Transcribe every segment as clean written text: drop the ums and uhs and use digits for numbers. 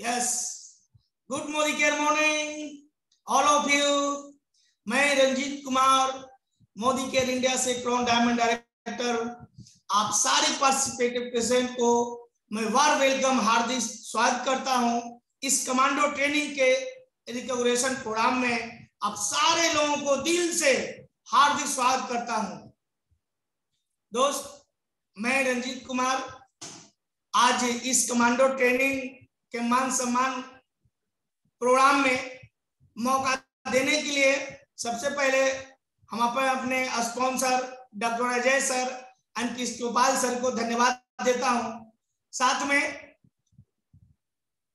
Yes, good Modi care morning all of you. मैं Ranjit Kumar, Modi care India से crown diamond director, आप सारे पार्टिसिपेटिव प्रेजेंट को मैं वार वेलकम हार्दिक स्वागत करता हूं। इस कमांडो ट्रेनिंग के रिकॉग्निशन प्रोग्राम में आप सारे लोगों को दिल से हार्दिक स्वागत करता हूं। दोस्त, मैं रंजीत कुमार आज इस कमांडो ट्रेनिंग के मान सम्मान प्रोग्राम में मौका देने के लिए सबसे पहले हम अपने sponsor doctor Ajay sir and Krishnapal sir को धन्यवाद देता हूं। साथ में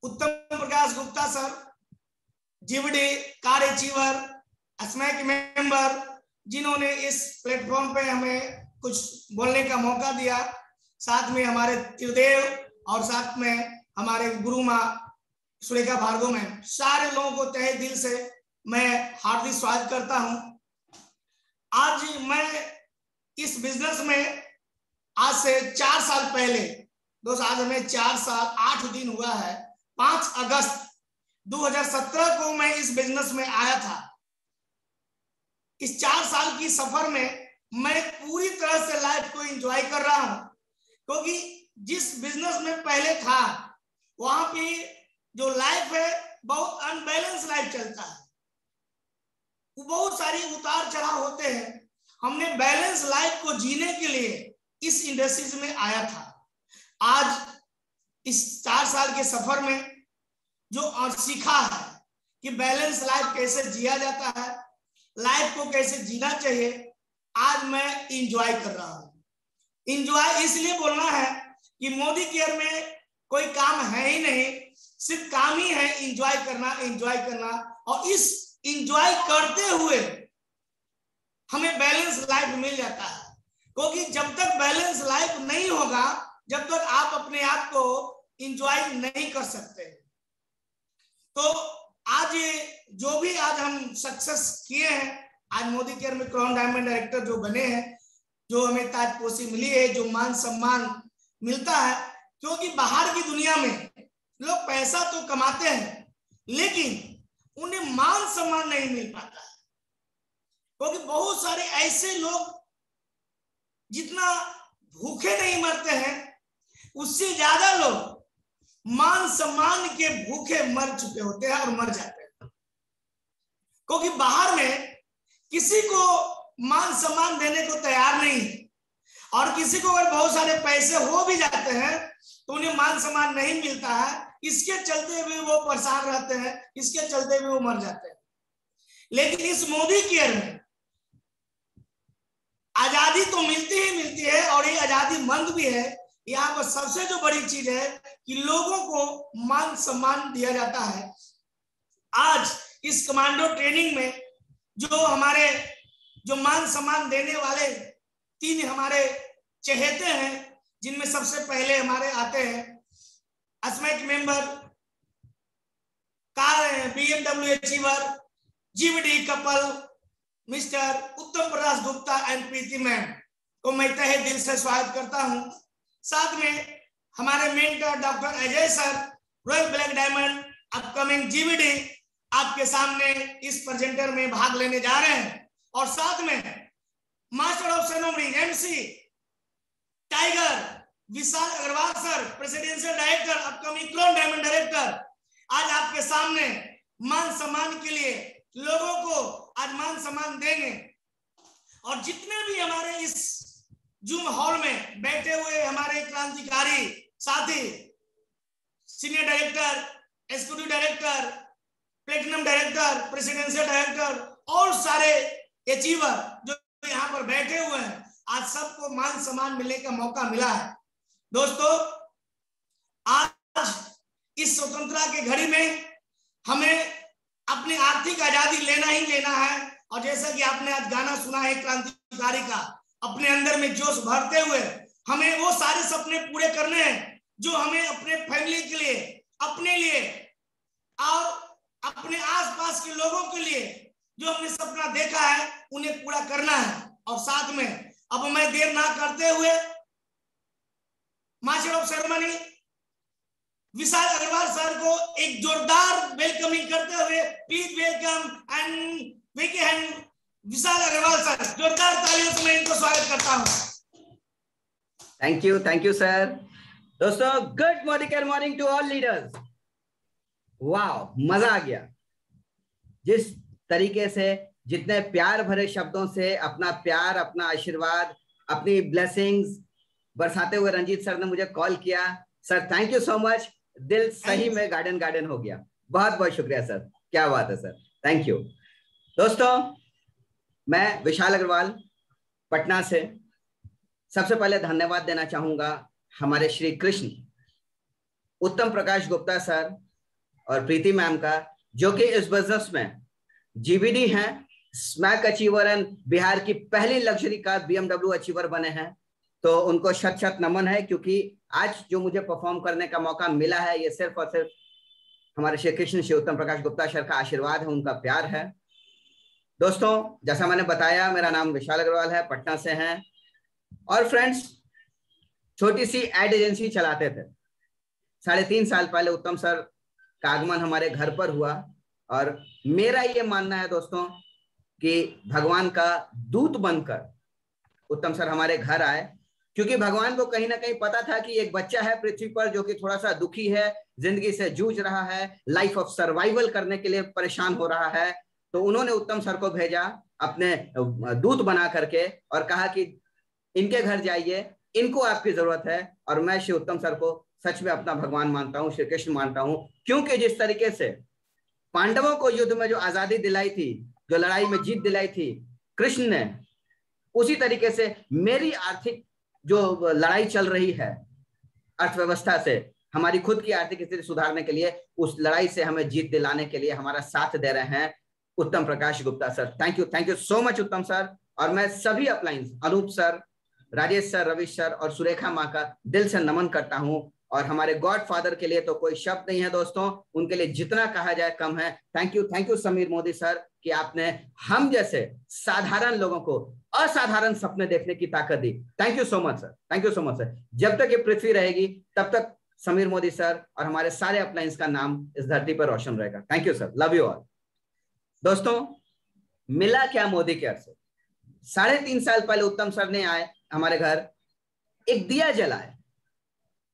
उत्तम प्रकाश गुप्ता सर, जीवडी कार अचीवर, स्मैक मेंबर, जिन्होंने इस प्लेटफॉर्म पे हमें कुछ बोलने का मौका दिया। साथ में हमारे त्रिदेव और साथ में हमारे गुरु माँ सुरेखा भार्गव मैम, सारे लोगों को तहे दिल से मैं हार्दिक स्वागत करता हूं। आज मैं इस बिजनेस में आज से 4 साल पहले, दोस्त आज हमें 4 साल 8 दिन हुआ है। 5 अगस्त 2017 को मैं इस बिजनेस में आया था। इस 4 साल की सफर में मैं पूरी तरह से लाइफ को एंजॉय कर रहा हूं, क्योंकि जिस बिजनेस में पहले था वहां पे जो लाइफ है बहुत अनबैलेंस लाइफ चलता है, बहुत सारी उतार चढ़ाव होते हैं। हमने बैलेंस लाइफ को जीने के लिए इस इंडस्ट्रीज में आया था। आज इस 4 साल के सफर में जो और सीखा है कि बैलेंस लाइफ कैसे जिया जाता है, लाइफ को कैसे जीना चाहिए, आज मैं इंजॉय कर रहा हूं। इंजॉय इसलिए बोलना है कि मोदी केयर में कोई काम है ही नहीं, सिर्फ काम ही है इंजॉय करना, इंजॉय करना। और इस इंजॉय करते हुए हमें बैलेंस लाइफ मिल जाता है, क्योंकि जब तक बैलेंस लाइफ नहीं होगा, जब तक आप अपने आप को इंजॉय नहीं कर सकते। तो आज जो भी आज हम सक्सेस किए हैं, आज मोदी केयर में क्राउन डायमंड डायरेक्टर जो बने हैं, जो हमें ताजपोशी मिली है, जो मान सम्मान मिलता है, क्योंकि बाहर की दुनिया में लोग पैसा तो कमाते हैं लेकिन उन्हें मान सम्मान नहीं मिल पाता है, क्योंकि बहुत सारे ऐसे लोग जितना भूखे नहीं मरते हैं, उससे ज्यादा लोग मान सम्मान के भूखे मर चुके होते हैं और मर जाते हैं। क्योंकि बाहर में किसी को मान सम्मान देने को तैयार नहीं है, और किसी को अगर बहुत सारे पैसे हो भी जाते हैं तो उन्हें मान सम्मान नहीं मिलता है। इसके चलते हुए वो परेशान रहते हैं, इसके चलते हुए वो मर जाते हैं। लेकिन इस मोदी केयर में आजादी तो मिलती ही मिलती है, और ये आजादी मंद भी है। यहाँ पर सबसे जो बड़ी चीज है कि लोगों को मान सम्मान दिया जाता है। आज इस कमांडो ट्रेनिंग में जो मान सम्मान देने वाले 3 हमारे चहेते हैं, जिनमें सबसे पहले हमारे आते हैं smack member, car BMW achiever, जीवडी couple, mister Uttam Prakash Gupta and Preeti ma'am को मैं तहे दिल से स्वागत करता हूं। साथ में हमारे mentor doctor Ajay sir, royal black diamond upcoming GVD, आपके सामने इस प्रेजेंटर में भाग लेने जा रहे हैं। और साथ में master of ceremony MC tiger Vishal Agarwal sir, presidential director upcoming crown diamond director, आज आपके सामने मान सम्मान के लिए लोगों को आज मान सम्मान देंगे। और जितने भी हमारे इस जूम हॉल में बैठे हुए हमारे क्रांतिकारी साथी, senior director, executive director, platinum director, presidential director और सारे अचीवर जो यहाँ पर बैठे हुए हैं, आज सबको मान सम्मान मिलने का मौका मिला है। दोस्तों, आज इस स्वतंत्रता की घड़ी में हमें अपनी आर्थिक आजादी लेना ही लेना है। और जैसा कि आपने आज गाना सुना है क्रांतिकारी का, अपने अंदर में जोश भरते हुए हमें वो सारे सपने पूरे करने हैं जो हमें अपने फैमिली के लिए, अपने लिए और अपने आसपास के लोगों के लिए जो हमने सपना देखा है, उन्हें पूरा करना है। और साथ में अब मैं देर ना करते हुए master of ceremony Vishal Agarwal sir को एक जोरदार वेलकमिंग करते हुए please welcome and big hand Vishal Agarwal sir, जोरदार तालियों से मैं इनको स्वागत करता हूं। Thank you sir. दोस्तों, good morning to all leaders. वाह, मजा आ गया। जिस तरीके से, जितने प्यार भरे शब्दों से अपना प्यार, अपना आशीर्वाद, अपनी ब्लेसिंग्स बरसाते हुए रंजीत सर ने मुझे कॉल किया। Sir thank you so much. दिल सही में गार्डन हो गया। बहुत बहुत शुक्रिया सर, क्या बात है सर, थैंक यू। दोस्तों, मैं विशाल अग्रवाल पटना से सबसे पहले धन्यवाद देना चाहूंगा हमारे श्री कृष्ण उत्तम प्रकाश गुप्ता सर और प्रीति मैम का, जो कि इस बिजनेस में जीबीडी हैं, स्मैक अचीवर एंड बिहार की पहली लग्जरी कार BMW अचीवर बने हैं। तो उनको शत शत नमन है, क्योंकि आज जो मुझे परफॉर्म करने का मौका मिला है, ये सिर्फ और सिर्फ हमारे श्री कृष्ण श्री उत्तम प्रकाश गुप्ता सर का आशीर्वाद है, उनका प्यार है। दोस्तों, जैसा मैंने बताया, मेरा नाम विशाल अग्रवाल है, पटना से हैं। और फ्रेंड्स, छोटी सी एड एजेंसी चलाते थे। 3.5 साल पहले उत्तम सर का आगमन हमारे घर पर हुआ, और मेरा ये मानना है दोस्तों कि भगवान का दूत बनकर उत्तम सर हमारे घर आए, क्योंकि भगवान को कहीं ना कहीं पता था कि एक बच्चा है पृथ्वी पर जो कि थोड़ा सा दुखी है, जिंदगी से जूझ रहा है, लाइफ ऑफ सर्वाइवल करने के लिए परेशान हो रहा है। तो उन्होंने उत्तम सर को भेजा अपने दूत बना करके और कहा कि इनके घर जाइए, इनको आपकी जरूरत है। और मैं श्री उत्तम सर को सच में अपना भगवान मानता हूँ, श्री कृष्ण मानता हूँ, क्योंकि जिस तरीके से पांडवों को युद्ध में जो आजादी दिलाई थी, जो लड़ाई में जीत दिलाई थी कृष्ण ने, उसी तरीके से मेरी आर्थिक जो लड़ाई चल रही है अर्थव्यवस्था से, हमारी खुद की आर्थिक स्थिति सुधारने के लिए, उस लड़ाई से हमें जीत दिलाने के लिए हमारा साथ दे रहे हैं Uttam Prakash Gupta sir. Thank you so much Uttam sir. और मैं सभी uplines, Anoop sir, Rajesh sir, Ravi sir और सुरेखा माँ का दिल से नमन करता हूं। और हमारे गॉड फादर के लिए तो कोई शब्द नहीं है दोस्तों, उनके लिए जितना कहा जाए कम है। Thank you Sameer Modi sir कि आपने हम जैसे साधारण लोगों को असाधारण सपने देखने की ताकत दी। Thank you so much sir, thank you so much sir. जब तक ये पृथ्वी रहेगी तब तक समीर मोदी सर और हमारे सारे अपलाइंस का नाम इस धरती पर रोशन रहेगा। Thank you sir, love you all. दोस्तों, मिला क्या मोदी केयर से? 3.5 साल पहले उत्तम सर ने आए हमारे घर, एक दिया जलाए,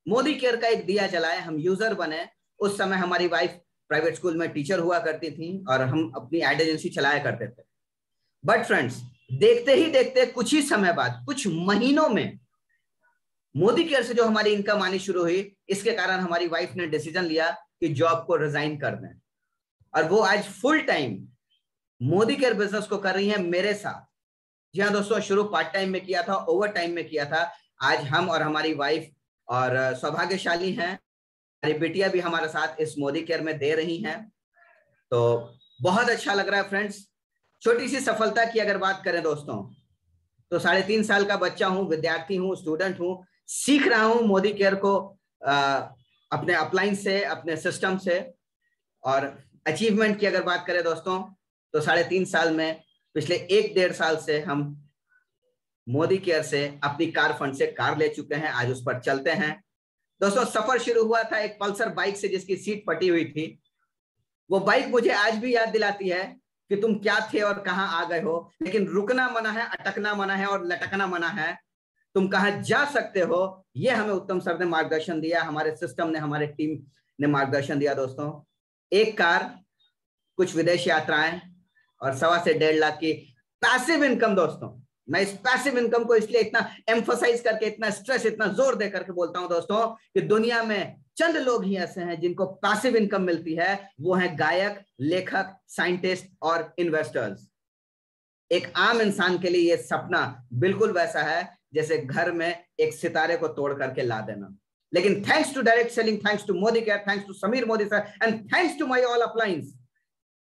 मोदी केयर का एक दिया जलाए, हम यूजर बने। उस समय हमारी वाइफ प्राइवेट स्कूल में टीचर हुआ करती थी और हम अपनी एड एजेंसी चलाया करते थे। बट फ्रेंड्स, देखते ही देखते कुछ ही समय बाद, कुछ महीनों में मोदी केयर से जो हमारी इनकम आनी शुरू हुई, इसके कारण हमारी वाइफ ने डिसीजन लिया कि जॉब को रिजाइन कर दें, और वो आज full time Modi care business को कर रही है मेरे साथ। जी हाँ दोस्तों, शुरू पार्ट टाइम में किया था, ओवर टाइम में किया था। आज हम और हमारी वाइफ और सौभाग्यशाली हैं, हमारी बेटियां भी हमारे साथ इस मोदी केयर में दे रही हैं। तो बहुत अच्छा लग रहा है फ्रेंड्स। छोटी सी सफलता की अगर बात करें दोस्तों, तो 3.5 साल का बच्चा हूं, विद्यार्थी हूं, स्टूडेंट हूं, सीख रहा हूं मोदी केयर को अपने अपलाइन से, अपने सिस्टम से। और अचीवमेंट की अगर बात करें दोस्तों, तो 3.5 साल में, पिछले 1-1.5 साल से हम मोदी केयर से अपनी कार फंड से कार ले चुके हैं, आज उस पर चलते हैं। दोस्तों, सफर शुरू हुआ था एक पल्सर बाइक से जिसकी सीट फटी हुई थी। वो बाइक मुझे आज भी याद दिलाती है कि तुम क्या थे और कहां आ गए हो, लेकिन रुकना मना है, अटकना मना है और लटकना मना है। तुम कहां जा सकते हो, ये हमें उत्तम सर ने मार्गदर्शन दिया, हमारे सिस्टम ने, हमारे टीम ने मार्गदर्शन दिया। दोस्तों, एक कार, कुछ विदेश यात्राएं और 1.25 से 1.5 लाख की पैसिव इनकम। दोस्तों, मैं इस पैसिव इनकम को इसलिए इतना एम्फसाइज करके, इतना स्ट्रेस, इतना जोर दे करके बोलता हूं दोस्तों, कि दुनिया में चंद लोग ही ऐसे हैं जिनको पैसिव इनकम मिलती है। वो हैं गायक, लेखक, साइंटिस्ट और इन्वेस्टर्स। एक आम इंसान के लिए ये सपना बिल्कुल वैसा है जैसे घर में एक सितारे को तोड़ करके ला देना। लेकिन thanks to direct selling, thanks to Modicare, thanks to Sameer Modi sir and thanks to my all uplines,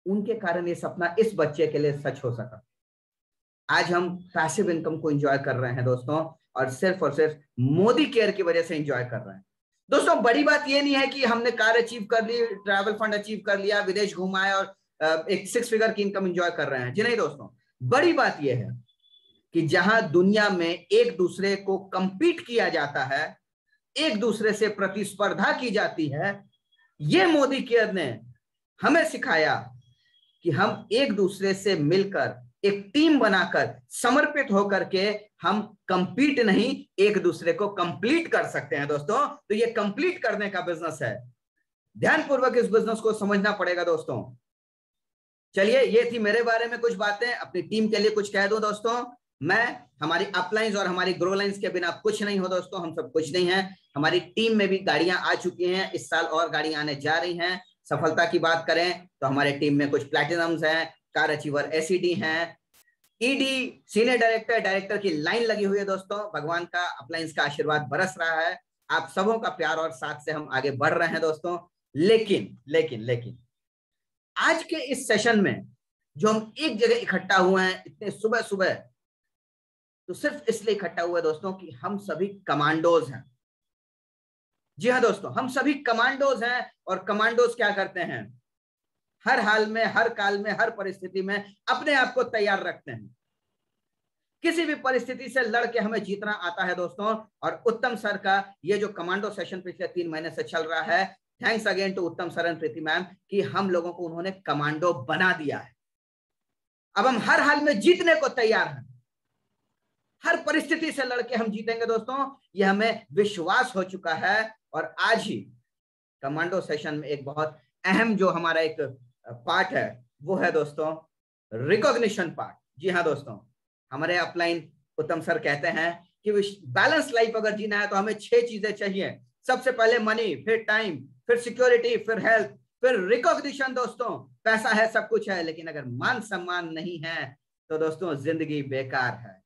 उनके कारण ये सपना इस बच्चे के लिए सच हो सका। आज हम पैसिव इनकम को एंजॉय कर रहे हैं दोस्तों, और सिर्फ मोदी केयर की वजह से एंजॉय कर रहे हैं। दोस्तों, बड़ी बात ये नहीं है कि हमने कार अचीव कर ली, ट्रैवल फंड अचीव कर लिया, विदेश घुमाए और एक 6 फिगर की इनकम एंजॉय कर रहे हैं। जी नहीं दोस्तों, बड़ी बात यह है कि जहां दुनिया में एक दूसरे को कंपीट किया जाता है, एक दूसरे से प्रतिस्पर्धा की जाती है, ये मोदी केयर ने हमें सिखाया कि हम एक दूसरे से मिलकर एक टीम बनाकर समर्पित होकर के हम कंपीट नहीं, एक दूसरे को कंप्लीट कर सकते हैं दोस्तों। तो ये कंप्लीट करने का बिजनेस है, ध्यानपूर्वक इस बिजनेस को समझना पड़ेगा दोस्तों। चलिए, ये थी मेरे बारे में कुछ बातें। अपनी टीम के लिए कुछ कह दूं दोस्तों, मैं हमारी अपलाइंस और हमारी ग्रो लाइंस के बिना कुछ नहीं हो दोस्तों, हम सब कुछ नहीं है। हमारी टीम में भी गाड़ियां आ चुकी हैं, इस साल और गाड़ियां आने जा रही हैं। सफलता की बात करें तो हमारे टीम में कुछ प्लैटिनम्स हैं, कार अचीवर एसईडी हैं, ईडी सीनियर डायरेक्टर की लाइन लगी हुई है दोस्तों। भगवान का अपलाइंस का आशीर्वाद बरस रहा है, आप सबों का प्यार और साथ से हम आगे बढ़ रहे हैं दोस्तों। लेकिन आज के इस सेशन में जो हम एक जगह इकट्ठा हुए हैं इतने सुबह सुबह, तो सिर्फ इसलिए इकट्ठा हुए दोस्तों कि हम सभी कमांडोज हैं। जी हाँ दोस्तों, हम सभी कमांडोज हैं। और कमांडोज क्या करते हैं? हर हाल में, हर काल में, हर परिस्थिति में अपने आप को तैयार रखते हैं। किसी भी परिस्थिति से लड़के हमें जीतना आता है दोस्तों। और उत्तम सर का ये जो कमांडो सेशन पिछले 3 महीने से चल रहा है, थैंक्स अगेन टू उत्तम सर एंड प्रीति मैम कि हम लोगों को उन्होंने कमांडो बना दिया है। अब हम हर हाल में जीतने को तैयार हैं, हर परिस्थिति से लड़के हम जीतेंगे दोस्तों, ये हमें विश्वास हो चुका है। और आज ही कमांडो सेशन में एक बहुत अहम जो हमारा एक पार्ट है वो है दोस्तों रिकॉग्निशन पार्ट। जी हाँ दोस्तों, हमारे अपलाइन उत्तम सर कहते हैं कि बैलेंस लाइफ अगर जीना है तो हमें 6 चीजें चाहिए। सबसे पहले मनी, फिर टाइम, फिर सिक्योरिटी, फिर हेल्थ, फिर रिकॉग्निशन। दोस्तों पैसा है, सब कुछ है, लेकिन अगर मान सम्मान नहीं है तो दोस्तों जिंदगी बेकार है।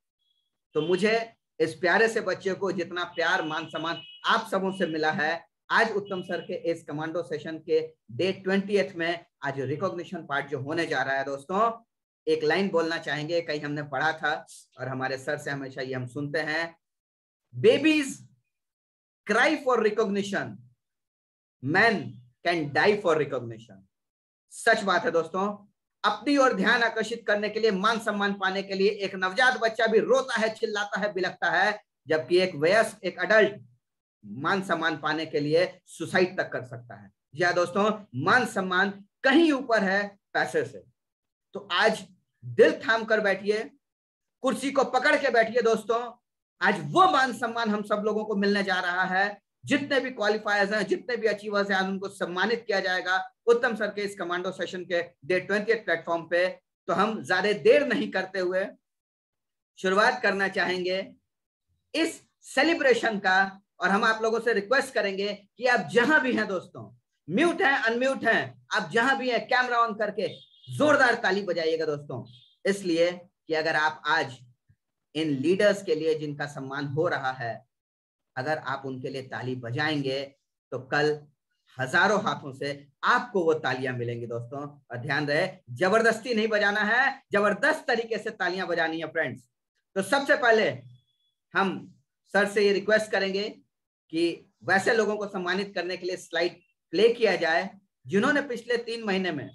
तो मुझे इस प्यारे से बच्चे को जितना प्यार, मान सम्मान आप सबों से मिला है, आज उत्तम सर के इस कमांडो सेशन के डे 20th में आज रिकॉग्निशन पार्ट जो होने जा रहा है दोस्तों, एक लाइन बोलना चाहेंगे। कहीं हमने पढ़ा था और हमारे सर से हमेशा ये हम सुनते हैं, babies cry for recognition, man can die for recognition. सच बात है दोस्तों, अपनी ओर ध्यान आकर्षित करने के लिए, मान सम्मान पाने के लिए एक नवजात बच्चा भी रोता है, चिल्लाता है, बिलखता है, जबकि एक वयस्क, एक अडल्ट मान सम्मान पाने के लिए सुसाइड तक कर सकता है। जी हाँ दोस्तों, मान सम्मान कहीं ऊपर है पैसे से। तो आज दिल थाम कर बैठिए, कुर्सी को पकड़ के बैठिए दोस्तों। आज वो मान सम्मान हम सब लोगों को मिलने जा रहा है। जितने भी क्वालिफायर्स हैं, जितने भी अचीवर्स हैं, आज उनको सम्मानित किया जाएगा उत्तम सर के इस कमांडो सेशन के डे 20th प्लेटफॉर्म पे। तो हम ज्यादा देर नहीं करते हुए शुरुआत करना चाहेंगे इस सेलिब्रेशन का। और हम आप लोगों से रिक्वेस्ट करेंगे कि आप जहां भी हैं दोस्तों, म्यूट हैं, अनम्यूट हैं, आप जहां भी हैं कैमरा ऑन करके जोरदार ताली बजाइएगा दोस्तों। इसलिए कि अगर आप आज इन लीडर्स के लिए जिनका सम्मान हो रहा है, अगर आप उनके लिए ताली बजाएंगे तो कल हजारों हाथों से आपको वो तालियां मिलेंगी दोस्तों। और ध्यान रहे, जबरदस्ती नहीं बजाना है, जबरदस्त तरीके से तालियां बजानी है फ्रेंड्स। तो सबसे पहले हम सर से ये रिक्वेस्ट करेंगे कि वैसे लोगों को सम्मानित करने के लिए स्लाइड प्ले किया जाए जिन्होंने पिछले 3 महीने में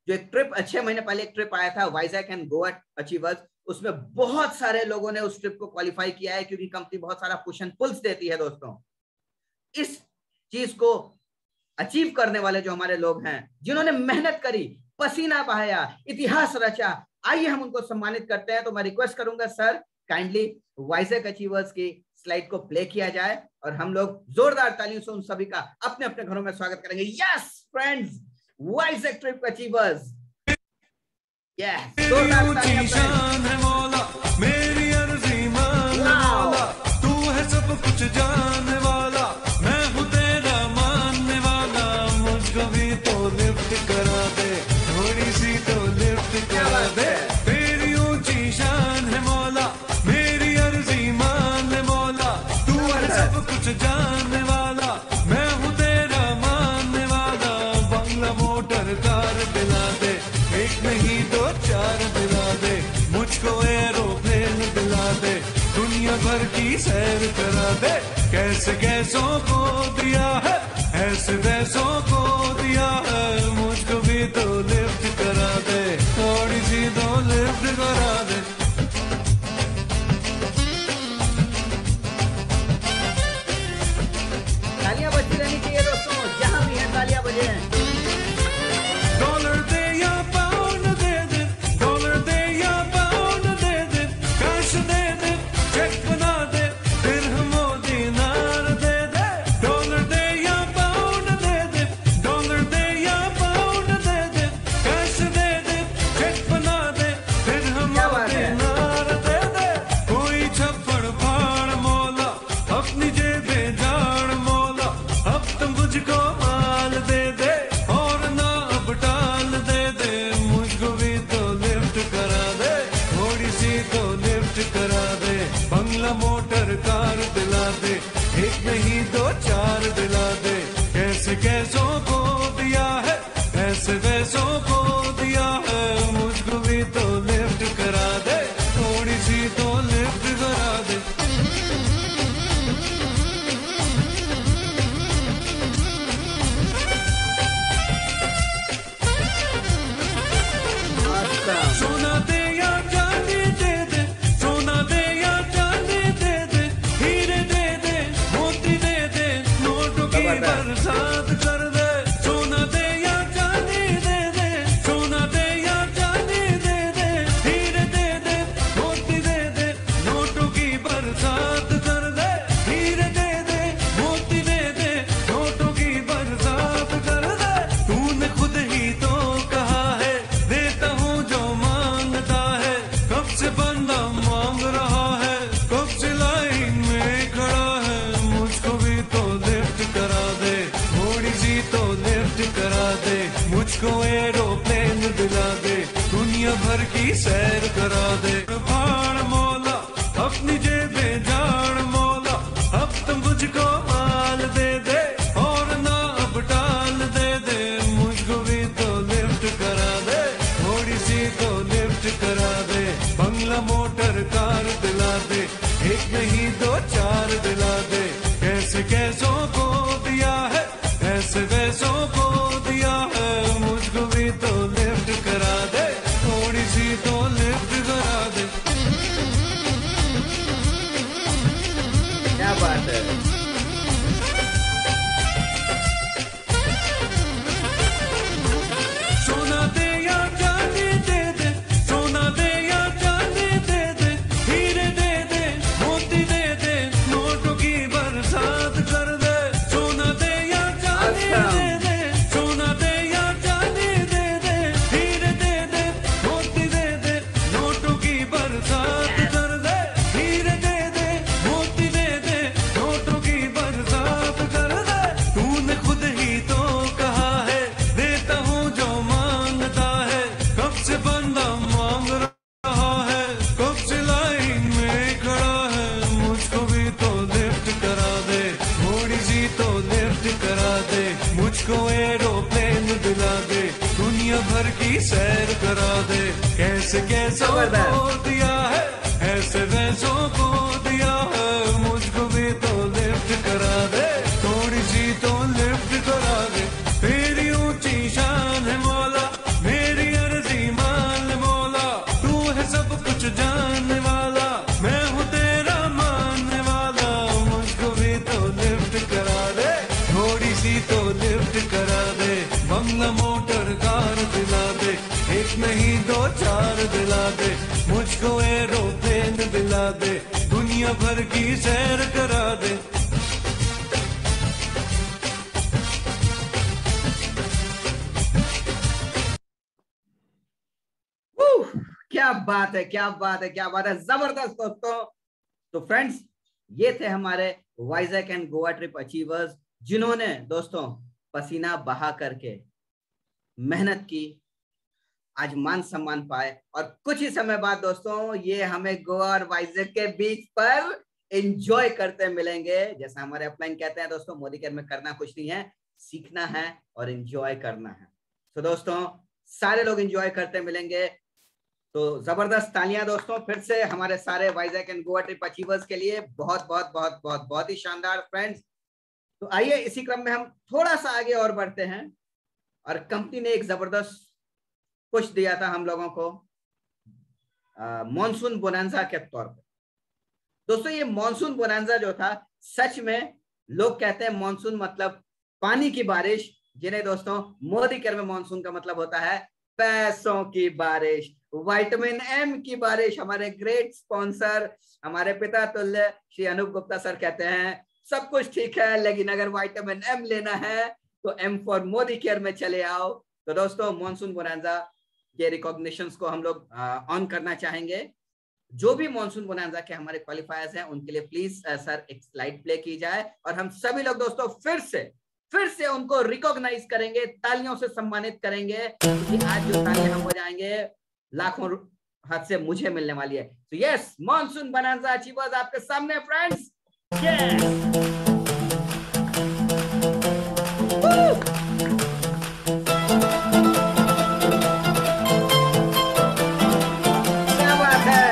जो एक ट्रिप, 6 महीने पहले एक ट्रिप आया था वाइजैक एंड गोवा अचीवर्स, उसमें बहुत सारे लोगों ने उस ट्रिप को क्वालिफाई किया है, क्योंकि कंपनी बहुत सारा पुश एंड पुल्स देती है दोस्तों। इस चीज को अचीव करने वाले जो हमारे लोग हैं, जिन्होंने मेहनत करी, पसीना बहाया, इतिहास रचा, आइए हम उनको सम्मानित करते हैं। तो मैं रिक्वेस्ट करूंगा सर, काइंडली वाइजैक अचीवर्स की स्लाइड को प्ले किया जाए और हम लोग जोरदार तालियों से उन सभी का अपने अपने घरों में स्वागत करेंगे। Yes friends, Vizag trip achievers, yes, जोरदार तालियां। मेरी अर्जी मान वाला, तू है सब कुछ जानने वाला, मैं हूँ तेरा मानने वाला, मुझको भी तो लिफ्ट करा दे, थोड़ी सी तो लिफ्ट करा दे। तेरी ऊंची शान है मौला, मेरी अर्जी मान मौला, तू है सब कुछ जानने वाला, मैं हूँ तेरा मानने वाला, बंगला मोटर कार दिला दे, एक नहीं 2 4 दिला दे, मुझको एरोप्लेन दिला दे, दुनिया भर की सैर करा दे। कैसे कैसों को दिया है, ऐसे वैसों को दिया है, मुझको भी तो लिफ्ट करा दे, थोड़ी सी तो लिफ्ट करा दे। डॉलर दे या पाउंड दे दे, डॉलर दे या पाउंड दे दे, कैश दे दे, चेक बना दे, दिरहम दिनार दे दे, डॉलर दे या पाउंड दे दे, डॉलर दे या पाउंड दे दे, कैश दे दे, चेक बना दे, दिरहम दिनार दे दे। कोई छप्पड़ फाड़ मौला, अपनी जेबे जान मौला, अब तुम मुझको माल दे दे और ना अब टाल दे दे, मुझको भी तो लिफ्ट करा दे, थोड़ी सी तो लिफ्ट करा दे, बंगला मोटर कार दिला दे, एक नहीं दो चार दिला दे, कैसे कैसों को दिया है, ऐसे वैसों को दिया है, मुझको भी तो लिफ्ट करा दे, थोड़ी सी तो लिफ्ट करा दे। सोना दे या चांदी दे दे, सोना दे या चांदी दे दे, हीरे दे दे, मोती दे दे, नोटों की बरसात कर दे, सोना दे या चांदी दे दे, सोना दे या चांदी दे दे, हीरे दे दे, मोती दे दे, नोटों की बरसात कर दे, हीरे दे दे, मोती दे दे, नोटों की बरसात कर दे। तूने खुद ही तो कहा है, देता हूँ जो मांगता है, कब से बंदा मांग रहा है, कब से लाइन में खड़ा है, मुझको भी तो लिफ्ट करा दे, थोड़ी सी तो लिफ्ट करा दे, मुझको एरोप्लेन दिला दे, दुनिया भर की सैर करा दे, फाड़ मौला, अपनी जेबे जान मौला, अब तुम मुझको माल दे दे और ना अब टाल दे दे, मुझको भी तो लिफ्ट करा दे, थोड़ी सी तो लिफ्ट करा दे, बंगला मोटर कार दिला दे, एक नहीं दो चार दिला दे, कैसे कैसों को दिया है, ऐसे वैसों को दिया है, मुझको भी तो लिफ्ट करा दे, थोड़ी सी तो लिफ्ट करा दे। क्या बात है। सोना दे या चांदी दे दे, सोना दे या चांदी दे दे, हीरे दे दे, मोती दे दे, नोटों की बरसात कर दे, सोना दे या चांदी दे दे, सोना दे या चांदी दे दे, हीरे दे दे, मोती दे दे, नोटों की बरसात कर दे, हीरे दे दे, मोती दे दे, नोटों की बरसात कर दे। तूने खुद ही तो कहा है, देता हूँ जो मांगता है, कब से बंदा मांग रहा है, कब से लाइन में खड़ा है, मुझको भी तो लिफ्ट करा दे, थोड़ी सी तो लिफ्ट करा दे, मुझको एरोप्लेन दिला दे, दुनिया भर की सैर करा दे, कैसे कैसों को दिया है, ऐसे वैसों को दिया है, मुझको भी तो लिफ्ट करा दे, थोड़ी सी तो लिफ्ट करा दे। तेरी ऊंची शान है मौला, मेरी अर्जी मान मौला, तू है सब कुछ जानने वाला, मैं हूँ तेरा मानने वाला, मुझको भी तो लिफ्ट करा दे, थोड़ी सी तो लिफ्ट करा दे, बंगला मोटर कार दिला दे, एक नहीं दो चार दिला दे, मुझको एरोप्लेन दिला दे, दुनिया भर की सैर करा दे। क्या बात है, क्या बात है, क्या बात है, जबरदस्त दोस्तों। तो फ्रेंड्स, ये थे हमारे Vizag and Goa trip achievers, जिन्होंने दोस्तों पसीना बहा करके मेहनत की, आज मान सम्मान पाए, और कुछ ही समय बाद दोस्तों ये हमें गोवा और वाइजैक के बीच पर एंजॉय करते मिलेंगे। जैसा हमारे अपलाइन कहते हैं दोस्तों, मोदी केयर में करना कुछ नहीं है, सीखना है और एंजॉय करना है। तो दोस्तों सारे लोग एंजॉय करते मिलेंगे। तो जबरदस्त तालियां दोस्तों फिर से हमारे सारे Vizag and Goa trip achievers के लिए। बहुत बहुत बहुत बहुत बहुत ही शानदार फ्रेंड्स। तो आइए इसी क्रम में हम थोड़ा सा आगे और बढ़ते हैं, और कंपनी ने एक जबरदस्त पुश दिया था हम लोगों को मॉनसून बोनांजा के तौर पे। दोस्तों ये मॉनसून बोनांजा जो था, सच में लोग कहते हैं मॉनसून मतलब पानी की बारिश, जिन्हें दोस्तों मोदी केयर में मॉनसून का मतलब होता है पैसों की बारिश, विटामिन एम की बारिश। हमारे ग्रेट स्पॉन्सर, हमारे पिता तुल्य श्री अनूप गुप्ता सर कहते हैं सब कुछ ठीक है, लेकिन अगर विटामिन एम लेना है तो एम फॉर मोदी केयर में चले आओ। तो दोस्तों मॉनसून बोनांजा के रिकॉग्निशंस को हम लोग ऑन करना चाहेंगे। जो भी मॉनसून बोनांजा के हमारे क्वालिफायर्स हैं उनके लिए प्लीज सर एक स्लाइड प्ले की जाए और हम सभी लोग दोस्तों फिर से उनको रिकॉग्नाइज करेंगे, तालियों से सम्मानित करेंगे, क्योंकि आज जो तालियां हम बजाएंगे लाखों हाथ से मुझे मिलने वाली है। तो यस, मॉनसून बोनांजा अचीवर्स आपके सामने फ्रेंड्स। क्या बात है,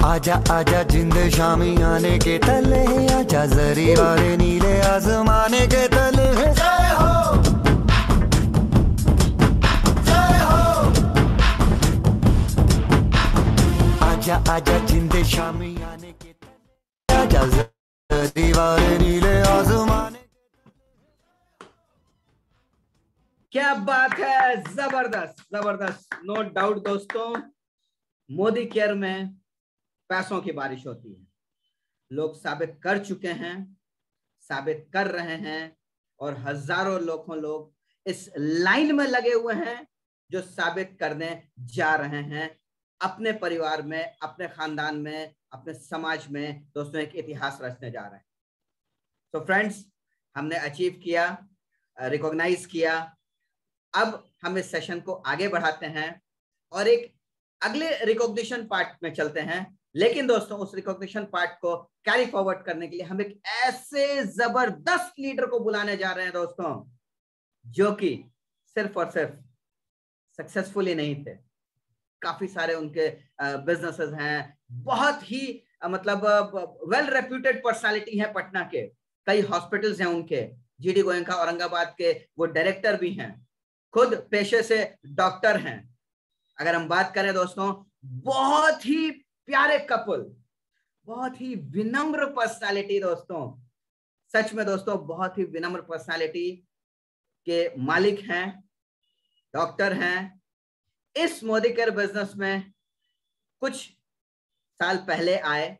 आजा आजा जिंद शामी आने के तले, आजा जरी वाले नीले आसमाने के तले। जय हो, जय हो। आजा आजा जिंद शामी आने के तले, आजा जरी वाले नीले आसमाने। क्या बात है, जबरदस्त जबरदस्त। नो डाउट दोस्तों, मोदी केयर में पैसों की बारिश होती है। लोग साबित कर चुके हैं, साबित कर रहे हैं, और हजारों लोग इस लाइन में लगे हुए हैं जो साबित करने जा रहे हैं अपने परिवार में, अपने खानदान में, अपने समाज में। दोस्तों एक इतिहास रचने जा रहे हैं। तो फ्रेंड्स, हमने अचीव किया, रिकॉग्नाइज किया। अब हम इस सेशन को आगे बढ़ाते हैं और एक अगले रिकॉग्निशन पार्ट में चलते हैं। लेकिन दोस्तों उस रिकॉग्निशन पार्ट को कैरी फॉरवर्ड करने के लिए हम एक ऐसे जबरदस्त लीडर को बुलाने जा रहे हैं दोस्तों, जो कि सिर्फ और सिर्फ सक्सेसफुल ही नहीं थे, काफी सारे उनके बिजनेसेस हैं, बहुत ही मतलब वेल रेप्यूटेड पर्सनालिटी है पटना के, कई हॉस्पिटल्स हैं उनके, जीडी गोयनका औरंगाबाद के वो डायरेक्टर भी हैं, खुद पेशे से डॉक्टर हैं। अगर हम बात करें दोस्तों, बहुत ही प्यारे कपल, बहुत ही विनम्र पर्सनालिटी दोस्तों, सच में दोस्तों बहुत ही विनम्र पर्सनालिटी के मालिक हैं, डॉक्टर हैं। इस मोदी केयर बिजनेस में कुछ साल पहले आए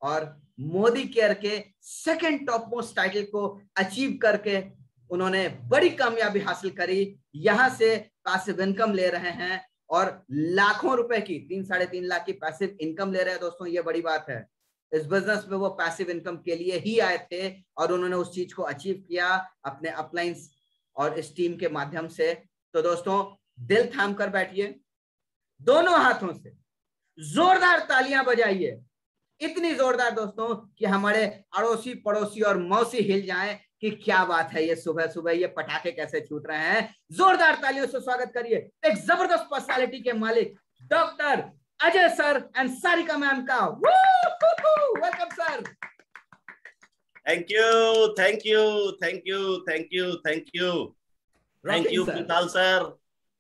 और मोदी केयर के सेकंड टॉप मोस्ट टाइटल को अचीव करके उन्होंने बड़ी कामयाबी हासिल करी। यहां से पैसिव इनकम ले रहे हैं और लाखों रुपए की, 3-3.5 लाख की पैसिव इनकम ले रहे हैं दोस्तों। ये बड़ी बात है। इस बिजनेस में वो पैसिव इनकम के लिए ही आए थे और उन्होंने उस चीज को अचीव किया अपने अपलाइंस और इस टीम के माध्यम से। तो दोस्तों दिल थाम कर बैठिए, दोनों हाथों से जोरदार तालियां बजाइए, इतनी जोरदार दोस्तों कि हमारे अड़ोसी पड़ोसी और मौसी हिल जाएं कि क्या बात है, ये सुबह सुबह ये पटाखे कैसे छूट रहे हैं। जोरदार तालियों से स्वागत करिए एक जबरदस्त पर्सनालिटी के मालिक doctor Ajay sir and Sarika ma'am का। Welcome sir. Thank you, thank you, thank you, thank you, thank you, thank you Vishal sir,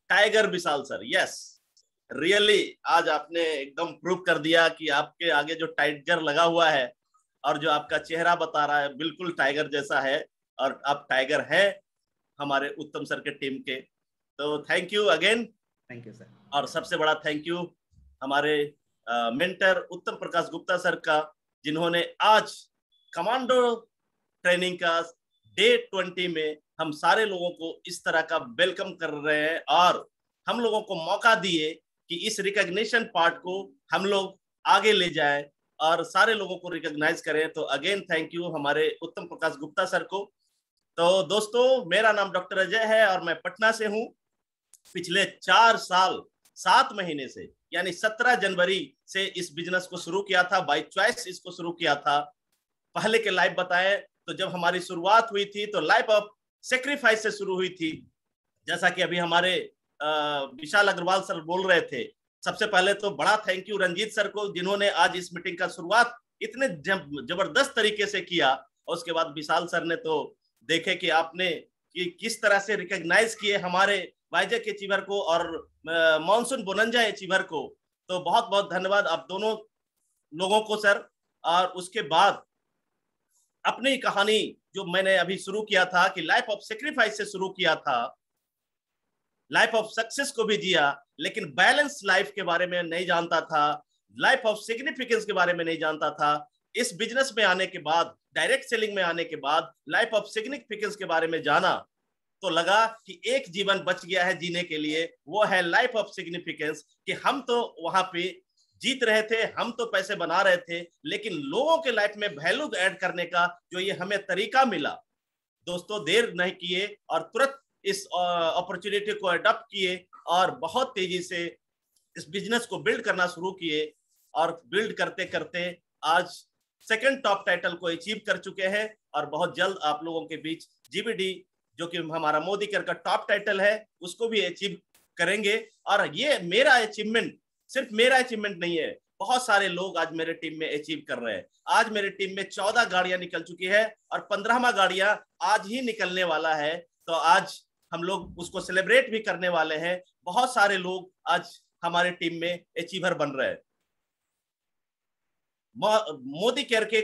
tiger Vishal sir. Yes, really आज आपने एकदम प्रूव कर दिया कि आपके आगे जो टाइगर लगा हुआ है और जो आपका चेहरा बता रहा है बिल्कुल टाइगर जैसा है, और आप टाइगर है हमारे उत्तम सर के टीम के। तो thank you again. Thank you sir. और सबसे बड़ा थैंक यू हमारे मेंटर उत्तम प्रकाश गुप्ता सर का, जिन्होंने आज कमांडो ट्रेनिंग का डे 20 में हम सारे लोगों को इस तरह का वेलकम कर रहे हैं और हम लोगों को मौका दिए कि इस रिकॉग्निशन पार्ट को हम लोग आगे ले जाएं और सारे लोगों को रिकॉग्नाइज करें। तो अगेन थैंक यू हमारे उत्तम प्रकाश गुप्ता सर को। तो दोस्तों मेरा नाम डॉक्टर अजय है और मैं पटना से हूँ। पिछले 4 साल 7 महीने से यानी 17 जनवरी से इस बिजनेस को शुरू किया था, बाय चॉइस इसको शुरू किया था। पहले के लाइव बताएं तो जब हमारी शुरुआत हुई थी तो लाइफ ऑफ सेक्रीफाइस से शुरू हुई थी, जैसा कि अभी हमारे विशाल अग्रवाल सर बोल रहे थे। सबसे पहले तो बड़ा थैंक यू रंजीत सर को, जिन्होंने आज इस मीटिंग का शुरुआत इतने जबरदस्त तरीके से किया। और उसके बाद विशाल सर ने तो देखे कि आपने कि किस तरह से रिकॉग्नाइज किए हमारे वाइजैक अचीवर को और मॉनसून बोनंजा अचीवर को। तो बहुत बहुत धन्यवाद आप दोनों लोगों को सर। और उसके बाद अपनी कहानी जो मैंने अभी शुरू किया था कि लाइफ ऑफ सेक्रीफाइस से शुरू किया था, लाइफ ऑफ सक्सेस को भी जिया, लेकिन बैलेंस लाइफ के बारे में नहीं जानता था, लाइफ ऑफ सिग्निफिकेंस के बारे में नहीं जानता था। इस बिजनेस में आने के बाद, डायरेक्ट सेलिंग में आने के बाद लाइफ ऑफ सिग्निफिकेंस के बारे में जाना, तो लगा कि एक जीवन बच गया है जीने के लिए, वो है लाइफ ऑफ सिग्निफिकेंस। कि हम तो वहां पे जीत रहे थे, हम तो पैसे बना रहे थे, लेकिन लोगों के लाइफ में वैल्यू ऐड करने का जो ये हमें तरीका मिला दोस्तों, देर नहीं किए और तुरंत इस अपॉर्चुनिटी को अडॉप्ट किए और बहुत तेजी से इस बिजनेस को बिल्ड करना शुरू किए। और बिल्ड करते करते आज सेकंड टॉप टाइटल को अचीव कर चुके हैं और बहुत जल्द आप लोगों के बीच जीबीडी जो कि हमारा मोदी केयर का टॉप टाइटल है उसको भी अचीव करेंगे। और ये मेरा अचीवमेंट, सिर्फ मेरा अचीवमेंट नहीं है, बहुत सारे लोग आज मेरे टीम में अचीव कर रहे हैं। आज मेरे टीम में 14 गाड़ियां निकल चुकी है और 15वां गाड़ियां आज ही निकलने वाला है। तो आज हम लोग उसको सेलिब्रेट भी करने वाले हैं। बहुत सारे लोग आज हमारे टीम में अचीवर बन रहे हैं। मोदी केयर के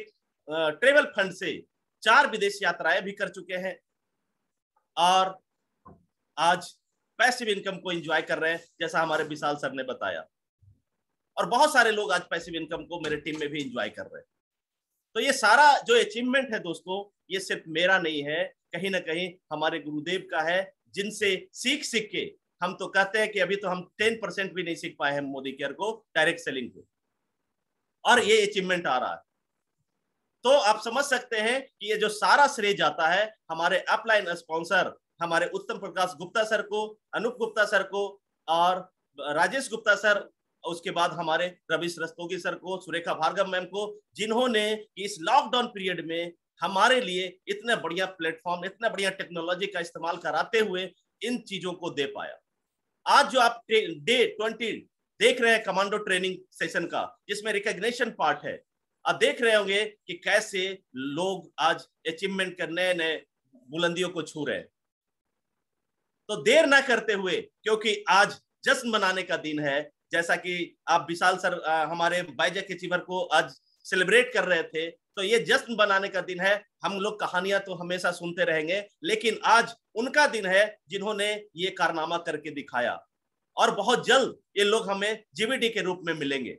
ट्रेवल फंड से 4 विदेश यात्राएं भी कर चुके हैं और आज पैसिव इनकम को एंजॉय कर रहे हैं, जैसा हमारे विशाल सर ने बताया। और बहुत सारे लोग आज पैसिव इनकम को मेरे टीम में भी एंजॉय कर रहे हैं। तो ये सारा जो अचीवमेंट है दोस्तों, ये सिर्फ मेरा नहीं है, कहीं ना कहीं हमारे गुरुदेव का है, जिनसे सीख सीख के हम तो कहते हैं कि अभी तो हम 10% भी नहीं सीख पाए हैं मोदी केयर को, डायरेक्ट सेलिंग को, और ये अचीवमेंट आ रहा है। तो आप समझ सकते हैं कि ये जो सारा श्रेय जाता है हमारे अपलाइन स्पॉन्सर, हमारे उत्तम प्रकाश गुप्ता सर को, अनूप गुप्ता सर को और राजेश गुप्ता सर, उसके बाद हमारे रविश रस्तोगी सर को, सुरेखा भार्गव मैम को, जिन्होंने इस लॉकडाउन पीरियड में हमारे लिए इतना बढ़िया प्लेटफॉर्म, इतना बढ़िया टेक्नोलॉजी का इस्तेमाल कराते हुए इन चीजों को दे पाया। आज जो आप डे 20 देख रहे हैं कमांडो ट्रेनिंग सेशन का, जिसमें रिकॉग्निशन पार्ट है, आप देख रहे होंगे कि कैसे लोग आज अचीवमेंट कर नए नए बुलंदियों को छू रहे हैं। तो देर ना करते हुए, क्योंकि आज जश्न मनाने का दिन है, जैसा कि आप विशाल सर हमारे वाइजैक अचीवर को आज सेलिब्रेट कर रहे थे, तो ये जश्न बनाने का दिन है। हम लोग कहानियां तो हमेशा सुनते रहेंगे, लेकिन आज उनका दिन है जिन्होंने ये कारनामा करके दिखाया, और बहुत जल्द ये लोग हमें जीबीडी के रूप में मिलेंगे।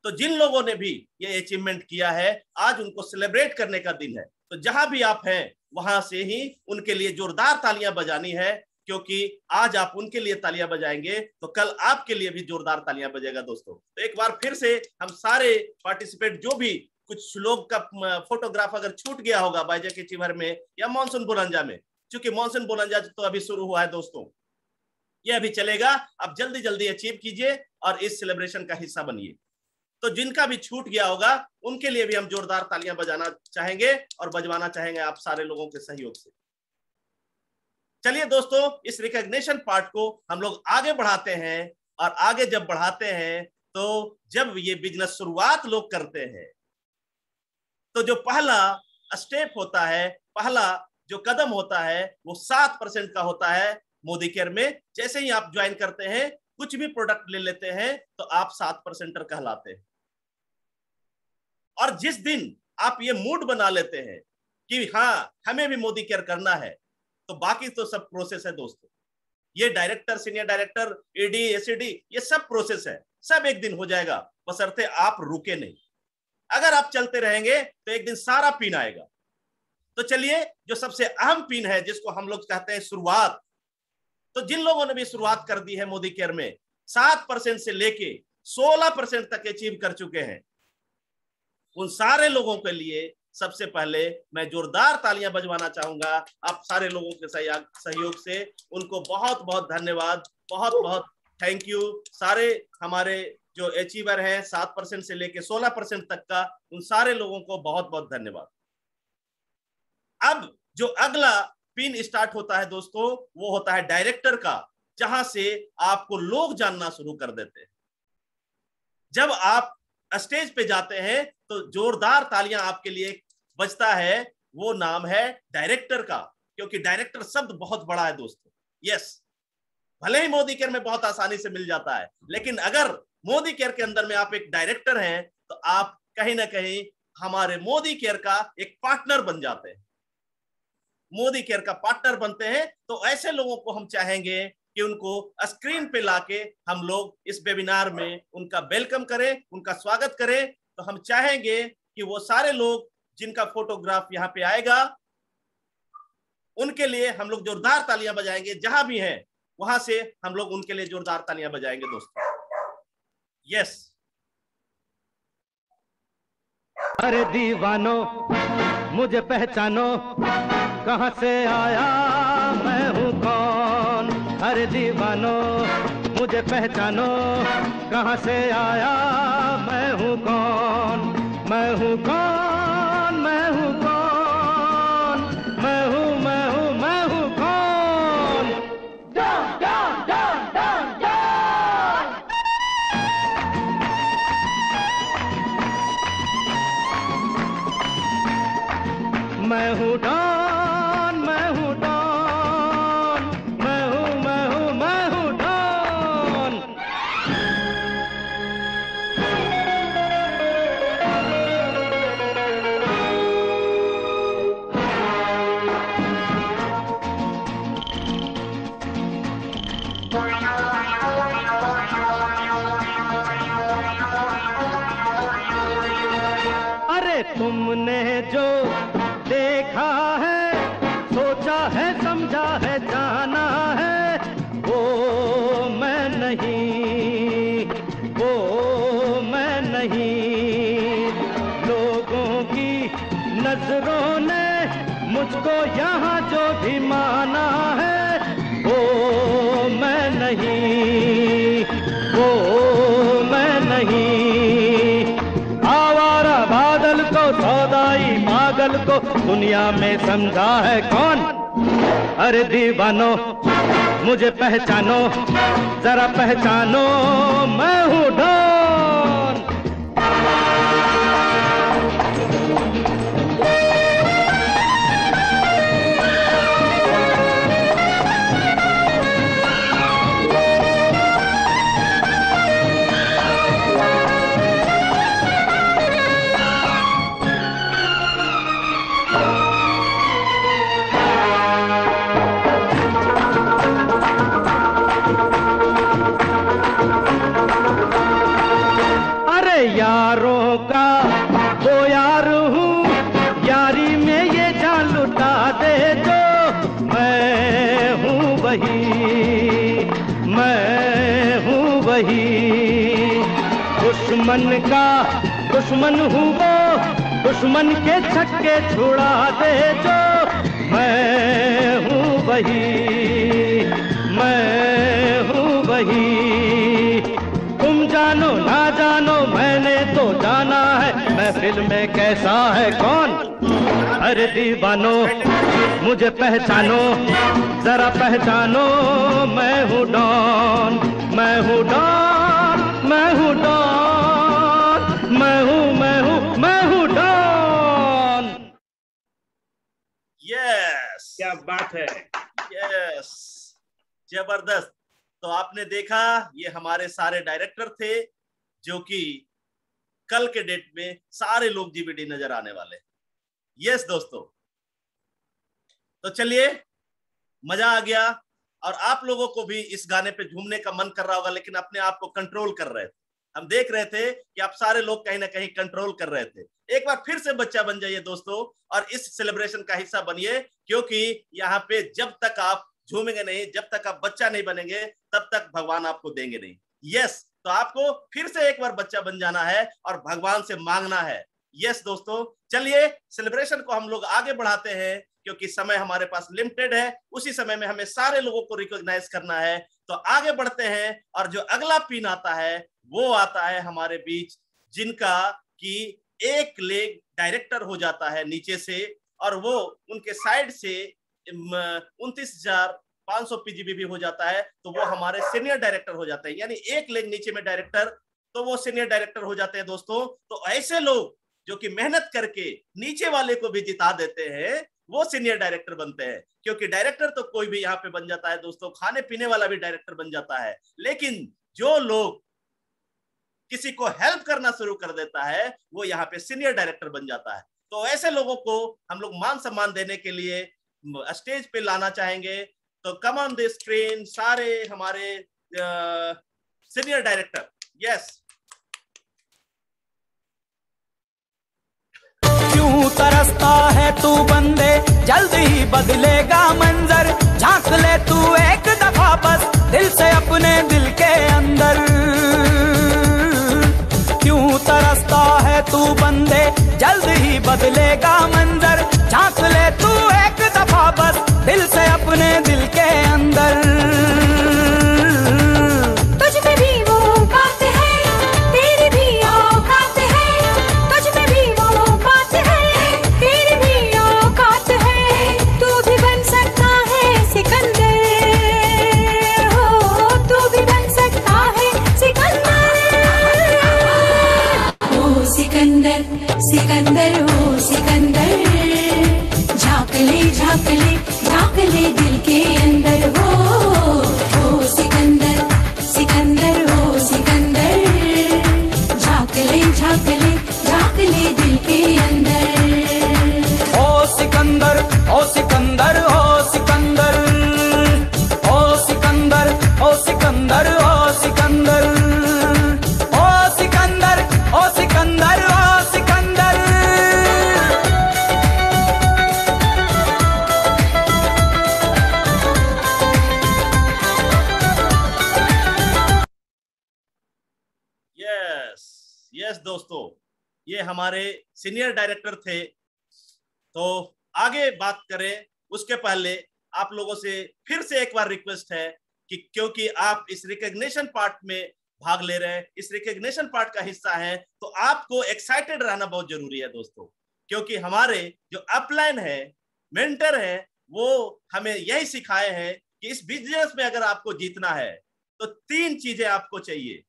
तो जिन लोगों ने भी ये अचीवमेंट किया है, आज उनको सेलिब्रेट करने का दिन है। तो जहां भी आप हैं वहां से ही उनके लिए जोरदार तालियां बजानी है, क्योंकि आज आप उनके लिए तालियां बजाएंगे तो कल आपके लिए भी जोरदार तालियां बजेगा दोस्तों। तो एक बार फिर से हम सारे पार्टिसिपेंट, जो भी कुछ लोग का फोटोग्राफ अगर छूट गया होगा वाइजैक अचीवर में या मॉनसून बोनंजा में, क्योंकि मॉनसून बोनंजा तो अभी शुरू हुआ है दोस्तों, ये अभी चलेगा। आप जल्दी जल्दी अचीव कीजिए और इस सेलिब्रेशन का हिस्सा बनिए। तो जिनका भी छूट गया होगा उनके लिए भी हम जोरदार तालियां बजाना चाहेंगे और बजवाना चाहेंगे आप सारे लोगों के सहयोग से। चलिए दोस्तों, इस रिकॉग्निशन पार्ट को हम लोग आगे बढ़ाते हैं, और आगे जब बढ़ाते हैं तो जब ये बिजनेस शुरुआत लोग करते हैं, तो जो पहला स्टेप होता है, पहला जो कदम होता है, वो 7% का होता है मोदी केयर में। जैसे ही आप ज्वाइन करते हैं, कुछ भी प्रोडक्ट ले लेते हैं, तो आप 7%er कहलाते हैं। और जिस दिन आप ये मूड बना लेते हैं कि हाँ हमें भी मोदी केयर करना है, तो बाकी तो सब प्रोसेस है दोस्तों। ये director, senior director, AD, ACD, ये सब प्रोसेस है, सब एक दिन हो जाएगा, बशर्ते आप रुके नहीं। अगर आप चलते रहेंगे तो एक दिन सारा पिन आएगा। तो चलिए, जो सबसे अहम पिन है, जिसको हम लोग कहते हैं शुरुआत, तो जिन लोगों ने भी शुरुआत कर दी है मोदी केयर में, 7% से लेके 16% तक अचीव कर चुके हैं, उन सारे लोगों के लिए सबसे पहले मैं जोरदार तालियां बजवाना चाहूंगा आप सारे लोगों के सहयोग से। उनको बहुत बहुत धन्यवाद, बहुत बहुत थैंक यू। सारे हमारे जो अचीवर हैं 7% से लेके 16% तक का, उन सारे लोगों को बहुत बहुत धन्यवाद। अब जो अगला पिन स्टार्ट होता है दोस्तों, वो होता है डायरेक्टर का, जहां से आपको लोग जानना शुरू कर देते हैं। जब आप स्टेज पे जाते हैं तो जोरदार तालियां आपके लिए बजता है, वो नाम है डायरेक्टर का। क्योंकि डायरेक्टर शब्द बहुत बड़ा है दोस्तों। यस, भले ही मोदी केयर में बहुत आसानी से मिल जाता है, लेकिन अगर मोदी केयर के अंदर में आप एक डायरेक्टर हैं तो आप कहीं ना कहीं हमारे मोदी केयर का एक पार्टनर बन जाते हैं। मोदी केयर का पार्टनर बनते हैं तो ऐसे लोगों को हम चाहेंगे कि उनको स्क्रीन पे लाके हम लोग इस वेबिनार में उनका वेलकम करें, उनका स्वागत करें। तो हम चाहेंगे कि वो सारे लोग जिनका फोटोग्राफ यहाँ पे आएगा उनके लिए हम लोग जोरदार तालियां बजाएंगे। जहां भी हैं वहां से हम लोग उनके लिए जोरदार तालियां बजाएंगे दोस्तों। यस। अरे दीवानो मुझे पहचानो, कहां से आया मैं हूं कौन। अरे दीवानो मुझे पहचानो, कहां से आया मैं हूं कौन। मैं हूं कौन, मैं हूं कौन, मैं हूं, मैं हूं, मैं हूं कौन। Don Don Don Don Don. मैं हूं डॉन, मैं हूं डॉन, मैं हूं, मैं हूं, मैं हूं डॉन। अरे तुमने जो देखा है, सोचा है, समझा है, जाना है, वो मैं नहीं, वो मैं नहीं। लोगों की नजरों ने मुझको यहाँ जो भी माना है, वो मैं नहीं, वो मैं नहीं। आवारा बादल को, सौदाई पागल को दुनिया में समझा है कौन। अरे दीवानो मुझे पहचानो, जरा पहचानो, मैं हूं डॉन। यारों का वो यार हूँ, यारी में ये जान लुटा दे जो। मैं हूँ वही, मैं हूँ वही। दुश्मन का दुश्मन हूँ वो, दुश्मन के छक्के छुड़ा दे जो। मैं हूँ वही, मैं हूँ वही। तुम जानो ना जानो मैंने तो जाना है, महफिल में कैसा है कौन। अरे दीवानो मुझे पहचानो, जरा पहचानो, मैं हूँ डॉन, मैं हूँ डॉन, मैं हूँ डॉन, मैं हूँ, मैं हूँ, मैं हूँ डॉन। यस, क्या बात है। यस, जबरदस्त। तो आपने देखा ये हमारे सारे डायरेक्टर थे जो कि कल के डेट में सारे लोग जीबीडी नजर आने वाले। यस दोस्तों, तो चलिए, मजा आ गया और आप लोगों को भी इस गाने पे झूमने का मन कर रहा होगा, लेकिन अपने आप को कंट्रोल कर रहे थे। हम देख रहे थे कि आप सारे लोग कहीं ना कहीं कंट्रोल कर रहे थे। एक बार फिर से बच्चा बन जाइए दोस्तों और इस सेलिब्रेशन का हिस्सा बनिए, क्योंकि यहाँ पे जब तक आप झूमेंगे नहीं, जब तक आप बच्चा नहीं बनेंगे, तब तक भगवान आपको देंगे नहीं। यस, तो आपको फिर से एक बार बच्चा बन जाना है और भगवान से मांगना है। यस दोस्तों, चलिए सेलिब्रेशन को हम लोग आगे बढ़ाते हैं, क्योंकि समय हमारे पास लिमिटेड है। उसी समय में हमें सारे लोगों को रिकॉग्नाइज करना है। तो आगे बढ़ते हैं और जो अगला पिन आता है वो आता है हमारे बीच, जिनका कि एक लेग डायरेक्टर हो जाता है नीचे से, और वो उनके साइड से 29,500 पीजीबी भी हो जाता है, तो वो हमारे सीनियर डायरेक्टर हो जाते हैं। यानी एक लेग नीचे में डायरेक्टर, तो वो सीनियर डायरेक्टर हो जाते हैं दोस्तों। तो ऐसे लोग जो कि मेहनत करके नीचे वाले को भी जिता देते हैं, वो सीनियर डायरेक्टर बनते हैं। क्योंकि डायरेक्टर तो कोई भी यहाँ पे बन जाता है दोस्तों, खाने पीने वाला भी डायरेक्टर बन जाता है, लेकिन जो लोग किसी को हेल्प करना शुरू कर देता है वो यहाँ पे सीनियर डायरेक्टर बन जाता है। तो ऐसे लोगों को हम लोग मान सम्मान देने के लिए स्टेज पे लाना चाहेंगे। तो कम ऑन द स्क्रीन सारे हमारे सीनियर डायरेक्टर। यस, क्यों तरसता है तू बंदे, जल्द ही बदलेगा मंजर, झांक ले तू एक दफा बस दिल से अपने दिल के अंदर। क्यों तरसता है तू बंदे, जल्द ही बदलेगा मंजर, झांक ले तू एक दफा बस दिल से अपने दिल के अंदर। तुझ में भी वो बात है, तेरी भी औकात है, तुझ में भी वो बात है, तेरी भी औकात है, तू भी बन सकता है सिकंदर, हो तू भी बन सकता है सिकंदर। ओ सिकंदर सिकंदर ओ सिकंदर, झांक ले झांक ले झांक ले दिल के अंदर। हो सिकंदर सिकंदर हो सिकंदर, झांक ले झांक ले झांक ले दिल के अंदर। ओ सिकंदर ओ सिकंदर ओ सिकंदर, ओ सिकंदर ओ सिकंदर ओ सिकंदर, ओ सिकंदर ओ सिकंदर ओ सिकंदर। यस, यस दोस्तों, ये हमारे सीनियर डायरेक्टर थे। तो आगे बात करें उसके पहले आप लोगों से फिर से एक बार रिक्वेस्ट है कि क्योंकि आप इस रिकॉग्निशन पार्ट में भाग ले रहे हैं, इस रिकॉग्निशन पार्ट का हिस्सा है, तो आपको एक्साइटेड रहना बहुत जरूरी है दोस्तों। क्योंकि हमारे जो अपलाइन है, मेंटर है, वो हमें यही सिखाए हैं कि इस बिजनेस में अगर आपको जीतना है तो 3 चीजें आपको चाहिए।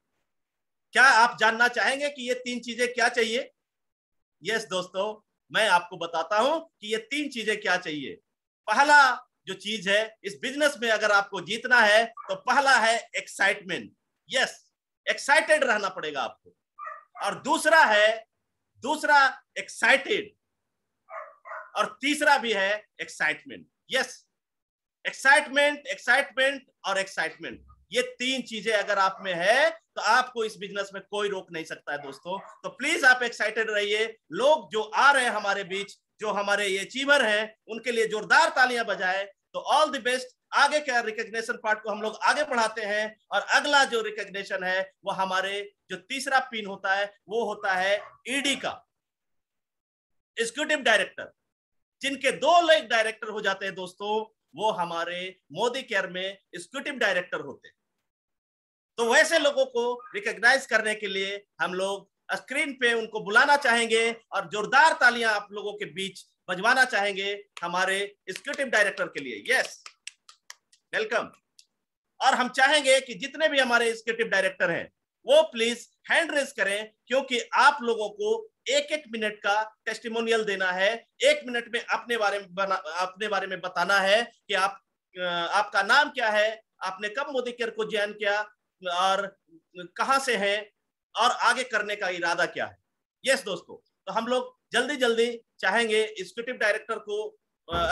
क्या आप जानना चाहेंगे कि ये 3 चीजें क्या चाहिए? यस दोस्तों, मैं आपको बताता हूं कि ये 3 चीजें क्या चाहिए। पहला जो चीज है इस बिजनेस में अगर आपको जीतना है तो पहला है एक्साइटमेंट। यस, एक्साइटेड रहना पड़ेगा आपको। और दूसरा एक्साइटेड, और तीसरा भी है एक्साइटमेंट। यस, एक्साइटमेंट, एक्साइटमेंट और एक्साइटमेंट, ये 3 चीजें अगर आप में है तो आपको इस बिजनेस में कोई रोक नहीं सकता है दोस्तों। तो प्लीज आप एक्साइटेड रहिए। लोग जो आ रहे हैं हमारे बीच, जो हमारे ये अचीवर हैं, उनके लिए जोरदार तालियां बजाएं। तो ऑल द बेस्ट। आगे का रिकॉग्निशन पार्ट को हम लोग आगे बढ़ाते हैं, और अगला जो रिकॉग्निशन है वो हमारे जो तीसरा पिन होता है वो होता है ईडी का, एग्जीक्यूटिव डायरेक्टर। जिनके 2 लोग डायरेक्टर हो जाते हैं दोस्तों, वो हमारे मोदी केयर में एग्जीक्यूटिव डायरेक्टर होते हैं। तो वैसे लोगों को रिकॉग्नाइज करने के लिए हम लोग स्क्रीन पे उनको बुलाना चाहेंगे और जोरदार तालियां आप लोगों के बीच बजवाना चाहेंगे हमारे एग्जीक्यूटिव डायरेक्टर के लिए। Yes, welcome. और हम चाहेंगे कि जितने भी हमारे एग्जीक्यूटिव डायरेक्टर हैं वो प्लीज हैंड रेज करें, क्योंकि आप लोगों को 1-1 मिनट का टेस्टिमोनियल देना है। 1 मिनट में अपने बारे में बताना है कि आपका नाम क्या है, आपने कब मोदी केयर को ज्वाइन किया, और कहां से है, और आगे करने का इरादा क्या है। यस दोस्तों, तो हम लोग जल्दी चाहेंगे एग्जीक्यूटिव डायरेक्टर को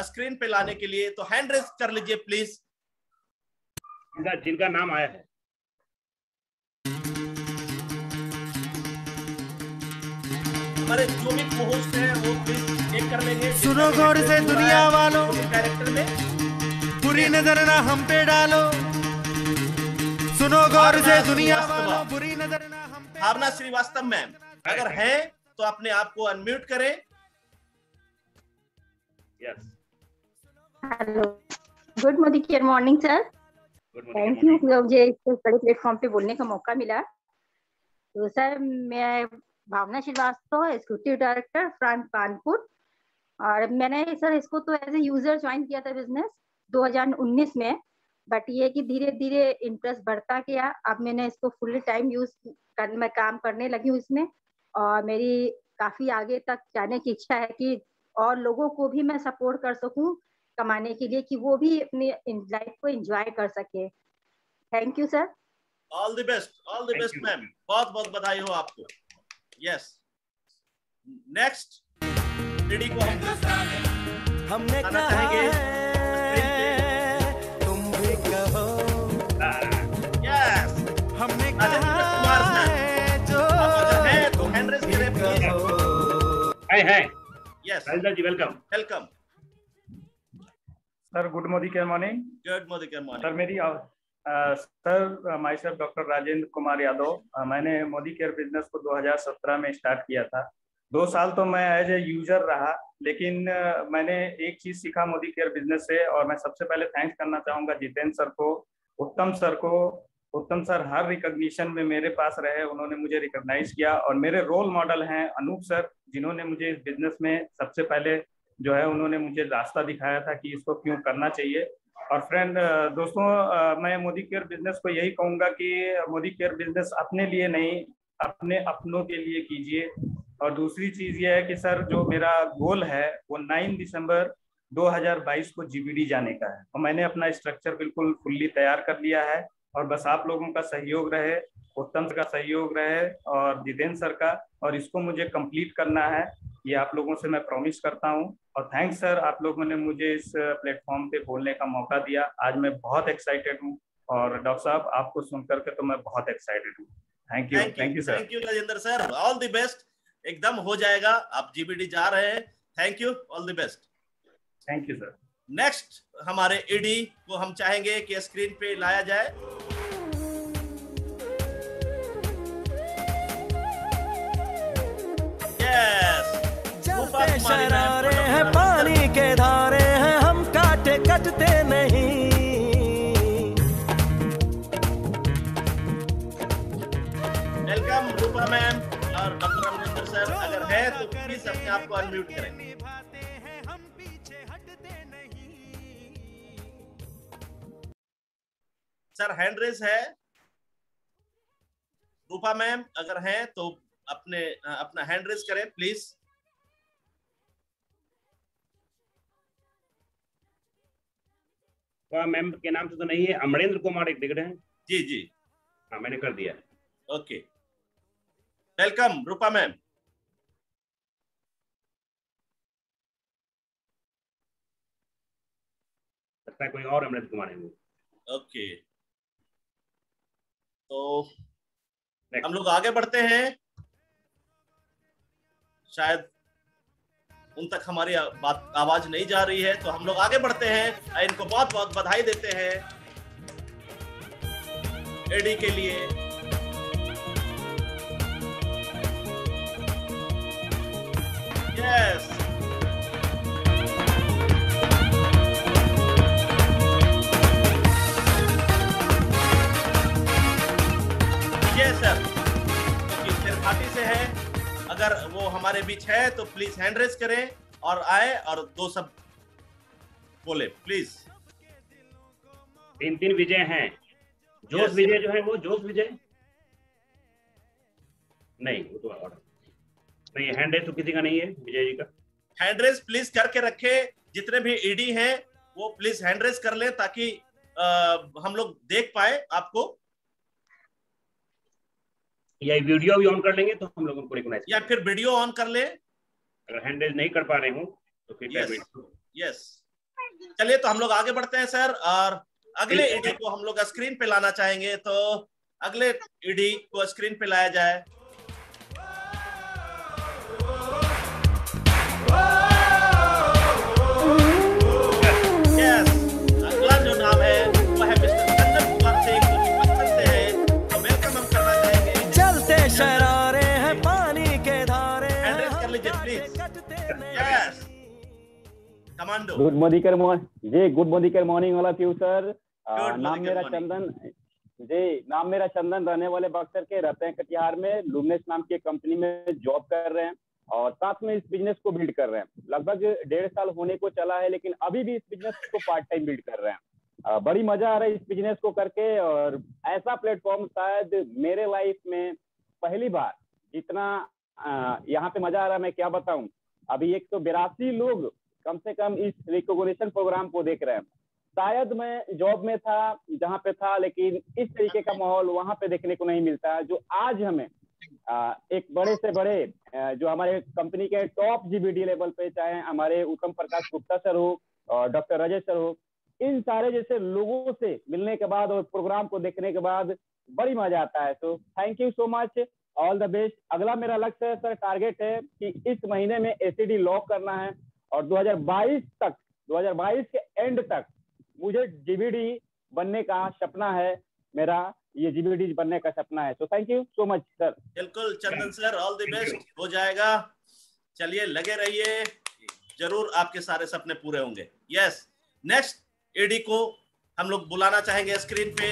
स्क्रीन पे लाने के लिए। तो हैंड रेज कर लीजिए प्लीज, जिनका नाम आया है। हमारे जो भी होस्ट हैं वो प्लीज चेक कर लेंगे। सुनो गौर से दुनिया वालों, डायरेक्टर में बुरी नजर ना हम पे डालो। सुनो गौर से दुनिया वालों, बुरी नजर ना हम पे। भावना श्रीवास्तव मैम अगर है तो अपने आप को अनम्यूट करें। Yes, hello, good Modi care morning sir. Thank you, मुझे इस बड़े प्लेटफॉर्म पे बोलने का मौका मिला। तो सर, मैं Bhavna Srivastava, executive director front Kanpur, और मैंने सर इसको तो एज ए यूजर ज्वाइन किया था बिजनेस 2019 में, बट ये कि धीरे धीरे इंटरेस्ट बढ़ता गया। अब मैंने इसको फुल टाइम मैं काम करने लगी हूँ इसमें, और मेरी काफी आगे तक जाने की इच्छा है कि और लोगों को भी मैं सपोर्ट कर सकूं कमाने के लिए कि वो भी अपनी लाइफ को एंजॉय कर सके। Thank you sir. All the best ma'am, बहुत बहुत बधाई हो आपको। यस, नेक्स्ट ईडी को हमने आना कहा चाहेंगे है तुम भी कहो, यस हमने राजेंद्र कहा कुमार सर, है जो आप अगर हैं तो हैंड रेज करें प्लीज। है yes, Rajendra ji, welcome. Welcome sir. Good morning. Good morning. Sir मेरी sir myself doctor Rajendra Kumar Yadav. मैंने मोदी केयर बिजनेस को 2017 में स्टार्ट किया था। 2 साल तो मैं एज ए यूजर रहा, लेकिन मैंने एक चीज सीखा मोदी केयर बिजनेस से, और मैं सबसे पहले थैंक्स करना चाहूंगा जितेंद्र सर को, उत्तम सर को। उत्तम सर हर रिकॉग्निशन में मेरे पास रहे, उन्होंने मुझे रिकॉग्नाइज किया, और मेरे रोल मॉडल हैं अनूप सर, जिन्होंने मुझे इस बिजनेस में सबसे पहले जो है उन्होंने मुझे रास्ता दिखाया था कि इसको क्यों करना चाहिए। और फ्रेंड दोस्तों, मैं मोदी केयर बिजनेस को यही कहूंगा कि मोदी केयर बिजनेस अपने लिए नहीं, अपने अपनों के लिए कीजिए। और दूसरी चीज ये है कि सर जो मेरा गोल है वो 9 दिसंबर 2022 को जीबीडी जाने का है, और मैंने अपना स्ट्रक्चर बिल्कुल फुल्ली तैयार कर लिया है, और बस आप लोगों का सहयोग रहे, उत्तम सर का सहयोग रहे और जितेंद्र सर का, और इसको मुझे कंप्लीट करना है, ये आप लोगों से मैं प्रॉमिस करता हूं। और थैंक्स सर, आप लोगों ने मुझे इस प्लेटफॉर्म पे बोलने का मौका दिया। आज मैं बहुत एक्साइटेड हूं, और डॉक्टर साहब आपको सुनकर के तो मैं बहुत एक्साइटेड हूँ। Thank you sir. Thank you Rajendra sir, all the best. एकदम हो जाएगा, आप जीबीडी जा रहे हैं। Thank you, all the best. Thank you sir. Next हमारे ईडी को हम चाहेंगे कि स्क्रीन पे लाया जाए। चलते शरारे हैं पानी के धारे हैं, हम काटे कटते नहीं। वेलकम रूपा मैम और डॉक्टर अमरिंदर सर, अगर है तो प्लीज अपने आप को अनम्यूट करें। सर हैंड रेज है। रूपा मैम अगर हैं तो अपना हैंड रेज करें प्लीज। मैम के नाम से तो नहीं है, अमरेंद्र कुमार एक दिख रहे हैं। जी जी, हाँ मैंने कर दिया। ओके, वेलकम रूपा मैम। लगता है कोई और अमरेंद्र कुमार है वो। ओके, तो हम लोग आगे बढ़ते हैं। शायद उन तक हमारी आवाज नहीं जा रही है, तो हम लोग आगे बढ़ते हैं। इनको बहुत बहुत बधाई देते हैं एडी के लिए। यस, ये सर त्रिपाठी से है, अगर वो हमारे बीच है तो प्लीज हैंड रेज करें और आए और 2 सब बोले प्लीज। 3 विजय हैं। जोश विजय जो है वो जोश विजय नहीं, वो तो ऑर्डर नहीं। हैंड रेज तो किसी का नहीं है विजय जी का। हैंड रेज प्लीज करके रखे, जितने भी ईडी हैं वो प्लीज हैंड रेज कर ले ताकि हम लोग देख पाए आपको। या वीडियो भी ऑन कर लेंगे तो हम लोग उनको रिकॉग्नाइज, या फिर वीडियो ऑन कर ले। अगर हैंड रेज नहीं कर पा रहे हो तो फिर यस, चलिए तो हम लोग आगे बढ़ते हैं सर, और अगले ईडी को हम लोग स्क्रीन पे लाना चाहेंगे, तो अगले ईडी को स्क्रीन पे लाया जाए। यस, अगला जो नाम है वो है मिस्टर चंदन कुमार सिंह, जो कि पत्थर से है, तो वेलकम हम करना चाहेंगे। चलते शरारे हैं पानी के धारे, हैंड रेज कर लीजिए please. Yes, commando. Good morning all of you sir. नाम मेरा चंदन नाम मेरा चंदन, रहने वाले बक्सर के, रहते हैं कटिहार में, लुमिनेस नाम की कंपनी में जॉब कर रहे हैं, और साथ में इस बिजनेस को बिल्ड कर रहे हैं। लगभग 1.5 साल होने को चला है, लेकिन अभी भी इस बिजनेस को पार्ट टाइम बिल्ड कर रहे हैं। बड़ी मजा आ रहा है इस बिजनेस को करके, और ऐसा प्लेटफॉर्म शायद मेरे लाइफ में पहली बार जितना यहाँ पे मजा आ रहा है मैं क्या बताऊं। अभी 182 लोग कम से कम इस रिकॉग्निशन प्रोग्राम को देख रहे हैं। शायद मैं जॉब में था जहाँ पे था, लेकिन इस तरीके का माहौल वहां पे देखने को नहीं मिलता, जो आज हमें एक बड़े से बड़े जो हमारे कंपनी के टॉप जीबीडी लेवल पे, चाहे हमारे उत्तम प्रकाश गुप्ता सर हो और डॉक्टर राजेश सर हो, इन सारे जैसे लोगों से मिलने के बाद और प्रोग्राम को देखने के बाद बड़ी मजा आता है। तो thank you so much, all the best. अगला मेरा लक्ष्य है सर, टारगेट है कि इस महीने में एसीडी लॉक करना है और 2022 के एंड तक मुझे जीबीडी बनने का सपना है, मेरा ये जीबीडी बनने का सपना है। तो thank you so much sir. बिल्कुल चंदन सर, ऑल द बेस्ट, हो जाएगा। चलिए लगे रहिए, जरूर आपके सारे सपने पूरे होंगे। यस, नेक्स्ट एडी को हम लोग बुलाना चाहेंगे स्क्रीन पे।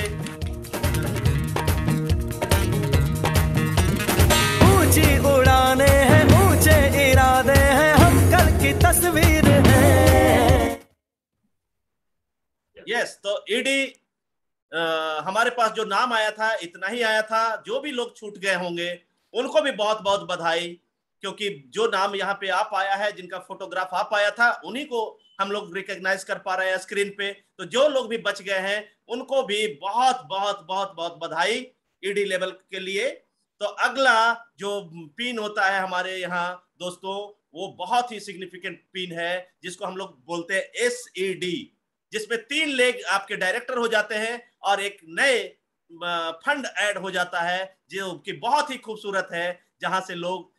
ऊंची उड़ाने हैं, ऊंचे इरादे हैं, हम कल की तस्वीर हैं। यस, तो ईडी हमारे पास जो नाम आया था इतना ही आया था। जो भी लोग छूट गए होंगे उनको भी बहुत बहुत बधाई, क्योंकि जो नाम यहाँ पे आ पाया है, जिनका फोटोग्राफ आ पाया था, उन्हीं को हम लोग रिकॉग्नाइज कर पा रहे हैं स्क्रीन पे। तो जो लोग भी बच गए हैं उनको भी बहुत बहुत बहुत बहुत बधाई ईडी लेवल के लिए। तो अगला जो पिन होता है हमारे यहाँ दोस्तों, वो बहुत ही सिग्निफिकेंट पिन है, जिसको हम लोग बोलते हैं SED, जिसमें 3 लेग आपके डायरेक्टर हो जाते हैं और एक नए फंड ऐड हो जाता है, जो कि बहुत ही खूबसूरत है। जहां से लोग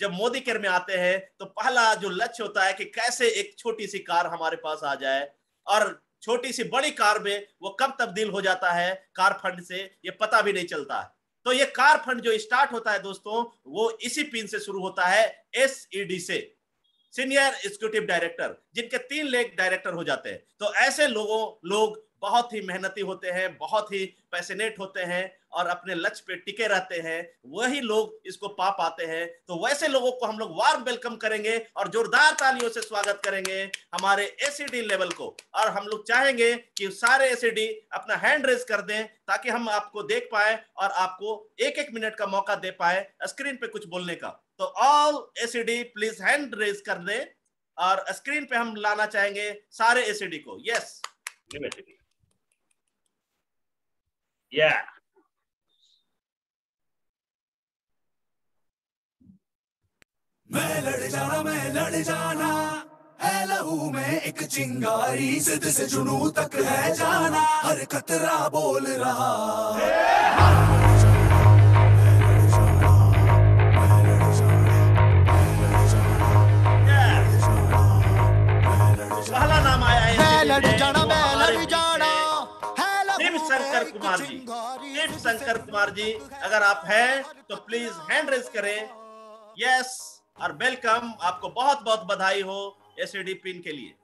जब मोदी केयर में आते हैं तो पहला जो लक्ष्य होता है कि कैसे एक छोटी सी कार हमारे पास आ जाए, और छोटी सी बड़ी कार में वो कब तब्दील हो जाता है कार फंड से, ये पता भी नहीं चलता है। तो ये कार फंड जो स्टार्ट होता है दोस्तों, वो इसी पिन से शुरू होता है, SED से, सीनियर एग्जीक्यूटिव डायरेक्टर, जिनके 3 लेग डायरेक्टर हो जाते हैं। तो ऐसे लोग बहुत ही मेहनती होते हैं, बहुत ही पैशनेट होते हैं और अपने लक्ष्य पे टिके रहते हैं, वही लोग इसको पा पाते हैं। तो वैसे लोगों को हम लोग वार्म वेलकम करेंगे और जोरदार तालियों से स्वागत करेंगे हमारे SED लेवल को। और हम लोग चाहेंगे कि सारे SED अपना हैंड रेज कर दें, ताकि हम आपको देख पाए और आपको 1-1 मिनट का मौका दे पाए स्क्रीन पे कुछ बोलने का। तो all SED please hand raise कर दें और स्क्रीन पे हम लाना चाहेंगे सारे SED को। यस, मैं लड़ जाना है लहू में एक चिंगारी, जिद से जुनू तक है जाना, हर कतरा बोल रहा पहला नाम आया है मैं लड़ जाना शिव शंकर कुमार जी। शिव शंकर कुमार जी, अगर आप हैं तो प्लीज हैंड रेज करें। यस, और वेलकम, आपको बहुत बहुत बधाई हो SED पिन के लिए।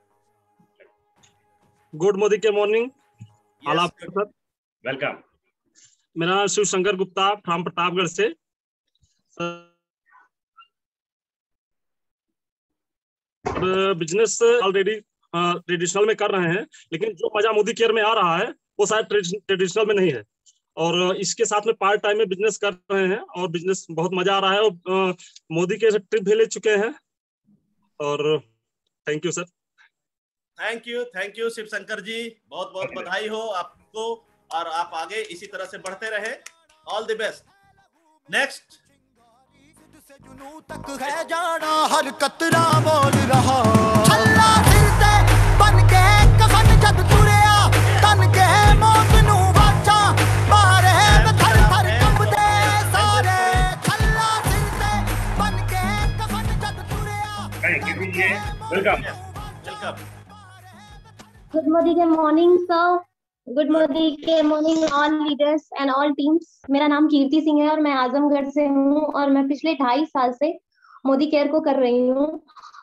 गुड मोदी के मॉर्निंग, वेलकम। मेरा नाम शिव शंकर गुप्ता फ्रॉम प्रतापगढ़ से। बिजनेस ऑलरेडी ट्रेडिशनल में कर रहे हैं, लेकिन जो मजा मोदी केयर में आ रहा है वो शायद ट्रेडिशनल में नहीं है। और इसके साथ में पार्ट टाइम में बिजनेस कर रहे हैं और बिजनेस बहुत मजा आ रहा है। और मोदी के ट्रिप भी ले चुके हैं। और thank you sir. Thank you Shiv Shankar ji, बहुत बहुत बधाई हो आपको और आप आगे इसी तरह से बढ़ते रहे। All the best. नेक्स्ट तक है जाना, हर कतरा बोल रहा, छल्ला फिरते बन के कफन जद तुरिया, तन के मौत नू बाचा मारे थर थर कंबदे सारे, छल्ला फिरते बन के कफन जद तुरिया। Welcome. Good morning sir, good morning all leaders and all teams. मेरा नाम कीर्ति सिंह है और मैं आजमगढ़ से हूँ और मैं पिछले 2.5 साल से मोदी केयर को कर रही हूँ।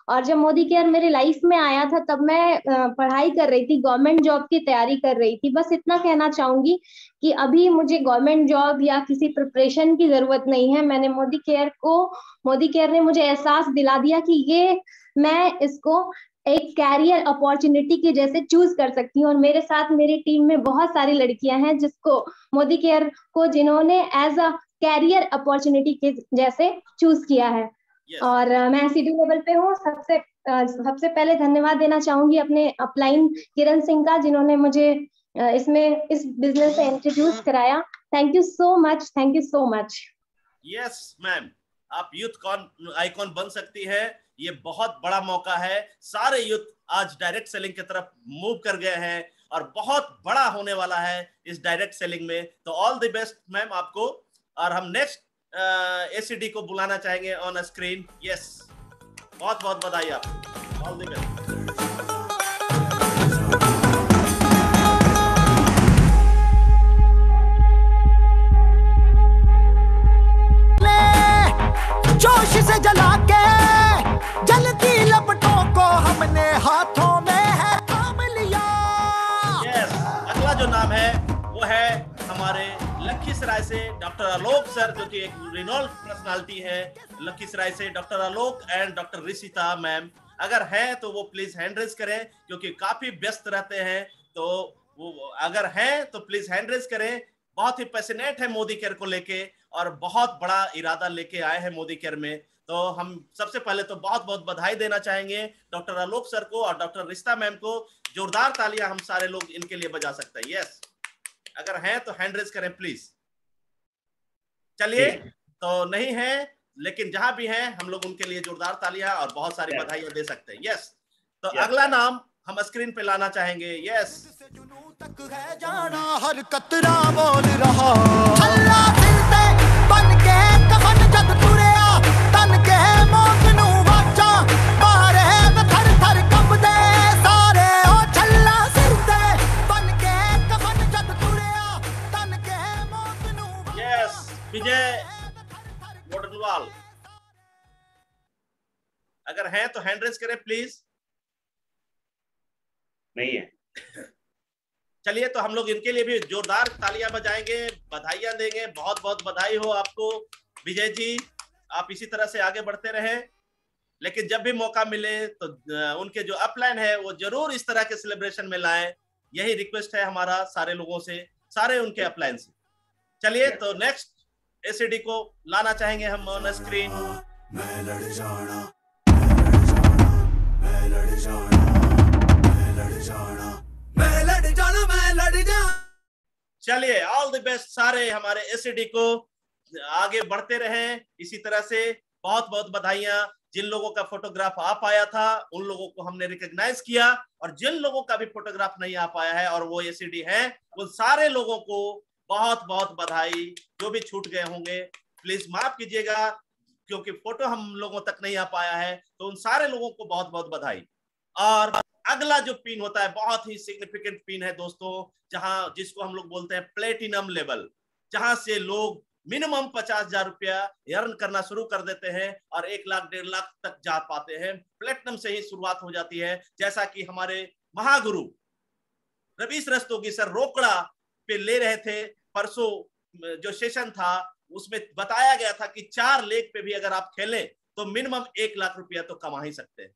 और जब मोदी केयर मेरे लाइफ में आया था तब मैं पढ़ाई कर रही थी, गवर्नमेंट जॉब की तैयारी कर रही थी। बस इतना कहना चाहूंगी कि अभी मुझे गवर्नमेंट जॉब या किसी प्रिपरेशन की जरूरत नहीं है। मोदी केयर ने मुझे एहसास दिला दिया कि ये मैं इसको एक कैरियर अपॉर्चुनिटी के जैसे चूज कर सकती हूँ। और मेरे साथ मेरी टीम में बहुत सारी लड़कियां हैं जिसको मोदी केयर को जिन्होंने एज अ कैरियर अपॉर्चुनिटी के जैसे चूज किया है। और मैं एसईडी लेवल पे हूँ। सबसे पहले धन्यवाद देना चाहूंगी अपने अपलाइन किरण सिंह का, जिन्होंने मुझे इस बिजनेस से इंट्रोड्यूस कराया। Thank you so much, thank you so much. Yes ma'am, आप यूथ आइकॉन बन सकती है। ये बहुत बड़ा मौका है। सारे यूथ आज डायरेक्ट सेलिंग की तरफ मूव कर गए हैं और बहुत बड़ा होने वाला है इस डायरेक्ट सेलिंग में। तो ऑल द बेस्ट मैम आपको। और हम नेक्स्ट एसीडी को बुलाना चाहेंगे ऑन स्क्रीन। यस, बहुत बहुत बधाई आपको। All the best. जोश से जला के जलती लपटों को हमने हाथों में है थाम लिया। यस, अगला जो नाम है वो है हमारे लखीसराय से डॉक्टर आलोक सर, जो कि एक रिनोल्ड पर्सनालिटी है। लखीसराय से doctor Alok and doctor Rishita ma'am अगर हैं तो वो प्लीज हैंड रेज करें, क्योंकि काफी व्यस्त रहते हैं। तो वो अगर हैं तो प्लीज हैंड रेज करें। बहुत ही पैशनेट है मोदी केयर को लेके और बहुत बड़ा इरादा लेके आए हैं मोदी केयर में। तो हम सबसे पहले तो बहुत बहुत बधाई देना चाहेंगे डॉक्टर आलोक सर को और डॉक्टर रिश्ता मैम को। जोरदार तालियां हम सारे लोग इनके लिए बजा सकते हैं। यस, अगर हैं तो हैंड रेज करें प्लीज। चलिए, तो नहीं है लेकिन जहां भी हैं हम लोग उनके लिए जोरदार तालियां और बहुत सारी बधाइयां दे सकते हैं। यस, तो अगला नाम हम स्क्रीन पे लाना चाहेंगे। यस, तक है जाना हर कतरा बोल रहा। हल्ला फिरते बन के कफन जद तुरिया तन के मौत नू वाचा मारे थर थर कंबदे सारे ओ छल्ला फिरते बन के कफन जद तुरिया तन के मौत नू। यस, विजय मोडलवाल अगर हैं तो हैंड रेज करें प्लीज। नहीं है। चलिए, तो हम लोग इनके लिए भी जोरदार तालियां बजाएंगे, बधाइयां देंगे। बहुत बहुत बधाई हो आपको विजय जी, आप इसी तरह से आगे बढ़ते रहें। लेकिन जब भी मौका मिले तो उनके जो अपलाइन है वो जरूर इस तरह के सेलिब्रेशन में लाएं। यही रिक्वेस्ट है हमारा सारे लोगों से, सारे उनके अपलाइन से। चलिए, तो नेक्स्ट एसीडी को लाना चाहेंगे हम ऑन स्क्रीन। मैं लड़ जाना, चलिए, ऑल द बेस्ट सारे हमारे एसीडी को आगे बढ़ते रहें इसी तरह से। बहुत बहुत बधाइयां। जिन लोगों का फोटोग्राफ आ पाया था उन लोगों को हमने रिकॉग्नाइज किया, और जिन लोगों का भी फोटोग्राफ नहीं आ पाया है और वो एसीडी है, उन सारे लोगों को बहुत बहुत बधाई। जो भी छूट गए होंगे प्लीज माफ कीजिएगा, क्योंकि फोटो हम लोगों तक नहीं आ पाया है। तो उन सारे लोगों को बहुत बहुत बधाई। और अगला जो पिन होता है बहुत ही सिग्निफिकेंट पिन है दोस्तों, जिसको हम लोग बोलते हैं प्लेटिनम लेवल, जहां से लोग मिनिमम 50,000 रुपया अर्न करना शुरू कर देते हैं और 1 लाख 1.5 लाख तक जा पाते हैं। प्लेटिनम से ही शुरुआत हो जाती है। जैसा कि हमारे महागुरु रवीश रस्तोगी सर रोकड़ा पे ले रहे थे परसों जो सेशन था, उसमें बताया गया था कि 4 लेग पे भी अगर आप खेलें तो मिनिमम 1 लाख रुपया तो कमा ही सकते हैं।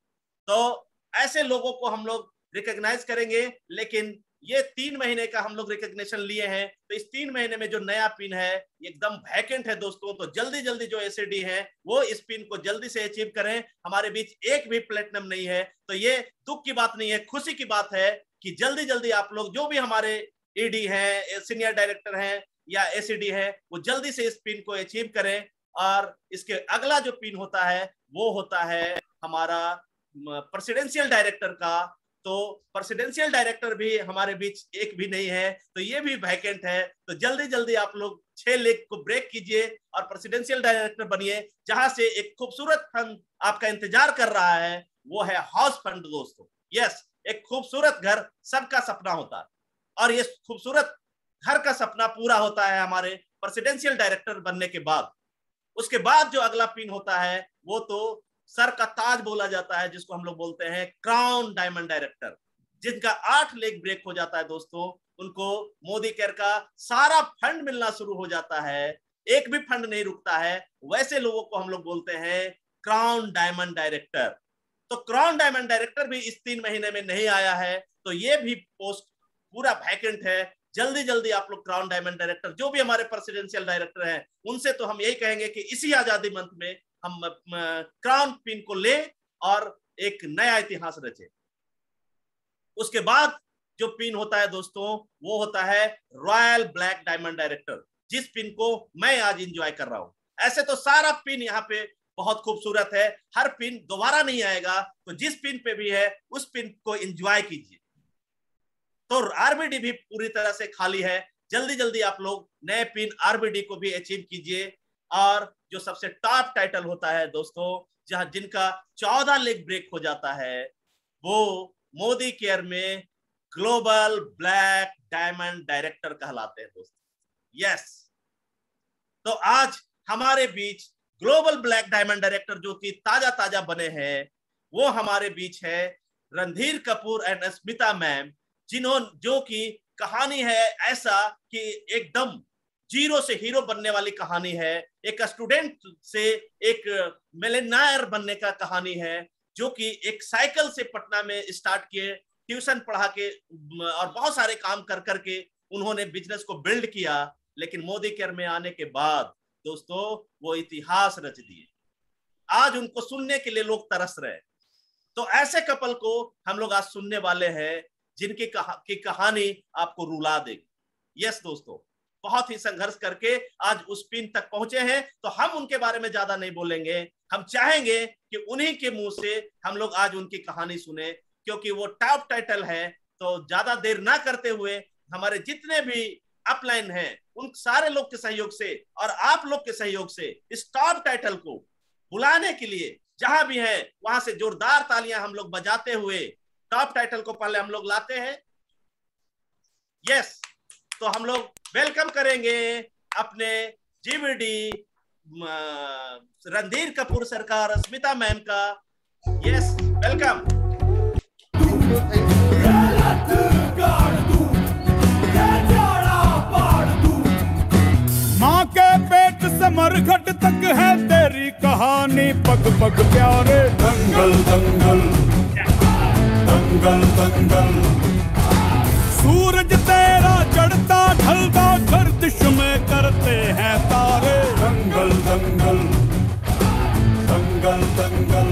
तो ऐसे लोगों को हम लोग रिकॉग्नाइज करेंगे। लेकिन ये 3 महीने का हम लोग रिकॉग्निशन लिए हैं, तो इस 3 महीने में जो नया पिन है एकदम वैकेंट है दोस्तों। तो जल्दी जल्दी जो एसीडी है वो इस पिन को जल्दी से अचीव करें। हमारे बीच एक भी प्लेटिनम नहीं है, तो ये दुख की बात नहीं है, खुशी की बात है कि जल्दी जल्दी आप लोग जो भी हमारे ईडी हैं, सीनियर डायरेक्टर हैं या एसीडी है, वो जल्दी से इस पिन को अचीव करें। और इसके अगला जो पिन होता है वो होता है हमारा प्रेसिडेंशियल डायरेक्टर का। तो प्रेसिडेंशियल डायरेक्टर भी हमारे बीच एक भी नहीं है, तो ये भी वैकेंट है। तो जल्दी जल्दी आप लोग 6 लेग को ब्रेक कीजिए और प्रेसिडेंशियल डायरेक्टर बनिए, जहां से एक खूबसूरत फंड आपका इंतजार कर रहा है, वो है हाउस फंड दोस्तों। यस, एक खूबसूरत घर सबका सपना होता है और ये खूबसूरत घर का सपना पूरा होता है हमारे प्रेसिडेंशियल डायरेक्टर बनने के बाद। उसके बाद जो अगला पिन होता है वो तो सर का ताज बोला जाता है, जिसको हम लोग बोलते हैं क्राउन डायमंड डायरेक्टर। जिनका 8 लेग ब्रेक हो जाता है दोस्तों, उनको मोदी केयर का सारा फंड मिलना शुरू हो जाता है, एक भी फंड नहीं रुकता है। वैसे लोगों को हम लोग बोलते हैं क्राउन डायमंड डायरेक्टर। तो क्राउन डायमंड डायरेक्टर भी इस 3 महीने में नहीं आया है, तो ये भी पोस्ट पूरा वैकेंट है। जल्दी जल्दी आप लोग क्राउन डायमंड डायरेक्टर, जो भी हमारे प्रेसिडेंशियल डायरेक्टर हैं, उनसे तो हम यही कहेंगे कि इसी आजादी मंथ में हम क्राउन पिन को ले और एक नया इतिहास रचे। उसके बाद जो पिन होता है दोस्तों वो होता है रॉयल ब्लैक डायमंड डायरेक्टर, जिस पिन को मैं आज एंजॉय कर रहा हूं। ऐसे तो सारा पिन यहाँ पे बहुत खूबसूरत है, हर पिन दोबारा नहीं आएगा, तो जिस पिन पे भी है उस पिन को एंजॉय कीजिए। तो आरबीडी भी पूरी तरह से खाली है, जल्दी जल्दी आप लोग नए पिन आरबीडी को भी अचीव कीजिए। और जो सबसे टॉप टाइटल होता है दोस्तों, जहां जिनका 14 लेग ब्रेक हो जाता है, वो मोदी केयर में ग्लोबल ब्लैक डायमंड डायरेक्टर कहलाते हैं दोस्तों। यस, तो आज हमारे बीच ग्लोबल ब्लैक डायमंड डायरेक्टर जो कि ताजा ताजा बने हैं, वो हमारे बीच है रणधीर कपूर एंड स्मिता मैम, जो की कहानी है ऐसा कि एकदम जीरो से हीरो बनने वाली कहानी है। एक स्टूडेंट से एक मिलियनेयर बनने का कहानी है, जो कि एक साइकिल से पटना में स्टार्ट किए, ट्यूशन पढ़ा के और बहुत सारे काम कर करके उन्होंने बिजनेस को बिल्ड किया। लेकिन मोदी केयर में आने के बाद दोस्तों वो इतिहास रच दिए। आज उनको सुनने के लिए लोग तरस रहे हैं। तो ऐसे कपल को हम लोग आज सुनने वाले हैं, जिनकी कहानी आपको रुला देगी। यस दोस्तों, बहुत ही संघर्ष करके आज उस पिन तक पहुंचे हैं। तो हम उनके बारे में ज्यादा नहीं बोलेंगे, हम चाहेंगे कि उन्हीं के मुंह से हम लोग आज उनकी कहानी सुने, क्योंकि वो टॉप टाइटल है। तो ज्यादा देर ना करते हुए हमारे जितने भी अपलाइन हैं उन सारे लोग के सहयोग से और आप लोग के सहयोग से इस टॉप टाइटल को बुलाने के लिए जहां भी है वहां से जोरदार तालियां हम लोग बजाते हुए टॉप टाइटल को पहले हम लोग लाते हैं। यस, तो हम लोग वेलकम करेंगे अपने जीवीडी रणधीर कपूर सरकार, स्मिता मैम का। Yes, welcome. माँ के पेट से मरघट तक है तेरी कहानी, पग पग प्यारे। दंगल दंगल दंगल दंगल, सूरज तेरा चढ़ता ढलता गर्दिश में करते हैं तारे। दंगल दंगल दंगल दंगल,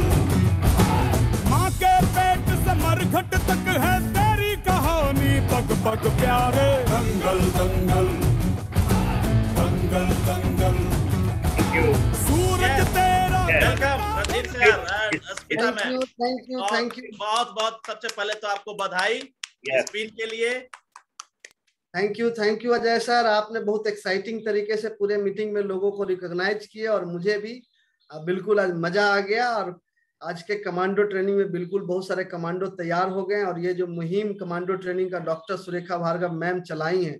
माँ के पेट से मरघट तक है तेरी कहानी, पग पग प्यारे। दंगल दंगल दंगल दंगल, सूरज तेरा। Welcome Randhir sir, Smita ma'am, thank you. बहुत बहुत सबसे पहले तो आपको बधाई इस पिन के लिए। थैंक यू अजय सर, आपने बहुत एक्साइटिंग तरीके से पूरे मीटिंग में लोगों को रिकॉग्नाइज किया और मुझे भी बिल्कुल आज मजा आ गया। और आज के कमांडो ट्रेनिंग में बिल्कुल बहुत सारे कमांडो तैयार हो गए। और ये जो मुहिम कमांडो ट्रेनिंग का डॉक्टर सुरेखा भार्गव मैम चलाई है,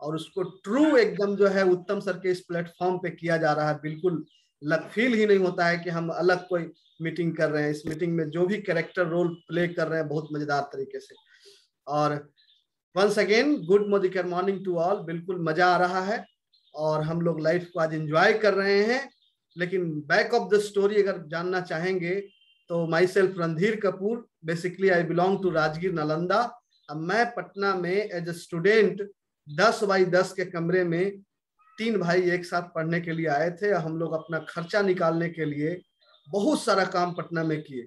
और उसको ट्रू एकदम जो है उत्तम सर के इस प्लेटफॉर्म पे किया जा रहा है। बिल्कुल फील ही नहीं होता है कि हम अलग कोई मीटिंग कर रहे हैं। इस मीटिंग में जो भी कैरेक्टर रोल प्ले कर रहे हैं बहुत मजेदार तरीके से। और once again good Modi care morning to all. बिल्कुल मजा आ रहा है और हम लोग लाइफ को आज एंजॉय कर रहे हैं। लेकिन बैक ऑफ द स्टोरी अगर जानना चाहेंगे तो myself Randhir Kapoor, basically I belong to Rajgir Nalanda. अब मैं पटना में एज ए स्टूडेंट 10x10 के कमरे में 3 भाई एक साथ पढ़ने के लिए आए थे। हम लोग अपना खर्चा निकालने के लिए बहुत सारा काम पटना में किए।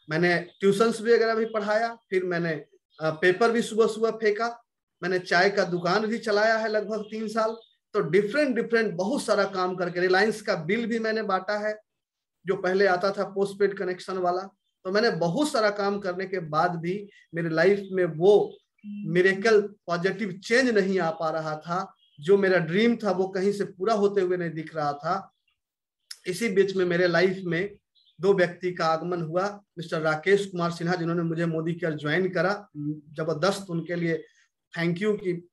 मैंने ट्यूशंस भी वगैरह भी पढ़ाया, फिर मैंने पेपर भी सुबह सुबह फेंका, मैंने चाय का दुकान भी चलाया है लगभग 3 साल। तो डिफरेंट बहुत सारा काम करके, रिलायंस का बिल भी मैंने बांटा है जो पहले आता था पोस्टपेड कनेक्शन वाला। तो मैंने बहुत सारा काम करने के बाद भी मेरे लाइफ में वो मिरेकल पॉजिटिव चेंज नहीं आ पा रहा था। जो मेरा ड्रीम था वो कहीं से पूरा होते हुए नहीं दिख रहा था। इसी बीच में मेरे लाइफ में 2 व्यक्ति का आगमन हुआ, मिस्टर राकेश कुमार सिन्हा, जिन्होंने मुझे मोदी केयर ज्वाइन करा। जबरदस्त, उनके लिए थैंक यू कि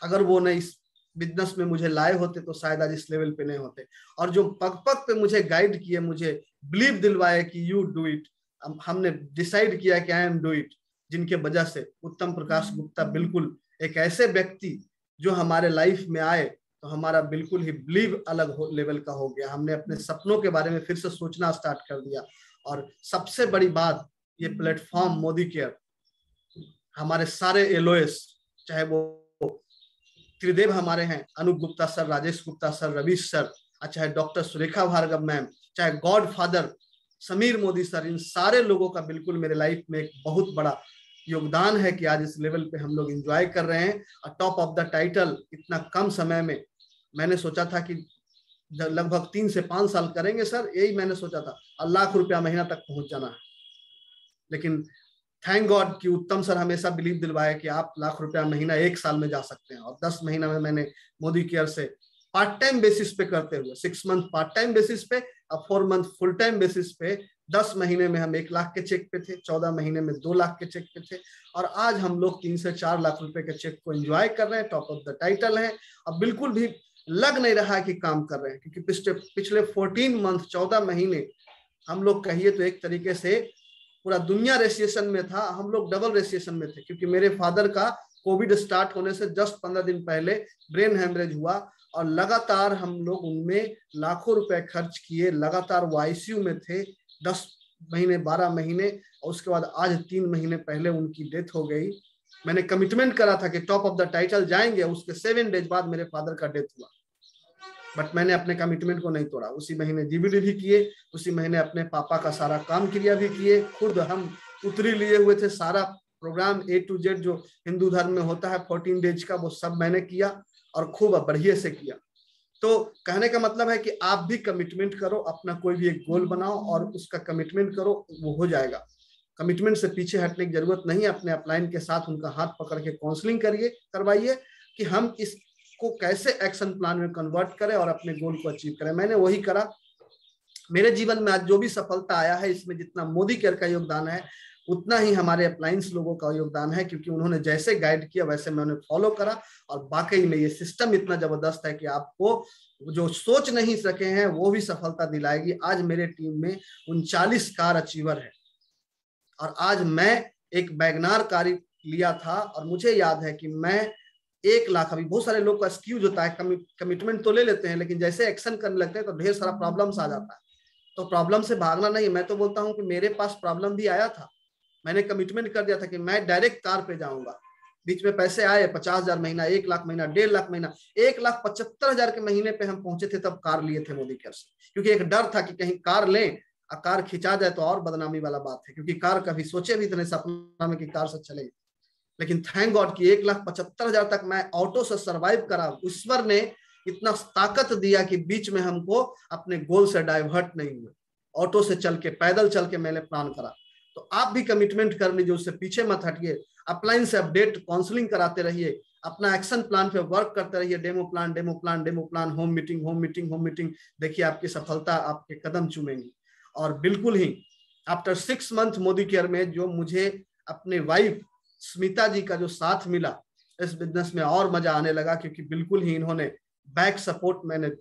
अगर वो नहीं इस बिजनेस में मुझे लाए होते तो शायद आज इस लेवल पे नहीं होते। और जो पग पग पे मुझे गाइड किए, मुझे बिलीव दिलवाए कि यू डू इट, हमने डिसाइड किया कि आई एम डू इट, जिनके वजह से उत्तम प्रकाश गुप्ता बिल्कुल एक ऐसे व्यक्ति जो हमारे लाइफ में आए तो हमारा बिल्कुल ही बिलीव अलग लेवल का हो गया। हमने अपने सपनों के बारे में फिर से सोचना स्टार्ट कर दिया। और सबसे बड़ी बात, ये प्लेटफॉर्म मोदी केयर हमारे सारे एलओएस, चाहे वो त्रिदेव हमारे हैं, Anoop Gupta sir, Rajesh Gupta sir, Ravish sir, चाहे डॉक्टर सुरेखा भार्गव मैम, चाहे godfather Sameer Modi sir, इन सारे लोगों का बिल्कुल मेरे लाइफ में एक बहुत बड़ा योगदान है कि आज इस लेवल पे हम लोग एंजॉय कर रहे हैं। और टॉप ऑफ द टाइटल इतना कम समय में, मैंने सोचा था कि लगभग 3 से 5 साल करेंगे सर, यही मैंने सोचा था, और लाख रुपया महीना तक पहुंच जाना है। लेकिन थैंक गॉड कि उत्तम सर हमेशा बिलीव दिलवाए कि आप लाख रुपया महीना 1 साल में जा सकते हैं। और 10 महीना में मैंने मोदी केयर से पार्ट टाइम बेसिस पे करते हुए 6 मंथ पार्ट टाइम बेसिस पे और 4 मंथ फुल टाइम बेसिस पे 10 महीने में हम 1 लाख के चेक पे थे, 14 महीने में 2 लाख के चेक पे थे, और आज हम लोग 3 से 4 लाख रुपए के चेक को एंजॉय कर रहे हैं, टॉप ऑफ द टाइटल है। और बिल्कुल भी लग नहीं रहा है कि काम कर रहे हैं, क्योंकि पिछले 14 मंथ 14 महीने हम लोग कहिए तो एक तरीके से पूरा दुनिया रेसिएशन में था, हम लोग डबल रेसिएशन में थे, क्योंकि मेरे फादर का कोविड स्टार्ट होने से जस्ट 15 दिन पहले ब्रेन हेमरेज हुआ और लगातार हम लोग उनमें लाखों रुपए खर्च किए, लगातार वो आईसीयू में थे 10 महीने 12 महीने, और उसके बाद आज 3 महीने पहले उनकी डेथ हो गई। मैंने कमिटमेंट करा था कि टॉप ऑफ द टाइटल जाएंगे, उसके 7 डेज बाद मेरे फादर का डेथ हुआ, बट मैंने अपने कमिटमेंट को नहीं तोड़ा। उसी महीने जीबीडी भी किए, उसी महीने अपने पापा का सारा काम क्रिया भी किए, खुद हम उतरी लिए हुए थे, सारा प्रोग्राम A to Z जो हिंदू धर्म में होता है 14 डेज का, वो सब मैंने किया और खूब बढ़िया से किया। तो कहने का मतलब है कि आप भी कमिटमेंट करो, अपना कोई भी एक गोल बनाओ और उसका कमिटमेंट करो, वो हो जाएगा। कमिटमेंट से पीछे हटने की जरूरत नहीं है। अपने अपलाइन के साथ उनका हाथ पकड़ के काउंसलिंग करवाइए कि हम इसको कैसे एक्शन प्लान में कन्वर्ट करें और अपने गोल को अचीव करें। मैंने वही करा। मेरे जीवन में आज जो भी सफलता आया है, इसमें जितना मोदी केयर का योगदान है उतना ही हमारे अप्लायंस लोगों का योगदान है, क्योंकि उन्होंने जैसे गाइड किया वैसे मैंने फॉलो करा, और वाकई में ये सिस्टम इतना जबरदस्त है कि आपको जो सोच नहीं सके हैं वो भी सफलता दिलाएगी। आज मेरे टीम में 39 कार अचीवर है, और आज मैं एक वैगनार कार लिया था, और मुझे याद है कि मैं 1 लाख, अभी बहुत सारे लोग का एक्सक्यूज होता है, कमिटमेंट तो ले लेते हैं लेकिन जैसे एक्शन करने लगते हैं तो ढेर सारा प्रॉब्लम्स आ जाता है। तो प्रॉब्लम से भागना नहीं, मैं तो बोलता हूं कि मेरे पास प्रॉब्लम भी आया था, मैंने कमिटमेंट कर दिया था कि मैं डायरेक्ट कार पे जाऊंगा। बीच में पैसे आए 50,000 महीना, 1 लाख महीना, 1.5 लाख महीना, 1,75,000 के महीने पे हम पहुंचे थे, तब कार लिए थे मोदी केयर से, क्योंकि एक डर था कि कहीं कार लें और कार खिंचा जाए तो और बदनामी वाला बात है, क्योंकि कार कभी सोचे भी इतने सपना में कि कार से चलेगी। लेकिन थैंक गॉड कि 1,75,000 तक मैं ऑटो से सर्वाइव करा। ईश्वर ने इतना ताकत दिया कि बीच में हमको अपने गोल से डाइवर्ट नहीं हुए, ऑटो से चल के, पैदल चल के मैंने प्लान करा। तो आप भी कमिटमेंट कर लीजिए, उससे पीछे मत हटिए, अपलाइन से अपडेट काउंसलिंग कराते रहिए, अपना एक्शन प्लान पे वर्क करते रहिए, डेमो प्लान, होम मीटिंग। देखिए आपकी सफलता आपके कदम चूमेंगी। और बिल्कुल ही आफ्टर 6 मंथ मोदी केयर में जो मुझे अपने वाइफ स्मिता जी का जो साथ मिला इस बिजनेस में, और मजा आने लगा, क्योंकि बिल्कुल ही इन्होंने बैक सपोर्ट, मैंने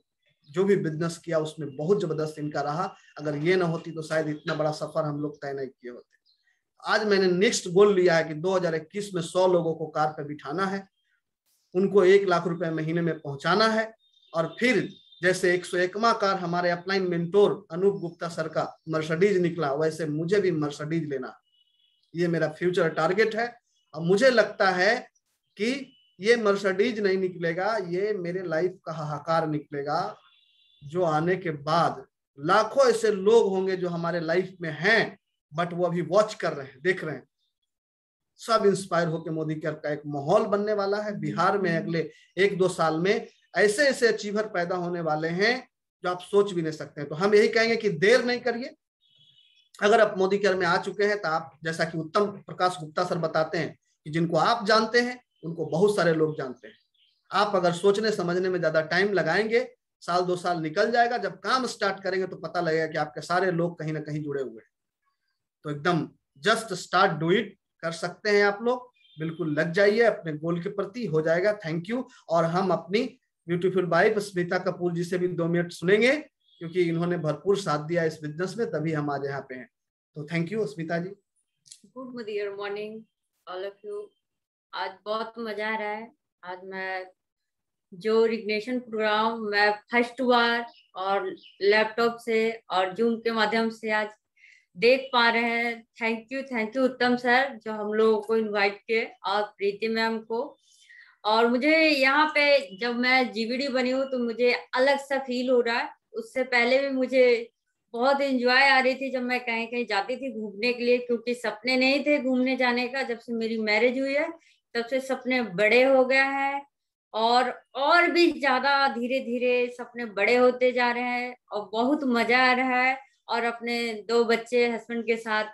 जो भी बिजनेस किया उसमें बहुत जबरदस्त इनका रहा। अगर ये ना होती तो शायद इतना बड़ा सफर हम लोग तय नहीं किए होते। आज मैंने नेक्स्ट गोल लिया है कि 2021 में 100 लोगों को कार पे बिठाना है, उनको 1 लाख रुपए महीने में पहुंचाना है, और फिर जैसे 101वां कार हमारे upline mentor Anoop Gupta sir का मर्सिडीज निकला, वैसे मुझे भी मर्सिडीज लेना। ये मेरा फ्यूचर टारगेट है, और मुझे लगता है कि ये मर्सिडीज नहीं निकलेगा, ये मेरे लाइफ का हाहाकार निकलेगा, जो आने के बाद लाखों ऐसे लोग होंगे जो हमारे लाइफ में हैं बट वो अभी वॉच कर रहे हैं, देख रहे हैं, सब इंस्पायर होकर मोदी केयर का एक माहौल बनने वाला है। बिहार में अगले 1-2 साल में ऐसे ऐसे अचीवर पैदा होने वाले हैं जो आप सोच भी नहीं सकते हैं। तो हम यही कहेंगे कि देर नहीं करिए। अगर आप मोदी केयर में आ चुके हैं तो आप, जैसा कि उत्तम प्रकाश गुप्ता सर बताते हैं कि जिनको आप जानते हैं उनको बहुत सारे लोग जानते हैं। आप अगर सोचने समझने में ज्यादा टाइम लगाएंगे, 1-2 साल निकल जाएगा, जब काम स्टार्ट करेंगे तो पता लगेगा कि आपके सारे लोग कहीं ना कहीं जुड़े हुए हैं। तो एकदम जस्ट स्टार्ट डू इट कर सकते हैं आप लोग, बिल्कुल लग जाइए अपने गोल के प्रति, हो जाएगा। Thank you. और हम अपनी ब्यूटीफुल वाइफ स्मिता कपूर जी से भी 2 मिनट सुनेंगे, क्योंकि इन्होंने भरपूर साथ दिया इस बिजनेस में, तभी हम आज यहाँ पे हैं। तो thank you Smita ji. Good morning all of you. आज बहुत मजा आ रहा है। आज मैं जो रिकग्निशन प्रोग्राम मैं फर्स्ट बार और लैपटॉप से और जूम के माध्यम से आज देख पा रहे हैं। थैंक यू उत्तम सर जो हम लोगों को इनवाइट किए, और प्रीति मैम को। और मुझे यहाँ पे जब मैं जीवीडी बनी हूँ तो मुझे अलग सा फील हो रहा है। उससे पहले भी मुझे बहुत एंजॉय आ रही थी जब मैं कहीं कहीं जाती थी घूमने के लिए, क्योंकि सपने नहीं थे घूमने जाने का। जब से मेरी मैरिज हुई है तब से सपने बड़े हो गए हैं, और भी ज्यादा धीरे धीरे सपने बड़े होते जा रहे हैं, और बहुत मजा आ रहा है। और अपने 2 बच्चे हस्बैंड के साथ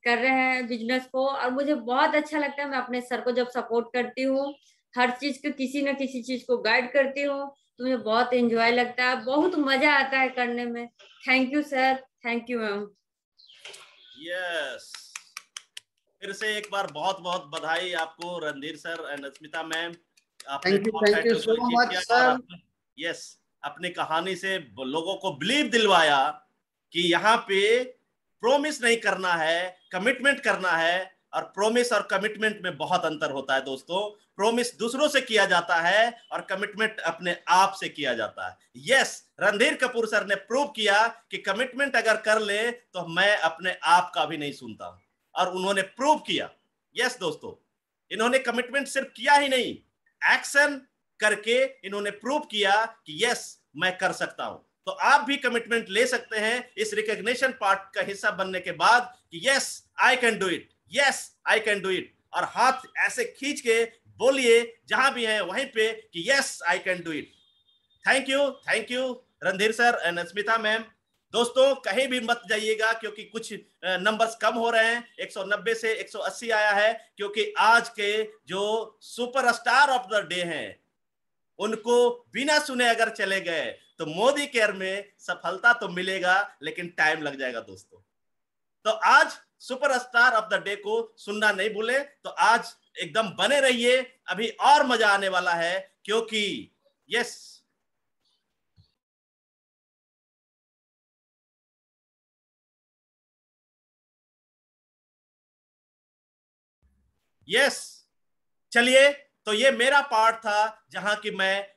कर रहे हैं बिजनेस को, और मुझे बहुत अच्छा लगता है। मैं अपने सर को जब सपोर्ट करती हूँ, हर चीज को किसी न किसी चीज को गाइड करती हूँ, तो मुझे बहुत एंजॉय लगता है, बहुत मजा आता है करने में। Thank you sir, thank you ma'am. Yes, फिर से एक बार बहुत बहुत बधाई आपको Randhir sir and Asmita ma'am. आपने thank you so much sir. Yes, अपनी कहानी से लोगों को बिलीव दिलवाया कि यहाँ पे प्रॉमिस नहीं करना है, कमिटमेंट करना है। और प्रॉमिस और कमिटमेंट में बहुत अंतर होता है दोस्तों। प्रॉमिस दूसरों से किया जाता है और कमिटमेंट अपने आप से किया जाता है। यस, रणधीर कपूर सर ने प्रूव किया कि कमिटमेंट अगर कर ले तो मैं अपने आप का भी नहीं सुनता, और उन्होंने प्रूव किया। यस दोस्तों, इन्होंने कमिटमेंट सिर्फ किया ही नहीं, एक्शन करके इन्होंने प्रूव किया कि यस मैं कर सकता हूं। तो आप भी कमिटमेंट ले सकते हैं इस रिकॉग्निशन पार्ट का हिस्सा बनने के बाद कि yes I can do it, yes I can do it. और हाथ ऐसे खींच के बोलिए जहां भी है वहीं पे कि yes I can do it. Thank you Randhir sir and Asmita ma'am. दोस्तों कहीं भी मत जाइएगा, क्योंकि कुछ नंबर्स कम हो रहे हैं। 190 से 180 आया है, क्योंकि आज के जो सुपरस्टार ऑफ द डे हैं उनको बिना सुने अगर चले गए तो मोदी केयर में सफलता तो मिलेगा, लेकिन टाइम लग जाएगा दोस्तों। तो आज सुपरस्टार ऑफ द डे को सुनना नहीं भूले। तो आज एकदम बने रहिए, अभी और मजा आने वाला है, क्योंकि यस चलिए, तो ये मेरा पार्ट था जहां कि मैं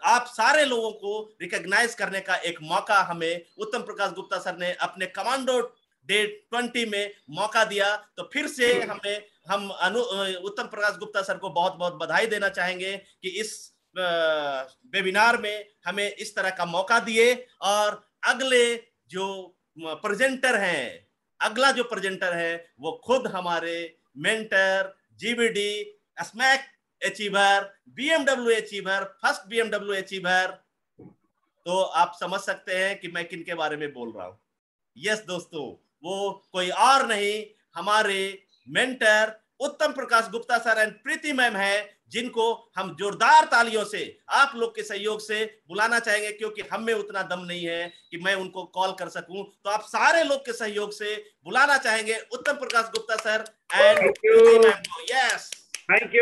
आप सारे लोगों को रिकॉग्नाइज करने का एक मौका हमें उत्तम प्रकाश गुप्ता सर ने अपने कमांडो डे 20 में मौका दिया। तो फिर से हम उत्तम प्रकाश गुप्ता सर को बहुत बहुत बधाई देना चाहेंगे कि इस वेबिनार में हमें इस तरह का मौका दिए। और अगले जो प्रेजेंटर हैं, अगला जो प्रेजेंटर है वो खुद हमारे mentor, GBD, smack achiever, BMW achiever, first BMW achiever. तो आप समझ सकते हैं कि मैं किन के बारे में बोल रहा हूं। यस दोस्तों, वो कोई और नहीं, हमारे mentor Uttam Prakash Gupta sir and Preeti ma'am है, जिनको हम जोरदार तालियों से आप लोग के सहयोग से बुलाना चाहेंगे, क्योंकि हम में उतना दम नहीं है कि मैं उनको कॉल कर सकूं। तो आप सारे लोग के सहयोग से बुलाना चाहेंगे Uttam Prakash Gupta sir and Preeti ma'am को। यस, थैंक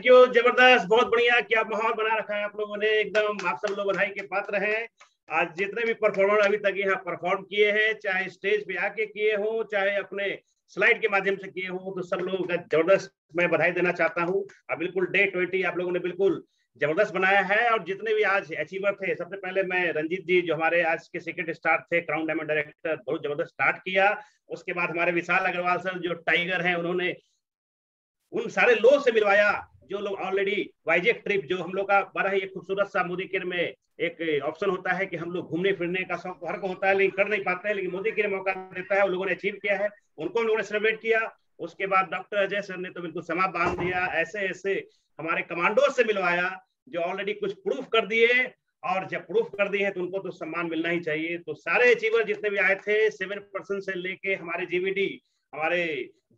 यू, जबरदस्त, बहुत बढ़िया, क्या माहौल बना रखा है आप लोगों ने, एकदम आप सब लोग बधाई के पात्र हैं। आज जितने भी परफॉर्मर अभी तक यहाँ परफॉर्म किए हैं, चाहे स्टेज पे आके किए हो, चाहे अपने स्लाइड के माध्यम से किए हो, तो सब लोगों का जबरदस्त मैं बधाई देना चाहता हूँ। अब बिल्कुल डे 20 आप लोगों ने बिल्कुल जबरदस्त बनाया है। और जितने भी आज अचीवर थे, सबसे पहले मैं रंजीत जी जो हमारे आज के सीक्रेट स्टार थे, क्राउन डायमंड डायरेक्टर, बहुत जबरदस्त स्टार्ट किया। उसके बाद हमारे विशाल अग्रवाल सर जो टाइगर हैं, उन्होंने उन सारे लोग से मिलवाया जो लोग ऑलरेडी वाइजेक ट्रिप, जो हम लोग का बड़ा ही एक खूबसूरत सा मोदी केयर में एक ऑप्शन होता है कि हम लोग घूमने फिरने का शौक हर को होता है लेकिन कर नहीं पाते हैं, लेकिन मोदी केयर मौका देता है, उन लोगों ने अचीव किया है, उनको हम लोगों ने सेलिब्रेट किया। उसके बाद डॉक्टर अजय सर ने तो बिल्कुल समा बांध दिया, ऐसे ऐसे हमारे कमांडो से मिलवाया जो ऑलरेडी कुछ प्रूफ कर दिए, और जब प्रूफ कर दिए हैं तो उनको तो सम्मान मिलना ही चाहिए। तो सारे अचीवर जितने भी आए थे, 7% से लेके हमारे जीवीडी, हमारे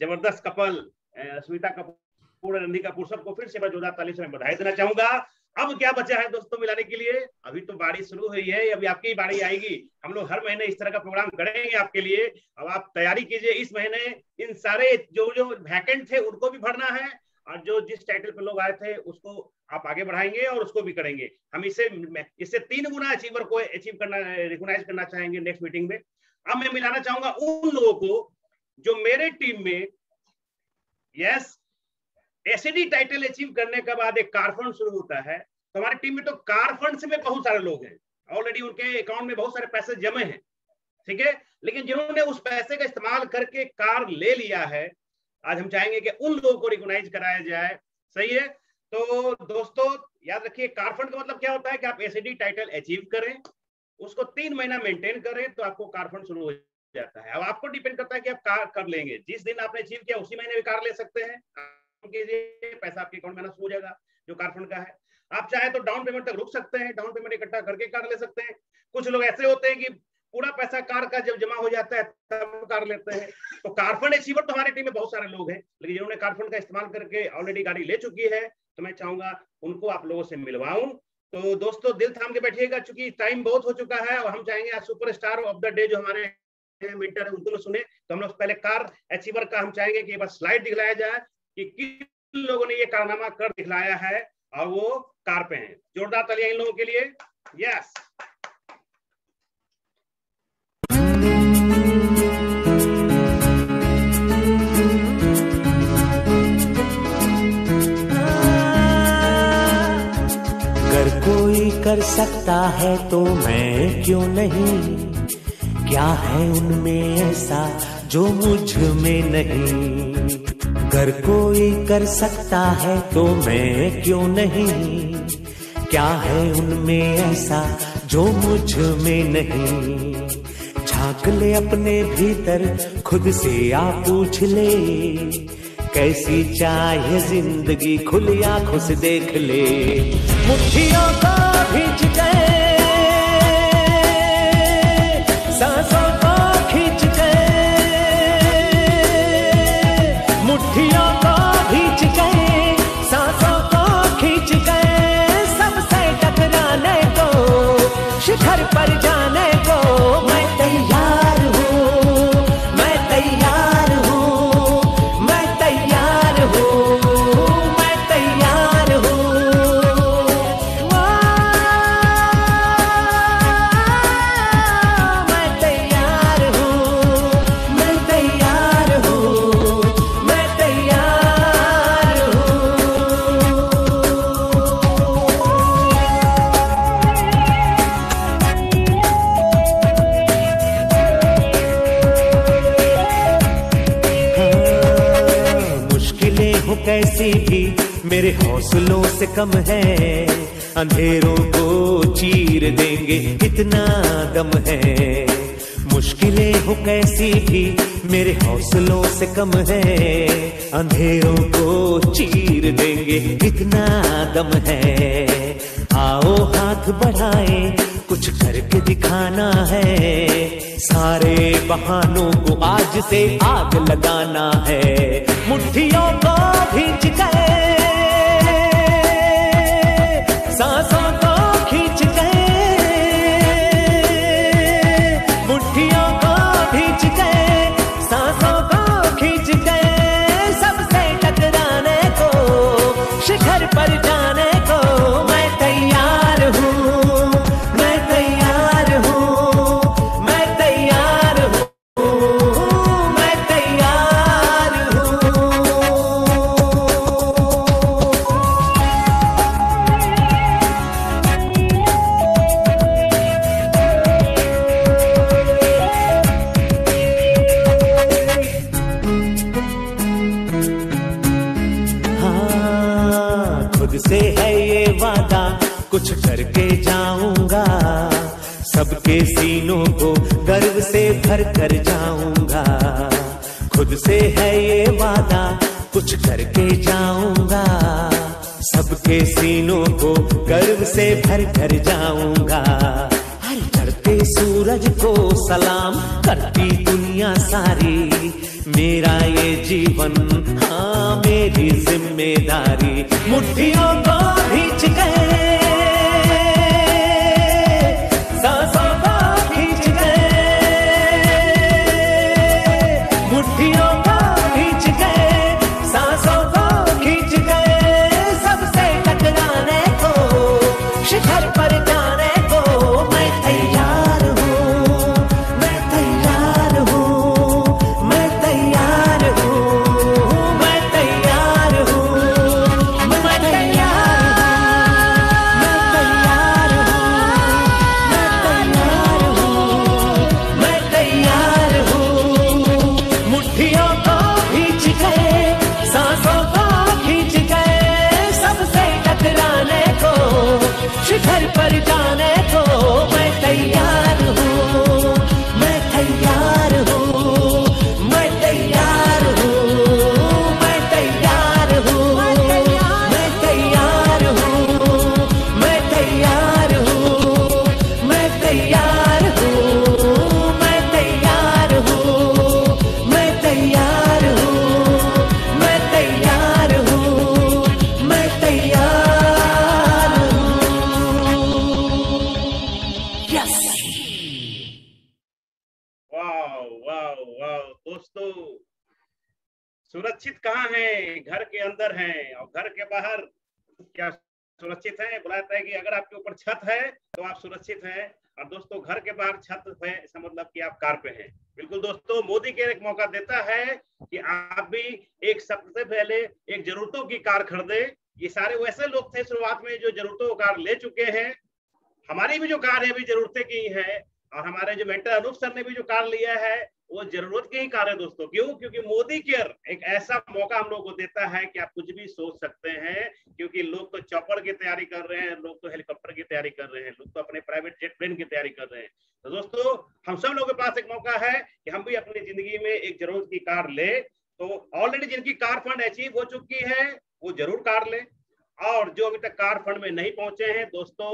जबरदस्त कपल स्मिता कपूर, रणधीर कपूर, सबको फिर से मैं जोरदार ताली से बधाई देना चाहूंगा। अब क्या बचा है दोस्तों मिलाने के लिए? अभी तो बारी शुरू हुई है, अभी आपकी बारी आएगी। हम लोग हर महीने इस तरह का प्रोग्राम करेंगे आपके लिए। अब आप तैयारी कीजिए, इस महीने इन सारे जो वैकेंट थे उनको भी भरना है, और जो जिस टाइटल पे लोग आए थे उसको आप आगे बढ़ाएंगे और उसको भी करेंगे। हम इससे 3 गुना अचीवर को अचीव करना, रिकॉग्नाइज करना चाहेंगे नेक्स्ट मीटिंग में। अब मैं मिलाना चाहूंगा उन लोगों को जो मेरे टीम में यस एसडी टाइटल अचीव करने के बाद एक कार फंड शुरू होता है। तो हमारी टीम में तो कार फंड से में बहुत सारे लोग हैं, ऑलरेडी उनके अकाउंट में बहुत सारे पैसे जमे हैं, ठीक है, लेकिन जिन्होंने उस पैसे का इस्तेमाल करके कार ले लिया है, आज हम चाहेंगे कि उन लोगों को रिकॉग्नाइज कराया जाए। सही है? तो दोस्तों याद रखिए, कार फंड का मतलब क्या होता है कि आप एसडी टाइटल अचीव करें, उसको 3 महीना मेंटेन करें तो आपको कार फंड शुरू हो जाता है। अब आपको डिपेंड करता है कि आप कार कर लेंगे। जिस दिन आपने अचीव किया उसी महीने भी कार ले सकते हैं, पैसा आपके अकाउंट में आना शुरू हो जाएगा जो कार फंड का है। आप चाहे तो डाउन पेमेंट तक रुक सकते हैं, डाउन पेमेंट इकट्ठा करके कार ले सकते हैं। कुछ लोग ऐसे होते हैं कि पूरा पैसा कार का जब जमा हो जाता है तब कार लेते हैं। तो कार फंड अचीवर तो हमारी टीम में बहुत सारे लोग हैं, लेकिन जिन्होंने कार फंड का इस्तेमाल करके ऑलरेडी गाड़ी ले चुकी है तो मैं चाहूंगा उनको आप लोगों से मिलवाऊं। तो दोस्तों दिल थाम के बैठिएगा, चूंकि टाइम बहुत हो चुका है और हम चाहेंगे आज सुपरस्टार ऑफ द डे जो हमारे मेंटर है उनको लोग सुने। तो हम लोग पहले कार अचीवर का हम चाहेंगे कि बस स्लाइड दिखलाया जाए कि किन लोगों ने ये कारनामा कर दिखलाया है और वो कार पे हैं। जोरदार तालियां इन लोगों के लिए। यस, अगर कोई कर सकता है तो मैं क्यों नहीं, क्या है उनमें ऐसा जो मुझ में नहीं। अगर कोई कर सकता है तो मैं क्यों नहीं, क्या है उनमें ऐसा जो मुझ में नहीं। झांक ले अपने भीतर खुद से आ पूछ ले, कैसी चाहे जिंदगी खुली आंखों से देख ले। मुट्ठियों को भींच गए, सांसों को खींच गए, मुट्ठियों को भींच गए, सांसों को खींच गए। सबसे टकराने को, शिखर पर जाने को मैं तैयार हूँ, मैं तैयार हूँ, मैं तैयार हूँ, मैं तैयार हूँ। मैं तैयार हूँ, मैं तैयार हूँ, मैं तैयार हूँ। मुश्किलें हो कैसी भी मेरे हौसलों से कम है, अंधेरों को चीर देंगे इतना दम है। मुश्किलें हो कैसी भी मेरे हौसलों से कम है, अंधेरों को चीर देंगे इतना दम है। आओ हाथ बढ़ाए, कुछ करके दिखाना है, सारे बहानों को आज से आग लगाना है। मुट्ठियों को भींच गए, सांसों को खींच गए, मुट्ठियों को भींच गए, सांसों को खींच गए। सबसे टकराने को, शिखर पर जाने को मैं तैयार हूँ, मैं तैयार हूँ, मैं तैयार हूँ, मैं तैयार हूँ। हाँ, खुद से है ये वादा, कुछ करके जाऊंगा, सबके सीनों को गर्व से भर कर जाऊंगा। खुद से है ये वादा, कुछ करके जाऊंगा, सबके सीनों को गर्व से भर कर जाऊंगा। हर चढ़ते सूरज को सलाम करती दुनिया सारी, मेरा ये जीवन हाँ मेरी जिम्मेदारी। मुट्ठियों को भींच गए, सांसों को खींच गए, मुट्ठियों को भींच गए, सांसों को खींच गए। सबसे टकराने को, शिखर पर जाने को मैं तैयार हूँ, मैं तैयार हूँ, मैं तैयार हूँ, मैं तैयार हूँ, मैं तैयार हूँ, मैं तैयार हूँ। मुट्ठियों को भींच गए, सांसों को खींच गए, सबसे टकराने को, शिखर पर जाने को मैं तैयार सुरक्षित कहाँ हैं? घर के अंदर हैं, और घर के बाहर क्या सुरक्षित हैं? बोला जाता है कि अगर आपके ऊपर छत है तो आप सुरक्षित हैं, और दोस्तों घर के बाहर छत है इसका मतलब कि आप कार पे हैं। बिल्कुल दोस्तों, मोदी केयर एक मौका देता है कि आप भी एक सबसे पहले एक जरूरतों की कार खरीदे। ये सारे वैसे लोग थे शुरुआत में जो जरूरतों की कार ले चुके हैं। हमारी भी जो कार है भी जरूरतें की है, और हमारे जो मेंटर अनूप सर ने भी जो कार लिया है वो जरूरत की ही कार है दोस्तों। क्यों? क्योंकि मोदी केयर एक ऐसा मौका हम लोग को देता है कि आप कुछ भी सोच सकते हैं, क्योंकि लोग तो चॉपर की तैयारी कर रहे हैं, लोग तो हेलीकॉप्टर की तैयारी कर रहे हैं, लोग तो अपने प्राइवेट जेट प्लेन की तैयारी कर रहे हैं। तो दोस्तों हम सब लोगों के पास एक मौका है कि हम भी अपनी जिंदगी में एक जरूरत की कार ले। तो ऑलरेडी जिनकी कार फंड अचीव हो चुकी है वो जरूर कार ले, और जो अभी तक कार फंड में नहीं पहुंचे हैं दोस्तों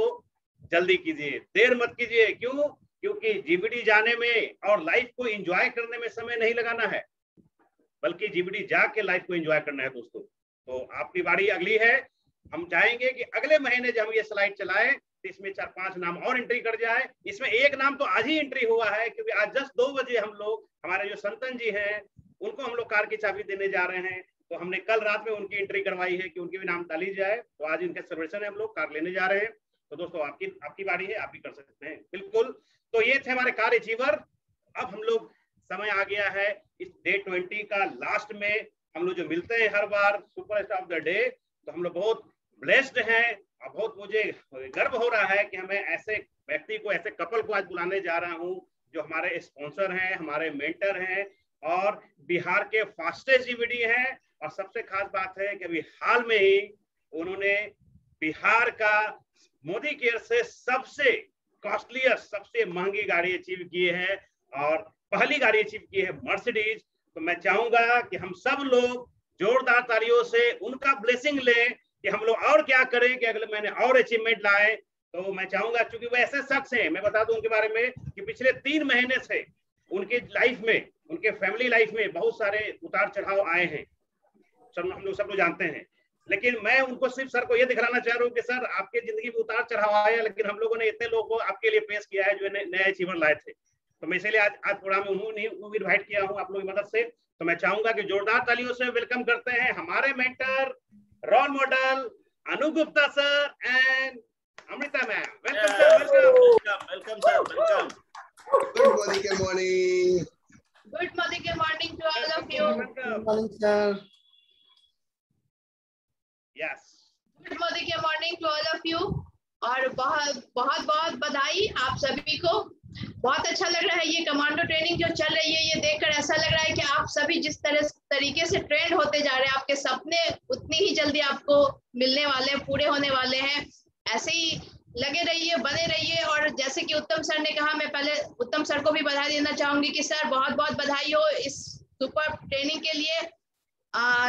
जल्दी कीजिए, देर मत कीजिए। क्यों? क्योंकि जीबीडी जाने में और लाइफ को एंजॉय करने में समय नहीं लगाना है, बल्कि जीबीडी जाके लाइफ को एंजॉय करना है दोस्तों। तो आपकी बारी अगली है। हम चाहेंगे कि अगले महीने जब हम ये स्लाइड चलाएं तो इसमें 4-5 नाम और एंट्री कर जाए। इसमें एक नाम तो आज ही एंट्री हुआ है, क्योंकि आज जस्ट 2 बजे हम लोग हमारे जो संतन जी हैं उनको हम लोग कार की चाबी देने जा रहे हैं। तो हमने कल रात में उनकी एंट्री करवाई है कि उनकी भी नाम डाली जाए। तो आज इनके सेलिब्रेशन है, हम लोग कार लेने जा रहे हैं। तो दोस्तों आपकी बारी है, आप भी कर सकते हैं। बिल्कुल। तो ये थे हमारे कार अचीवर। अब हम लोग समय आ गया है इस डे 20 का लास्ट में हम लोग जो मिलते हैं हर बार सुपरस्टार ऑफ द डे। तो हम लोग बहुत ब्लेस्ड हैं और बहुत मुझे गर्व हो रहा है कि हमें ऐसे व्यक्ति को, ऐसे कपल को आज बुलाने जा रहा हूं जो हमारे स्पॉन्सर हैं, हमारे मेंटर हैं और बिहार के फास्टेस्ट जीबीडी हैं। और सबसे खास बात है कि अभी हाल में ही उन्होंने बिहार का मोदी केयर से सबसे कॉस्टलीस्ट, सबसे महंगी गाड़ी अचीव की है, और पहली गाड़ी अचीव की है मर्सिडीज। तो मैं चाहूंगा कि हम सब लोग जोरदार तालियों से उनका ब्लेसिंग लें कि हम लोग और क्या करें कि अगले महीने और अचीवमेंट लाएं। तो मैं चाहूंगा, क्योंकि वो ऐसे शख्स हैं, मैं बता दूं उनके बारे में कि पिछले 3 महीने से उनकी लाइफ में, उनके फैमिली लाइफ में बहुत सारे उतार चढ़ाव आए हैं, हम लोग सब लोग जानते हैं। लेकिन मैं उनको सिर्फ सर को ये दिखाना चाह रहा हूँ कि सर आपके जिंदगी में उतार चढ़ाव आया, लेकिन हम लोगों ने इतने लोगों को आपके लिए पेश किया है जो नए अचीवर लाए थे। तो मैं इसलिए आज प्रोग्राम में उन्होंने इन्वाइट किया हूँ आप लोगों की मदद से। तो मैं चाहूंगा कि जोरदार तालियों से वेलकम करते हैं हमारे mentor, role model Anu Gupta sir and Amrita ma'am. Welcome sir, welcome sir, welcome. Good morning, good morning, good morning, good morning to all of you. Good morning sir. Yes, good morning to all of you. और बहुत बहुत बधाई आप सभी को। बहुत अच्छा लग रहा है ये कमांडो ट्रेनिंग जो चल रही है, ये देखकर ऐसा लग रहा है कि आप सभी जिस तरीके से ट्रेंड होते जा रहे हैं, आपके सपने उतनी ही जल्दी आपको मिलने वाले हैं, पूरे होने वाले हैं। ऐसे ही लगे रहिए, बने रहिए। और जैसे कि उत्तम सर ने कहा, मैं पहले उत्तम सर को भी बधाई देना चाहूंगी कि सर बहुत बहुत बधाई हो इस सुपर ट्रेनिंग के लिए।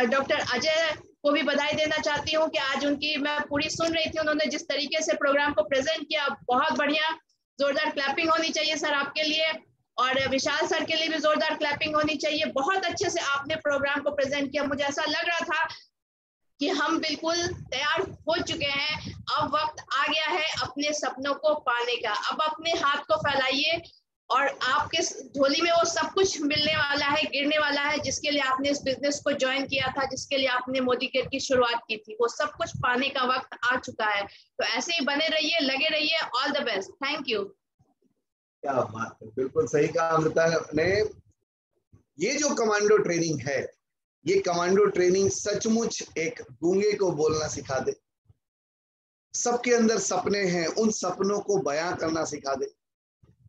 डॉक्टर अजय को भी बधाई देना चाहती हूँ कि आज उनकी मैं पूरी सुन रही थी, उन्होंने जिस तरीके से प्रोग्राम को प्रेजेंट किया, बहुत बढ़िया। जोरदार क्लैपिंग होनी चाहिए सर आपके लिए, और विशाल सर के लिए भी जोरदार क्लैपिंग होनी चाहिए। बहुत अच्छे से आपने प्रोग्राम को प्रेजेंट किया। मुझे ऐसा लग रहा था कि हम बिल्कुल तैयार हो चुके हैं। अब वक्त आ गया है अपने सपनों को पाने का। अब अपने हाथ को फैलाइए और आपके झोली में वो सब कुछ मिलने वाला है, गिरने वाला है, जिसके लिए आपने इस बिजनेस को ज्वाइन किया था, जिसके लिए आपने मोदी केयर की शुरुआत की थी। वो सब कुछ पाने का वक्त आ चुका है। तो ऐसे ही बने रहिए, लगे रहिए। All the best. Thank you. क्या बात है, बिल्कुल सही कहा अमृता ने। ये जो कमांडो ट्रेनिंग है, ये कमांडो ट्रेनिंग सचमुच एक गूंगे को बोलना सिखा दे। सबके अंदर सपने हैं, उन सपनों को बयां करना सिखा दे।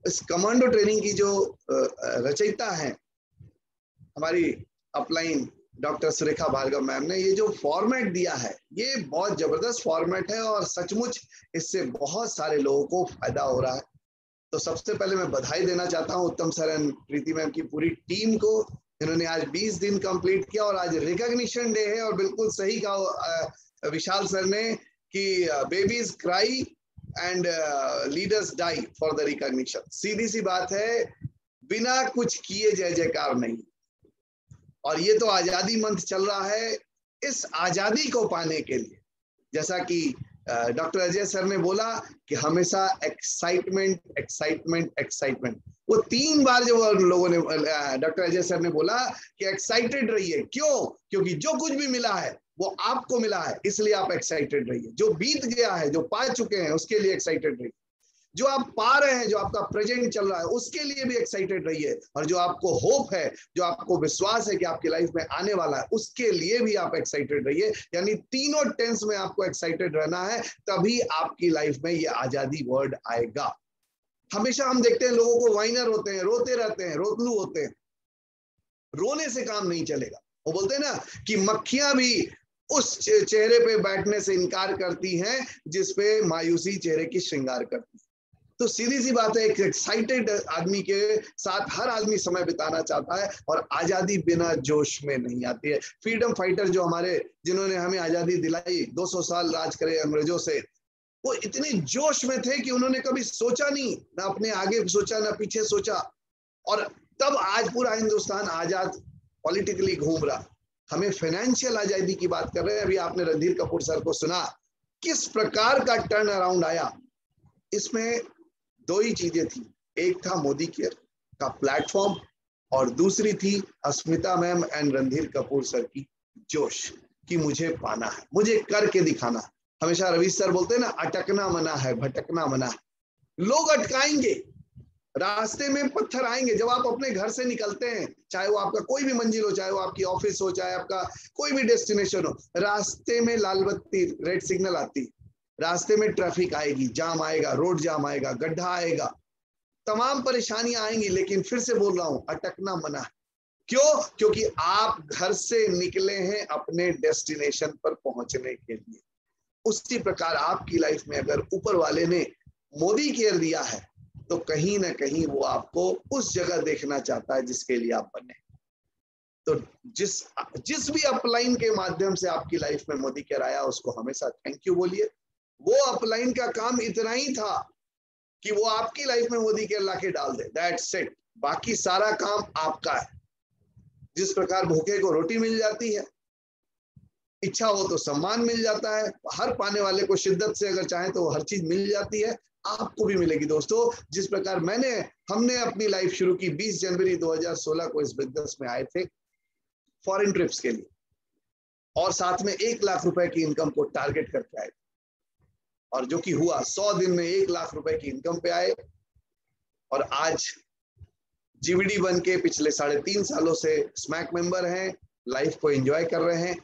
इस कमांडो ट्रेनिंग की जो रचयिता है हमारी upline doctor Surekha Bhargava ma'am ने, ये जो फॉर्मेट दिया है ये बहुत जबरदस्त फॉर्मेट है और सचमुच इससे बहुत सारे लोगों को फायदा हो रहा है। तो सबसे पहले मैं बधाई देना चाहता हूँ उत्तम सर एंड प्रीति मैम की पूरी टीम को। इन्होंने आज 20 दिन कंप्लीट किया और आज रिकॉग्निशन डे है। और बिल्कुल सही कहा विशाल सर ने कि babies cry and leaders die for the recognition. सीधी सी बात है, बिना कुछ किए जय जयकार नहीं। और ये तो आजादी मंथ चल रहा है। इस आजादी को पाने के लिए, जैसा कि डॉक्टर अजय सर ने बोला कि हमेशा एक्साइटमेंट एक्साइटमेंट एक्साइटमेंट, वो 3 बार जो लोगों ने, डॉक्टर अजय सर ने बोला कि एक्साइटेड रहिए। क्यों? क्योंकि जो कुछ भी मिला है वो आपको मिला है, इसलिए आप एक्साइटेड रहिए। जो बीत गया है, जो पा चुके हैं, उसके लिए एक्साइटेड रहिए। जो आप पा रहे हैं, जो आपका प्रेजेंट चल रहा है, उसके लिए भी एक्साइटेड रहिए। और जो आपको होप है, जो आपको विश्वास है कि आपकी लाइफ में आने वाला है, उसके लिए भी आप एक्साइटेड रहिए। यानी तीनों टेंस में आपको एक्साइटेड रहना है, तभी आपकी लाइफ में ये आजादी वर्ड आएगा। हमेशा हम देखते हैं लोगों को वाइनर होते हैं, रोते रहते हैं, रोतलू होते हैं। रोने से काम नहीं चलेगा। वो बोलते हैं ना कि मक्खियां भी उस चेहरे पे बैठने से इनकार करती हैं जिसपे मायूसी चेहरे की श्रृंगार करती है। तो सीधी सी बात है, एक एक्साइटेड आदमी के साथ हर आदमी समय बिताना चाहता है, और आजादी बिना जोश में नहीं आती है। फ्रीडम फाइटर जो हमारे, जिन्होंने हमें आजादी दिलाई, 200 साल राज करे अंग्रेजों से, वो इतने जोश में थे कि उन्होंने कभी सोचा नहीं, ना अपने आगे सोचा ना पीछे सोचा, और तब आज पूरा हिंदुस्तान आजाद पॉलिटिकली घूम रहा। हमें फाइनेंशियल आजादी की बात कर रहे हैं। अभी आपने रणधीर कपूर सर को सुना, किस प्रकार का टर्न अराउंड आया। इसमें 2 ही चीजें थी, एक था मोदी केयर का प्लेटफॉर्म, और दूसरी थी Asmita ma'am and Randhir Kapoor sir की जोश कि मुझे पाना है, मुझे करके दिखाना है। हमेशा रवि सर बोलते हैं ना, अटकना मना है, भटकना मना है। लोग अटकाएंगे, रास्ते में पत्थर आएंगे। जब आप अपने घर से निकलते हैं, चाहे वो आपका कोई भी मंजिल हो, चाहे वो आपकी ऑफिस हो, चाहे आपका कोई भी डेस्टिनेशन हो, रास्ते में लाल बत्ती, रेड सिग्नल आती, रास्ते में ट्रैफिक आएगी, जाम आएगा, रोड जाम आएगा, गड्ढा आएगा, तमाम परेशानियां आएंगी। लेकिन फिर से बोल रहा हूं, अटकना मना है। क्यों? क्योंकि आप घर से निकले हैं अपने डेस्टिनेशन पर पहुंचने के लिए। उसी प्रकार आपकी लाइफ में अगर ऊपर वाले ने मोदी केयर दिया है, तो कहीं ना कहीं वो आपको उस जगह देखना चाहता है जिसके लिए आप बने। तो जिस भी अपलाइन के माध्यम से आपकी लाइफ में मोदी केयर आया, उसको हमेशा थैंक यू बोलिए। वो अपलाइन का काम इतना ही था कि वो आपकी लाइफ में मोदी केयर लाके डाल दे, दैट्स इट। बाकी सारा काम आपका है। जिस प्रकार भूखे को रोटी मिल जाती है, इच्छा हो तो सम्मान मिल जाता है, हर पाने वाले को शिद्दत से अगर चाहे तो हर चीज मिल जाती है, आपको भी मिलेगी दोस्तों। जिस प्रकार हमने अपनी लाइफ शुरू की 20 जनवरी 2016 को इस बिजनेस में आए थे फॉरेन ट्रिप्स के लिए, और साथ में 1 लाख रुपए की इनकम को टारगेट करके आए थे, और जो कि हुआ 100 दिन में 1 लाख रुपए की इनकम पे आए। और आज जीवीडी बन के पिछले 3.5 सालों से स्मैक मेंबर हैं, लाइफ को एंजॉय कर रहे हैं,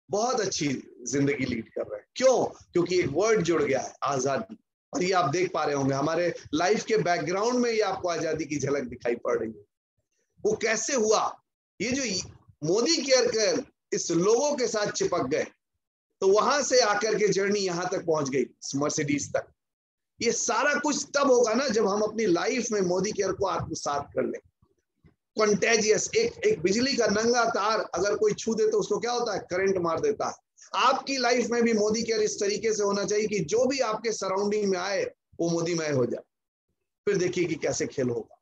बहुत अच्छी जिंदगी लीड कर रहे हैं। क्यों? क्योंकि एक वर्ड जुड़ गया है, आजादी। और ये आप देख पा रहे होंगे हमारे लाइफ के बैकग्राउंड में, ये आपको आजादी की झलक दिखाई पड़ रही है। वो कैसे हुआ? ये जो मोदी केयर कर इस लोगों के साथ चिपक गए, तो वहां से आकर के जर्नी यहां तक पहुंच गई, मर्सिडीज तक। ये सारा कुछ तब होगा ना जब हम अपनी लाइफ में मोदी केयर को आत्मसात कर लें। कंटेजियस, एक बिजली का नंगा तार अगर कोई छू दे तो उसको क्या होता है? करंट मार देता है। आपकी लाइफ में भी मोदी केयर इस तरीके से होना चाहिए कि जो भी आपके सराउंडिंग में आए वो मोदीमय हो जाए। फिर देखिए कि कैसे खेल होगा।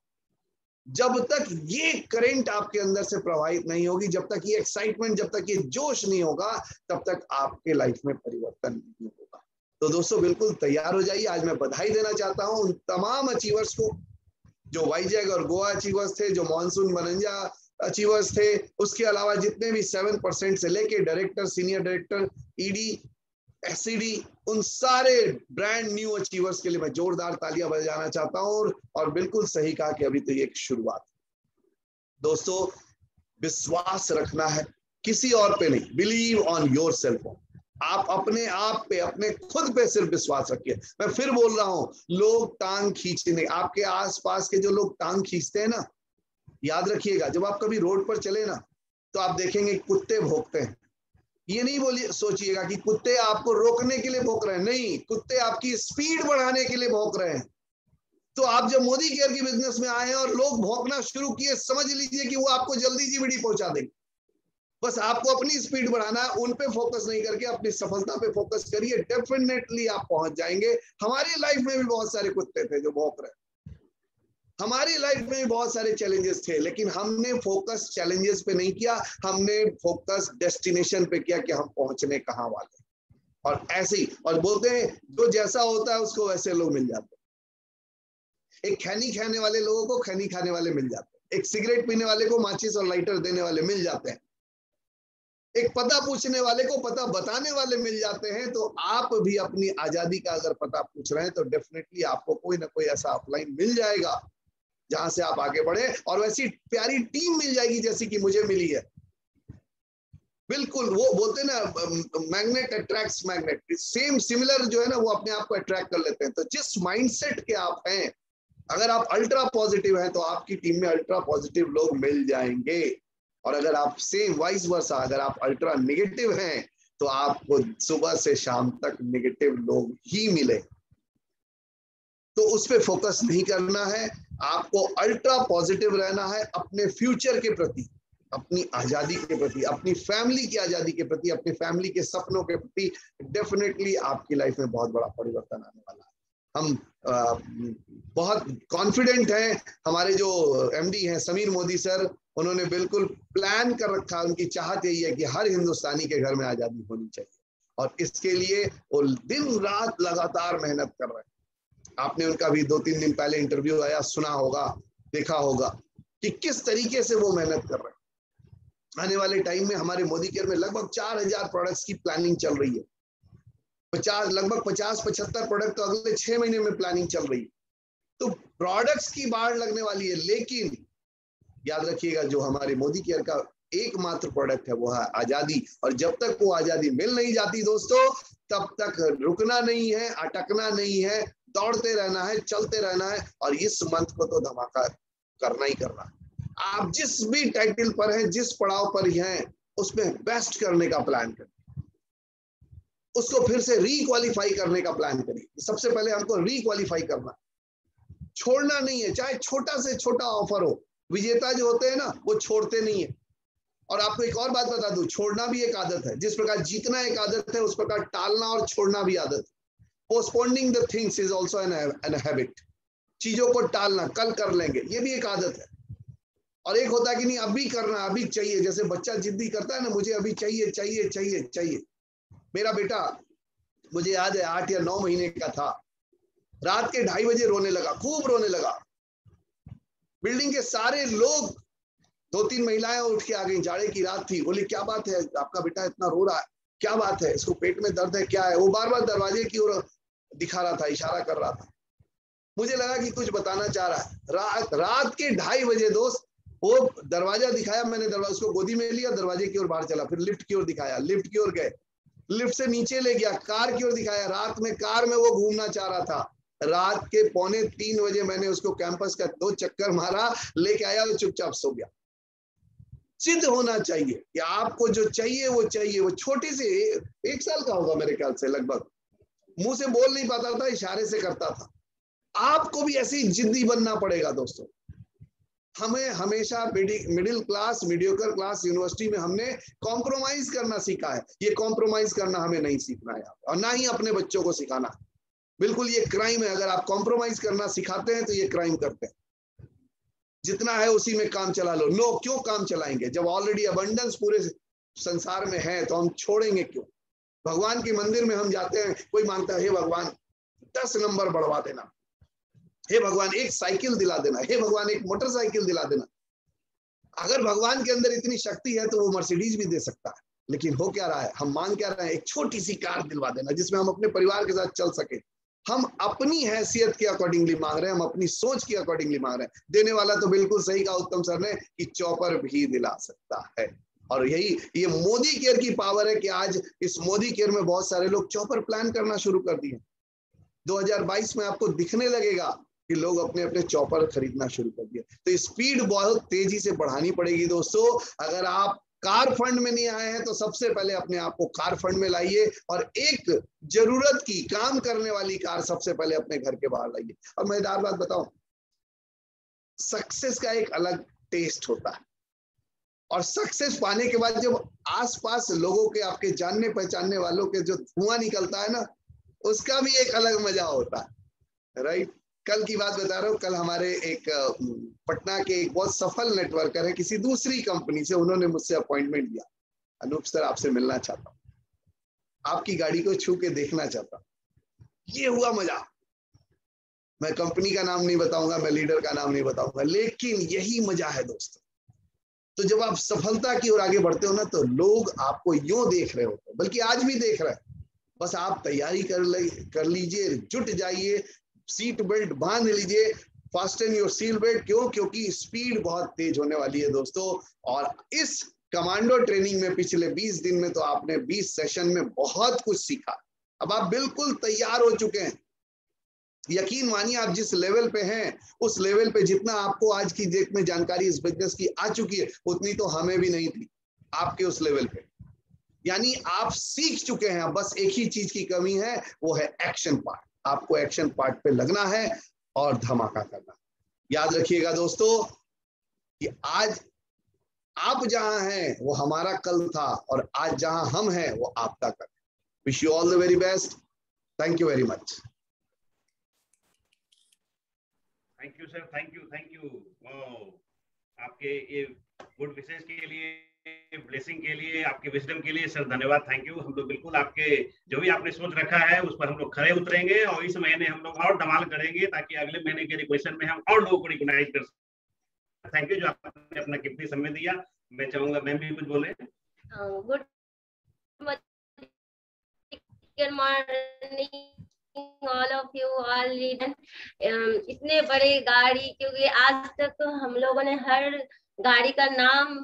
जब तक ये करंट आपके अंदर से प्रवाहित नहीं होगी, जब तक ये एक्साइटमेंट, जब तक ये जोश नहीं होगा, तब तक आपके लाइफ में परिवर्तन नहीं होगा। तो दोस्तों बिल्कुल तैयार हो जाइए। आज मैं बधाई देना चाहता हूं उन तमाम अचीवर्स को जो वाईजैग और गोवा अचीवर्स थे, जो मॉनसून बनंजा अचीवर्स थे, उसके अलावा जितने भी 7% से लेके director, senior director, ED, SED, उन सारे ब्रांड न्यू अचीवर्स के लिए मैं जोरदार तालियां बजाना चाहता हूं। और बिल्कुल सही कहा कि अभी तो ये एक शुरुआत है। दोस्तों विश्वास रखना है, किसी और पे नहीं। Believe on your self. आप अपने आप पे, अपने खुद पे सिर्फ विश्वास रखिए। मैं फिर बोल रहा हूं, लोग टांग खींचने, आपके आसपास के जो लोग टांग खींचते हैं ना, याद रखिएगा जब आप कभी रोड पर चले ना, तो आप देखेंगे कुत्ते भौंकते हैं। ये नहीं बोलिए, सोचिएगा कि कुत्ते आपको रोकने के लिए भौंक रहे हैं, नहीं, कुत्ते आपकी स्पीड बढ़ाने के लिए भौंक रहे हैं। तो आप जब मोदी केयर की बिजनेस में आए हैं और लोग भौंकना शुरू किए, समझ लीजिए कि वो आपको जल्दी जीवीडी पहुंचा देंगे। बस आपको अपनी स्पीड बढ़ाना है, उन पे फोकस नहीं करके अपनी सफलता पे फोकस करिए, डेफिनेटली आप पहुंच जाएंगे। हमारी लाइफ में भी बहुत सारे कुत्ते थे जो भौंक रहे, हमारी लाइफ में भी बहुत सारे चैलेंजेस थे, लेकिन हमने फोकस चैलेंजेस पे नहीं किया, हमने फोकस डेस्टिनेशन पे किया कि हम पहुंचने कहाँ वाले। और ऐसे ही, और बोलते हैं जो जैसा होता है उसको वैसे लोग मिल जाते हैं। एक खैनी खाने वाले लोगों को खैनी खाने वाले मिल जाते हैं, एक सिगरेट पीने वाले को माचिस और लाइटर देने वाले मिल जाते हैं, एक पता पूछने वाले को पता बताने वाले मिल जाते हैं। तो आप भी अपनी आजादी का अगर पता पूछ रहे हैं तो डेफिनेटली आपको कोई ना कोई ऐसा अपलाइन मिल जाएगा जहां से आप आगे बढ़े, और वैसी प्यारी टीम मिल जाएगी जैसी कि मुझे मिली है। बिल्कुल, वो बोलते ना magnet attracts magnet, same similar जो है ना वो अपने आप को अट्रैक्ट कर लेते हैं। तो जिस माइंडसेट के आप हैं, अगर आप अल्ट्रा पॉजिटिव हैं तो आपकी टीम में अल्ट्रा पॉजिटिव लोग मिल जाएंगे, और अगर आप सेम वाइस वर्सा अगर आप अल्ट्रा नेगेटिव हैं तो आपको सुबह से शाम तक नेगेटिव लोग ही मिले। तो उस पर फोकस नहीं करना है, आपको अल्ट्रा पॉजिटिव रहना है अपने फ्यूचर के प्रति, अपनी आजादी के प्रति, अपनी फैमिली की आजादी के प्रति, अपनी फैमिली के सपनों के प्रति। डेफिनेटली आपकी लाइफ में बहुत बड़ा परिवर्तन आने वाला है। हम बहुत कॉन्फिडेंट हैं। हमारे जो एमडी हैं समीर मोदी सर, उन्होंने बिल्कुल प्लान कर रखा, उनकी चाहत यही है कि हर हिंदुस्तानी के घर में आजादी होनी चाहिए, और इसके लिए वो दिन रात लगातार मेहनत कर रहे हैं। आपने उनका भी 2-3 दिन पहले इंटरव्यू आया, सुना होगा, देखा होगा कि किस तरीके से वो मेहनत कर रहे हैं। आने वाले टाइम में हमारे मोदी केयर में लगभग 4000 प्रोडक्ट्स की प्लानिंग चल रही है। लगभग 50-75 प्रोडक्ट तो अगले 6 महीने में प्लानिंग चल रही है। तो प्रोडक्ट्स की बाढ़ लगने वाली है, लेकिन याद रखिएगा जो हमारे मोदी केयर का एकमात्र प्रोडक्ट है वो है आजादी। और जब तक वो आजादी मिल नहीं जाती दोस्तों, तब तक रुकना नहीं है, अटकना नहीं है, दौड़ते रहना है, चलते रहना है, और इस मंथ को तो धमाका करना ही करना है। आप जिस भी टाइटल पर हैं, जिस पड़ाव पर हैं, उसमें बेस्ट करने का प्लान करें, उसको फिर से रीक्वालिफाई करने का प्लान करिए। सबसे पहले हमको रीक्वालिफाई करना, छोड़ना नहीं है, चाहे छोटा से छोटा ऑफर हो। विजेता जो होते हैं ना वो छोड़ते नहीं है। और आपको एक और बात बता दूं, छोड़ना भी एक आदत है। जिस प्रकार जीतना एक आदत है, उस प्रकार टालना और छोड़ना भी आदत है। Postponing the things is also an habit. चीजों को टालना, कल कर लेंगे, ये भी एक आदत है। और एक होता है कि नहीं अभी करना, अभी चाहिए। जैसे बच्चा जिद्दी करता है ना, मुझे अभी चाहिए चाहिए चाहिए चाहिए। मेरा बेटा, मुझे याद है 8 या 9 महीने का था, रात के 2:30 बजे रोने लगा, खूब रोने लगा। बिल्डिंग के सारे लोग, 2-3 महिलाएं उठ के आ गई, जाड़े की रात थी, बोली क्या बात है, आपका बेटा इतना रो रहा है, क्या बात है, इसको पेट में दर्द है, क्या है? वो बार बार दरवाजे की ओर दिखा रहा था, इशारा कर रहा था। मुझे लगा कि कुछ बताना चाह रहा है। रात के 2:30 बजे दोस्त, वो दरवाजा दिखाया, मैंने दरवाजा उसको गोदी में लिया, दरवाजे की ओर बाहर चला, फिर लिफ्ट की ओर दिखाया, लिफ्ट की ओर गए, लिफ्ट से नीचे ले गया, कार की ओर दिखाया। रात में कार में वो घूमना चाह रहा था। रात के 2:45 बजे मैंने उसको कैंपस का 2 चक्कर मारा, लेके आया, तो चुपचाप सो गया। जिद होना चाहिए कि आपको जो चाहिए वो चाहिए। वो छोटी सी 1 साल का होगा मेरे ख्याल से, लगभग मुंह से बोल नहीं पाता था, इशारे से करता था। आपको भी ऐसे ही जिद्दी बनना पड़ेगा दोस्तों। हमें हमेशा middle class, mediocre class university में हमने कॉम्प्रोमाइज करना सीखा है। ये कॉम्प्रोमाइज करना हमें नहीं सीखना है, और ना ही अपने बच्चों को सिखाना। बिल्कुल ये क्राइम है। अगर आप कॉम्प्रोमाइज करना सिखाते हैं तो ये क्राइम करते हैं। जितना है उसी में काम चला लो। नो, क्यों काम चलाएंगे? जब ऑलरेडी अबंडेंस पूरे संसार में है तो हम छोड़ेंगे क्यों? भगवान के मंदिर में हम जाते हैं, कोई मांगता है हे भगवान 10 नंबर बढ़वा देना, हे भगवान 1 साइकिल दिला देना, हे भगवान 1 मोटरसाइकिल दिला देना। अगर भगवान के अंदर इतनी शक्ति है तो वो मर्सिडीज भी दे सकता है। लेकिन हो क्या रहा है, हम मांग क्या रहे हैं? एक छोटी सी कार दिलवा देना जिसमें हम अपने परिवार के साथ चल सके। हम अपनी हैसियत के अकॉर्डिंगली मांग रहे हैं, हम अपनी सोच के अकॉर्डिंगली मांग रहे हैं। देने वाला तो बिल्कुल सही कहा उत्तम सर ने कि चॉपर भी दिला सकता है। और यही ये मोदी केयर की पावर है कि आज इस मोदी केयर में बहुत सारे लोग चॉपर प्लान करना शुरू कर दिए। 2022 में आपको दिखने लगेगा कि लोग अपने अपने चॉपर खरीदना शुरू कर दिए। तो स्पीड बहुत तेजी से बढ़ानी पड़ेगी दोस्तों। अगर आप कार फंड में नहीं आए हैं तो सबसे पहले अपने आप को कार फंड में लाइए, और एक जरूरत की काम करने वाली कार सबसे पहले अपने घर के बाहर लाइए। और मजेदार बात बताऊं, सक्सेस का एक अलग टेस्ट होता है, और सक्सेस पाने के बाद जब आसपास लोगों के, आपके जानने पहचानने वालों के जो धुआं निकलता है ना, उसका भी एक अलग मजा होता है। राइट? कल की बात बता रहा हूँ। कल हमारे एक पटना के एक बहुत सफल नेटवर्कर है, किसी दूसरी कंपनी से, उन्होंने मुझसे अपॉइंटमेंट दिया, अनूप सर आपसे मिलना चाहता हूँ, आपकी गाड़ी को छू के देखना चाहता हूँ। ये हुआ मजा। मैं कंपनी का नाम नहीं बताऊंगा, मैं लीडर का नाम नहीं बताऊंगा, लेकिन यही मजा है दोस्तों। तो जब आप सफलता की ओर आगे बढ़ते हो ना, तो लोग आपको यूं देख रहे होते हैं, बल्कि आज भी देख रहे हैं। बस आप तैयारी कर लीजिए, जुट जाइए, सीट बेल्ट बांध लीजिए, फास्टन योर सीट बेल्ट। क्यों? क्योंकि स्पीड बहुत तेज होने वाली है दोस्तों। और इस कमांडो ट्रेनिंग में पिछले 20 दिन में तो आपने 20 सेशन में बहुत कुछ सीखा। अब आप बिल्कुल तैयार हो चुके हैं। यकीन मानिए, आप जिस लेवल पे हैं उस लेवल पे जितना आपको आज की डेट में जानकारी इस बिजनेस की आ चुकी है, उतनी तो हमें भी नहीं थी आपके उस लेवल पे। यानी आप सीख चुके हैं। बस एक ही चीज की कमी है, वो है एक्शन पार्ट। आपको एक्शन पार्ट पे लगना है और धमाका करना। याद रखिएगा दोस्तों कि आज आप जहां हैं वो हमारा कल था, और आज जहां हम हैं वो आपका कल। Wish you all the very best. Thank you very much. Thank you sir, thank you. आपके ये गुड विशेष के लिए, ब्लेसिंग के लिए, आपके विजडम के लिए सर धन्यवाद, थैंक यू। हम लोग बिल्कुल आपके जो भी आपने सोच रखा है उस पर हम लोग खरे उतरेंगे, और इस महीने हम लोग और धमाल करेंगे ताकि अगले महीने के रिक्वेशन में हम और लोगों को रिकॉग्नाइज कर सकें। थैंक यू जो आपने अपना कीमती समय दिया। मैं चाहूंगा मैम भी कुछ बोले। Good morning all of you, all leader. इतने बड़े गाड़ी, क्योंकि आज तक हम लोगों ने हर गाड़ी का नाम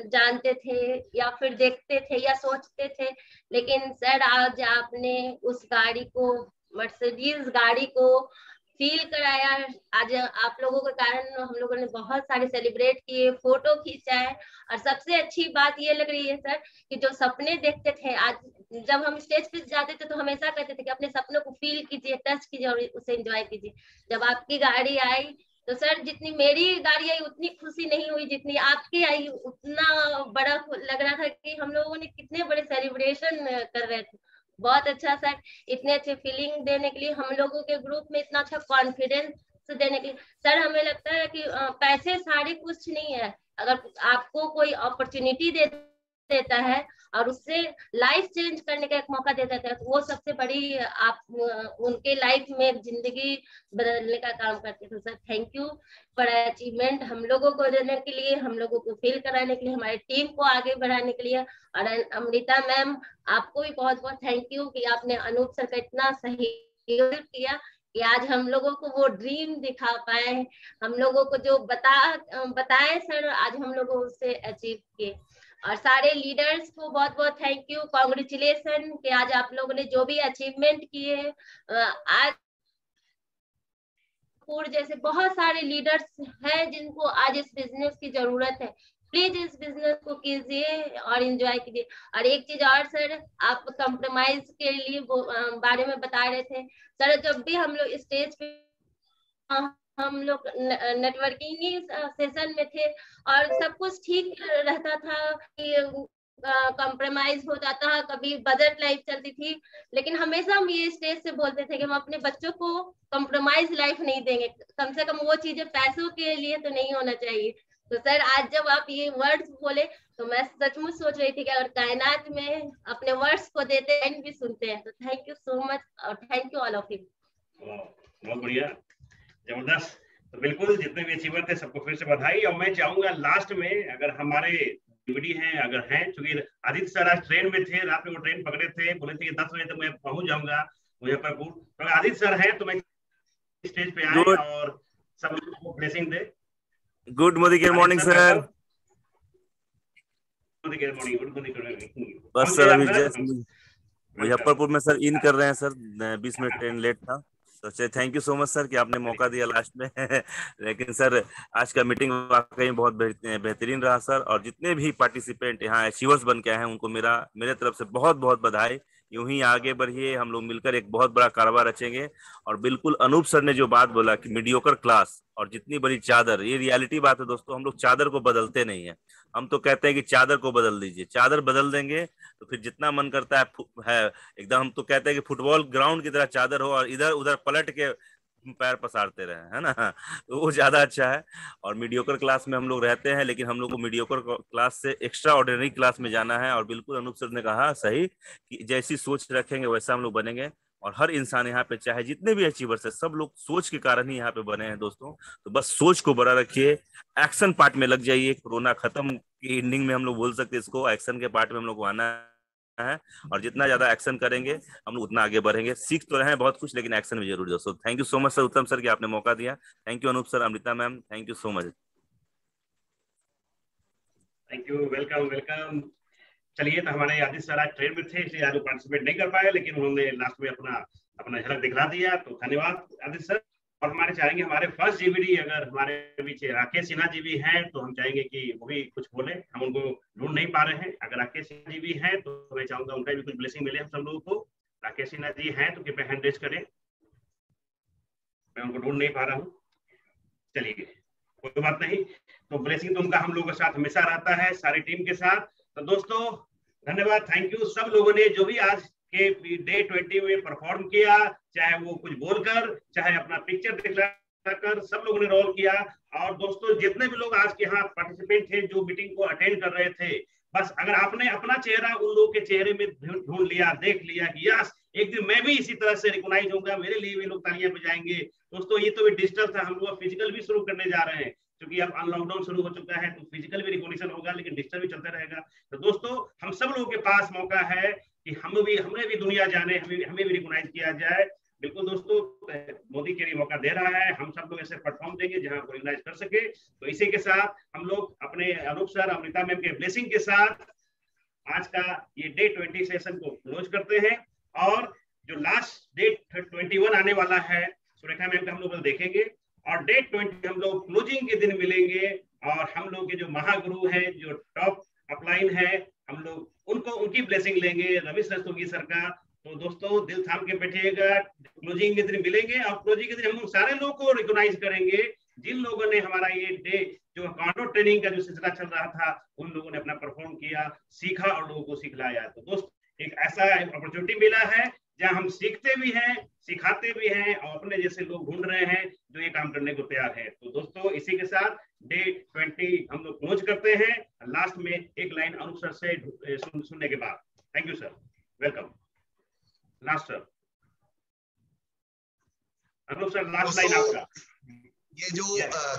जानते थे या फिर देखते थे या सोचते थे, लेकिन सर आज आपने उस गाड़ी को, मर्सिडीज गाड़ी को फील कराया। आज आप लोगों के कारण हम लोगों ने बहुत सारे सेलिब्रेट किए, फोटो खींचा है। और सबसे अच्छी बात ये लग रही है सर कि जो सपने देखते थे, आज जब हम स्टेज पे जाते थे तो हमेशा कहते थे कि अपने सपनों को फील कीजिए, टच कीजिए और उसे एंजॉय कीजिए। जब आपकी गाड़ी आई तो सर जितनी मेरी गाड़ी आई उतनी खुशी नहीं हुई, जितनी आपकी आई उतना बड़ा लग रहा था कि हम लोगों ने कितने बड़े सेलिब्रेशन कर रहे थे। बहुत अच्छा सर, इतने अच्छे फीलिंग देने के लिए, हम लोगों के ग्रुप में इतना अच्छा कॉन्फिडेंस देने के लिए। सर हमें लगता है कि पैसे सारे कुछ नहीं है, अगर आपको कोई अपॉर्चुनिटी देता है और उससे लाइफ चेंज करने का एक मौका दे देता है, तो वो सबसे बड़ी आप उनके लाइफ में जिंदगी बदलने का काम करते हैं। तो sir thank you for achievement, हम लोगों को देने के लिए, हम लोगों को फील कराने के लिए, हमारी टीम को आगे बढ़ाने के लिए। और अमृता मैम आपको भी बहुत बहुत थैंक यू कि आपने अनूप सर का इतना सहयोग किया कि आज हम लोगों को वो ड्रीम दिखा पाए, हम लोगों को जो बताए सर, आज हम लोगों उसे अचीव किए। और सारे लीडर्स को बहुत बहुत थैंक यू, कॉन्ग्रेचुलेसन कि आज आप लोगों ने जो भी अचीवमेंट किए। आज जैसे बहुत सारे लीडर्स हैं जिनको आज इस बिजनेस की जरूरत है, प्लीज इस बिजनेस को कीजिए और एंजॉय कीजिए। और एक चीज और सर, आप कंप्रोमाइज के लिए बारे में बता रहे थे सर, जब भी हम लोग स्टेज पे, हम लोग नेटवर्किंग सेशन में थे और सब कुछ ठीक रहता था कि कॉम्प्रोमाइज हो जाता है, कभी बजट लाइफ चलती थी, लेकिन हमेशा हम ये स्टेज से बोलते थे कि हम अपने बच्चों को कॉम्प्रोमाइज लाइफ नहीं देंगे, कम से कम वो चीजें पैसों के लिए तो नहीं होना चाहिए। तो सर आज जब आप ये वर्ड्स बोले तो मैं सचमुच सोच रही थी कि अगर कायनात में अपने वर्ड्स को देते हैं भी सुनते हैं। तो थैंक यू सो मच और thank you all of you. बहुत बढ़िया, जबरदस्त। तो बिल्कुल जितने भी अचीवर थे सबको फिर से बधाई। और मैं चाहूंगा लास्ट में अगर हमारे डीवीडी हैं, अगर हैं, क्योंकि आदित्य सर आज ट्रेन में थे, रात में वो ट्रेन पकड़े थे, बोले थे कि 10 बजे तक मैं पहुंच जाऊंगा मुजफ्फरपुर। तो आदित्य सर हैं तो मैं स्टेज पे आए और सब लोगों को ब्लेसिंग दे। Good morning sir. बस सर अभी जस्ट मुजफ्फरपुर में सर इन कर रहे हैं सर, 20 मिनट ट्रेन लेट था। तो thank you so much sir कि आपने मौका दिया लास्ट में लेकिन सर आज का मीटिंग वाकई बहुत बेहतरीन रहा सर, और जितने भी पार्टिसिपेंट यहाँ अचीवर्स बन के आए हैं उनको मेरे तरफ से बहुत बहुत बधाई। यूं ही आगे बढ़िए, हम लोग मिलकर एक बहुत बड़ा कारोबार रचेंगे। और बिल्कुल अनूप सर ने जो बात बोला कि मीडियोकर क्लास और जितनी बड़ी चादर, ये रियलिटी बात है दोस्तों। हम लोग चादर को बदलते नहीं है, हम तो कहते हैं कि चादर को बदल दीजिए। चादर बदल देंगे तो फिर जितना मन करता है एकदम, हम तो कहते हैं कि फुटबॉल ग्राउंड की तरह चादर हो और इधर उधर पलट के पैर पसारते रहे, है ना, तो वो ज्यादा अच्छा है। और मीडियोकर क्लास में हम लोग रहते हैं, लेकिन हम लोग को मीडियोकर क्लास से एक्स्ट्रा ऑर्डिनरी क्लास में जाना है। और बिल्कुल अनूप सर ने कहा सही कि जैसी सोच रखेंगे वैसा हम लोग बनेंगे। और हर इंसान यहाँ पे चाहे जितने भी अचीवर्स है सब लोग सोच के कारण ही यहाँ पे बने हैं दोस्तों। तो बस सोच को बड़ा रखिए, एक्शन पार्ट में लग जाइए। कोरोना खत्म की एंडिंग में हम लोग बोल सकते हैं इसको, एक्शन के पार्ट में हम लोग को आना है और जितना ज्यादा एक्शन करेंगे हम लोग उतना आगे बढ़ेंगे। सीख तो रहे हैं बहुत कुछ, लेकिन एक्शन भी जरूर दोस्तों। Thank you so much sir, Uttam sir कि आपने मौका दिया। Thank you Anoop sir, Amrita ma'am, thank you so much. Thank you, welcome welcome. चलिए, तो हमारे आदित्य सर आज ट्रेन में थे इसलिए आज पार्टिसिपेट नहीं कर पाए, लेकिन उन्होंने लास्ट में अपना झलक दिखला दिया, तो धन्यवाद आदित्य सर। और हमारे चाहेंगे हमारे फर्स्ट जीवीडी अगर हमारे बीच राकेश सिन्हा जी भी हैं तो हम चाहेंगे कि वो भी कुछ बोले। हम उनको ढूंढ नहीं पा रहे हैं, अगर राकेश सिन्हा जी भी हैं तो मैं चाहूंगा उनका भी कुछ ब्लेसिंग मिले हम सब लोगों को। राकेश सिन्हा जी हैं तो कृपया हैंड रेज करें, मैं उनको ढूंढ नहीं पा रहा हूँ। चलिए, कोई बात नहीं, तो ब्लेसिंग तो उनका हम लोगों के साथ हमेशा रहता है, सारी टीम के साथ। तो दोस्तों धन्यवाद, थैंक यू सब लोगों ने जो भी आज के डे 20 में परफॉर्म किया, चाहे वो कुछ बोलकर, चाहे अपना पिक्चर दिखाकर, सब लोगों ने रोल किया। और दोस्तों जितने भी लोग आज के यहाँ पार्टिसिपेंट थे जो मीटिंग को अटेंड कर रहे थे, बस अगर आपने अपना चेहरा उन लोगों के चेहरे में ढूंढ लिया, देख लिया कि यस एक दिन मैं भी इसी तरह से रिकॉग्नाइज होऊंगा, मेरे लिए भी लोग तालियां बजाएंगे। दोस्तों ये तो भी डिजिटल था, हम लोग फिजिकल भी शुरू करने जा रहे हैं क्योंकि अब लॉकडाउन शुरू हो चुका है, तो फिजिकल भी रिकॉग्निशन होगा लेकिन डिजिटल भी चलता रहेगा। तो दोस्तों हम सब लोगों के पास मौका है कि हमें भी दुनिया जाने, हमें भी रिकॉग्नाइज किया जाए। बिल्कुल दोस्तों, मोदी के लिए मौका दे रहा है, हम सब लोग ऐसे प्लेटफॉर्म देंगे जहां रिकॉग्नाइज कर सके। तो इसी के साथ हम लोग अपने अनूप सर, अमृता मैम के ब्लेसिंग के साथ आज का ये डे 20 सेशन को क्लोज करते हैं। और जो लास्ट डे 21 आने वाला है, सुरेखा मैम का हम लोग देखेंगे, और डे 20 हम लोग क्लोजिंग के दिन मिलेंगे। और हम लोग के जो महागुरु हैं, जो टॉप अपलाइन है, हम लोग उनकी ब्लेसिंग लेंगे, रवि रस्तोगी सर का। तो दोस्तों दिल थाम के बैठिएगा, क्लोजिंग के दिन मिलेंगे और क्लोजिंग के दिन हम लोग सारे लोगों को रिकॉग्नाइज करेंगे जिन लोगों ने हमारा ये डे जो कमांडो ट्रेनिंग का जो सिलसिला चल रहा था, उन लोगों ने अपना परफॉर्म किया, सीखा और लोगों को सिखलाया। तो दोस्त एक ऐसा अपॉर्चुनिटी मिला है जहां हम सीखते भी हैं, सिखाते भी हैं और अपने जैसे लोग ढूंढ रहे हैं जो ये काम करने को तैयार है। तो दोस्तों इसी के साथ डे 20 हम लोग क्लोज करते हैं। लास्ट में एक लाइन अनूप सर से सुनने के बाद। Thank you sir, welcome. Last sir, Anoop sir last line आपका। ये जो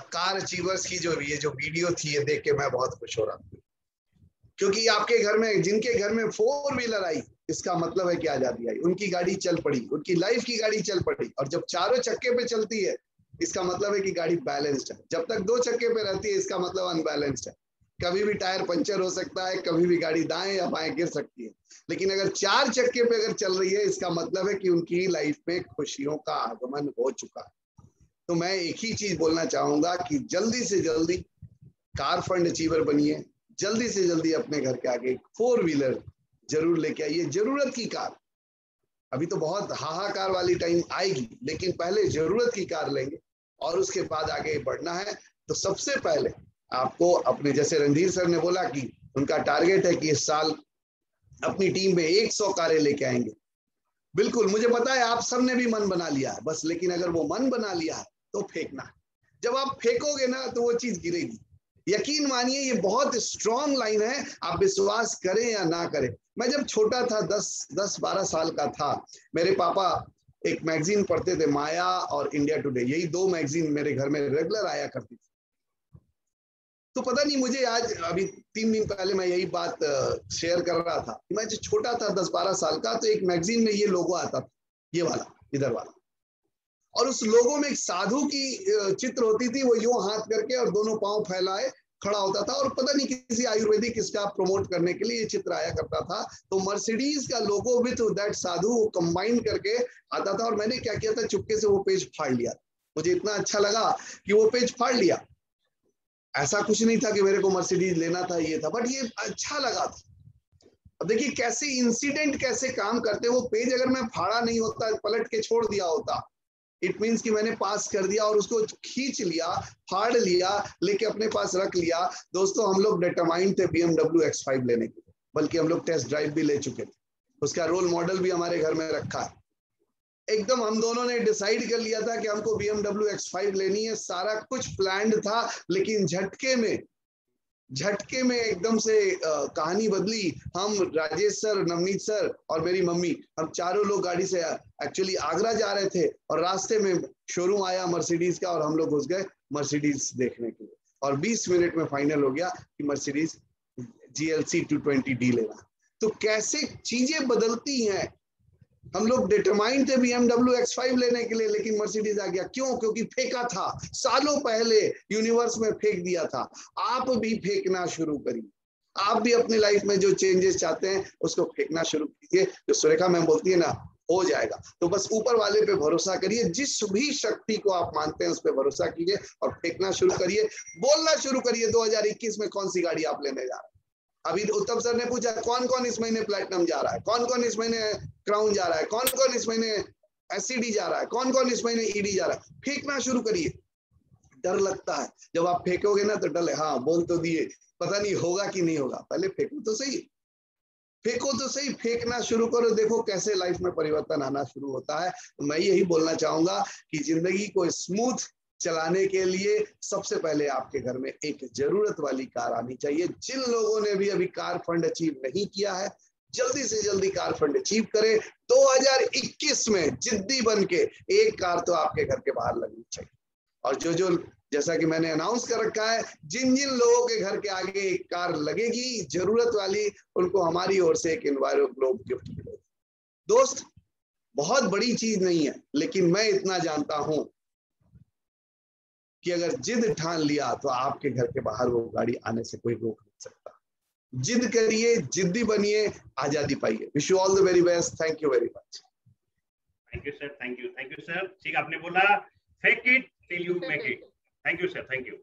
कार अचीवर्स की जो वीडियो थी, ये देख के मैं बहुत खुश हो रहा हूँ, क्योंकि आपके घर में जिनके घर में 4 व्हीलर आई, इसका मतलब है कि आजादी आई, उनकी गाड़ी चल पड़ी, उनकी लाइफ की गाड़ी चल पड़ी। और जब चारों चक्के पे चलती है इसका मतलब है कि गाड़ी बैलेंस्ड है। जब तक 2 चक्के पे रहती है इसका मतलब अनबैलेंस्ड है। कभी भी टायर पंचर हो सकता है, कभी भी गाड़ी दाएं या बाएं गिर सकती है। लेकिन अगर 4 चक्के पे अगर चल रही है इसका मतलब है कि उनकी लाइफ में खुशियों का आगमन हो चुका है। तो मैं एक ही चीज बोलना चाहूंगा कि जल्दी से जल्दी कार फंड अचीवर बनिए, जल्दी से जल्दी अपने घर के आगे 4 व्हीलर जरूर लेके आइए, जरूरत की कार। अभी तो बहुत हाहाकार वाली टाइम आएगी, लेकिन पहले जरूरत की कार लेंगे और उसके बाद आगे बढ़ना है। तो सबसे पहले आपको अपने, जैसे रणधीर सर ने बोला कि उनका टारगेट है कि इस साल अपनी टीम में 100 कारें लेके आएंगे। बिल्कुल, मुझे पता है आप सबने भी मन बना लिया है बस, लेकिन अगर वो मन बना लिया है तो फेंकना है। जब आप फेंकोगे ना तो वो चीज गिरेगी। यकीन मानिए ये बहुत स्ट्रॉन्ग लाइन है, आप विश्वास करें या ना करें। मैं जब छोटा था, 10-12 साल का था, मेरे पापा एक मैगजीन पढ़ते थे, माया और इंडिया टुडे, यही 2 मैगजीन मेरे घर में रेगुलर आया करती थी। तो पता नहीं मुझे आज अभी 3 दिन पहले मैं यही बात शेयर कर रहा था। मैं जब छोटा था 10-12 साल का, तो एक मैगजीन में ये लोगो आता था, ये वाला, इधर वाला, और उस लोगो में एक साधु की चित्र होती थी। वो यूं हाथ करके और दोनों पांव फैलाए खड़ा होता था, और पता नहीं किसी आयुर्वेदिक इसका प्रमोट करने के लिए ये चित्र आया करता था। तो मर्सिडीज का लोगो विथ दैट साधु वो कंबाइन करके आता था। और मैंने क्या किया था, चुपके से वो पेज फाड़ लिया। मुझे इतना अच्छा लगा कि वो पेज फाड़ लिया। ऐसा कुछ नहीं था कि मेरे को मर्सिडीज लेना था, ये था, बट ये अच्छा लगा था। अब देखिए कैसे इंसिडेंट कैसे काम करते। वो पेज अगर मैं फाड़ा नहीं होता, पलट के छोड़ दिया होता, इट मीन्स कि मैंने पास कर दिया और उसको खींच लिया, फाड़ लिया, लेके अपने पास रख लिया। दोस्तों हम लोग डिटरमाइंड थे BMW X5 लेने के लिए, बल्कि हम लोग टेस्ट ड्राइव भी ले चुके थे। उसका रोल मॉडल भी हमारे घर में रखा है। एकदम हम दोनों ने डिसाइड कर लिया था कि हमको BMW X5 लेनी है। सारा कुछ प्लान्ड था, लेकिन झटके में झटके में एकदम से कहानी बदली। हम राजेश सर, नवनीत सर और मेरी मम्मी, हम चारों लोग गाड़ी से एक्चुअली आगरा जा रहे थे और रास्ते में शोरूम आया मर्सिडीज का और हम लोग घुस गए मर्सिडीज देखने के लिए और 20 मिनट में फाइनल हो गया कि मर्सिडीज GLC 220D लेना। तो कैसे चीजें बदलती हैं। हम लोग डिटरमाइंड थे BMW X5 लेने के लिए, लेकिन मर्सिडीज आ गया। क्यों? क्योंकि फेंका था, सालों पहले यूनिवर्स में फेंक दिया था। आप भी फेंकना शुरू करिए। आप भी अपनी लाइफ में जो चेंजेस चाहते हैं उसको फेंकना शुरू कीजिए। जो सुरेखा मैम बोलती है ना, हो जाएगा। तो बस ऊपर वाले पे भरोसा करिए, जिस भी शक्ति को आप मानते हैं उस पर भरोसा कीजिए और फेंकना शुरू करिए। बोलना शुरू करिए 2021 में कौन सी गाड़ी आप लेने जा रहे हैं। अभी उत्तम सर ने पूछा कौन कौन इस महीने प्लैटिनम जा रहा है, कौन कौन इस महीने क्राउन जा रहा है, कौन कौन इस महीने SCD जा रहा है, कौन कौन इस महीने ED जा रहा है। फेंकना शुरू करिए। डर लगता है, जब आप फेंकोगे ना तो डर है। हाँ बोल तो दिए, पता नहीं होगा कि नहीं होगा, पहले फेंको तो सही, फेंको तो सही, फेंकना शुरू करो। देखो कैसे लाइफ में परिवर्तन आना शुरू होता है। तो मैं यही बोलना चाहूंगा कि जिंदगी को स्मूथ चलाने के लिए सबसे पहले आपके घर में एक जरूरत वाली कार आनी चाहिए। जिन लोगों ने भी अभी कार फंड अचीव नहीं किया है, जल्दी से जल्दी कार फंड अचीव करें। 2021 में जिद्दी बन के एक कार तो आपके घर के बाहर लगनी चाहिए। और जो जैसा कि मैंने अनाउंस कर रखा है, जिन जिन लोगों के घर के आगे एक कार लगेगी जरूरत वाली, उनको हमारी ओर से एक एनवायरो ग्लोब गिफ्ट मिलेगी। दोस्त, बहुत बड़ी चीज नहीं है, लेकिन मैं इतना जानता हूं कि अगर जिद ठान लिया तो आपके घर के बाहर वो गाड़ी आने से कोई रोक नहीं सकता। जिद करिए, जिद्दी बनिए, आजादी पाइए। Wish you all the very best. Thank you very much. Thank you sir, thank you sir. ठीक, आपने बोला fake it till you make it. Thank you sir, thank you.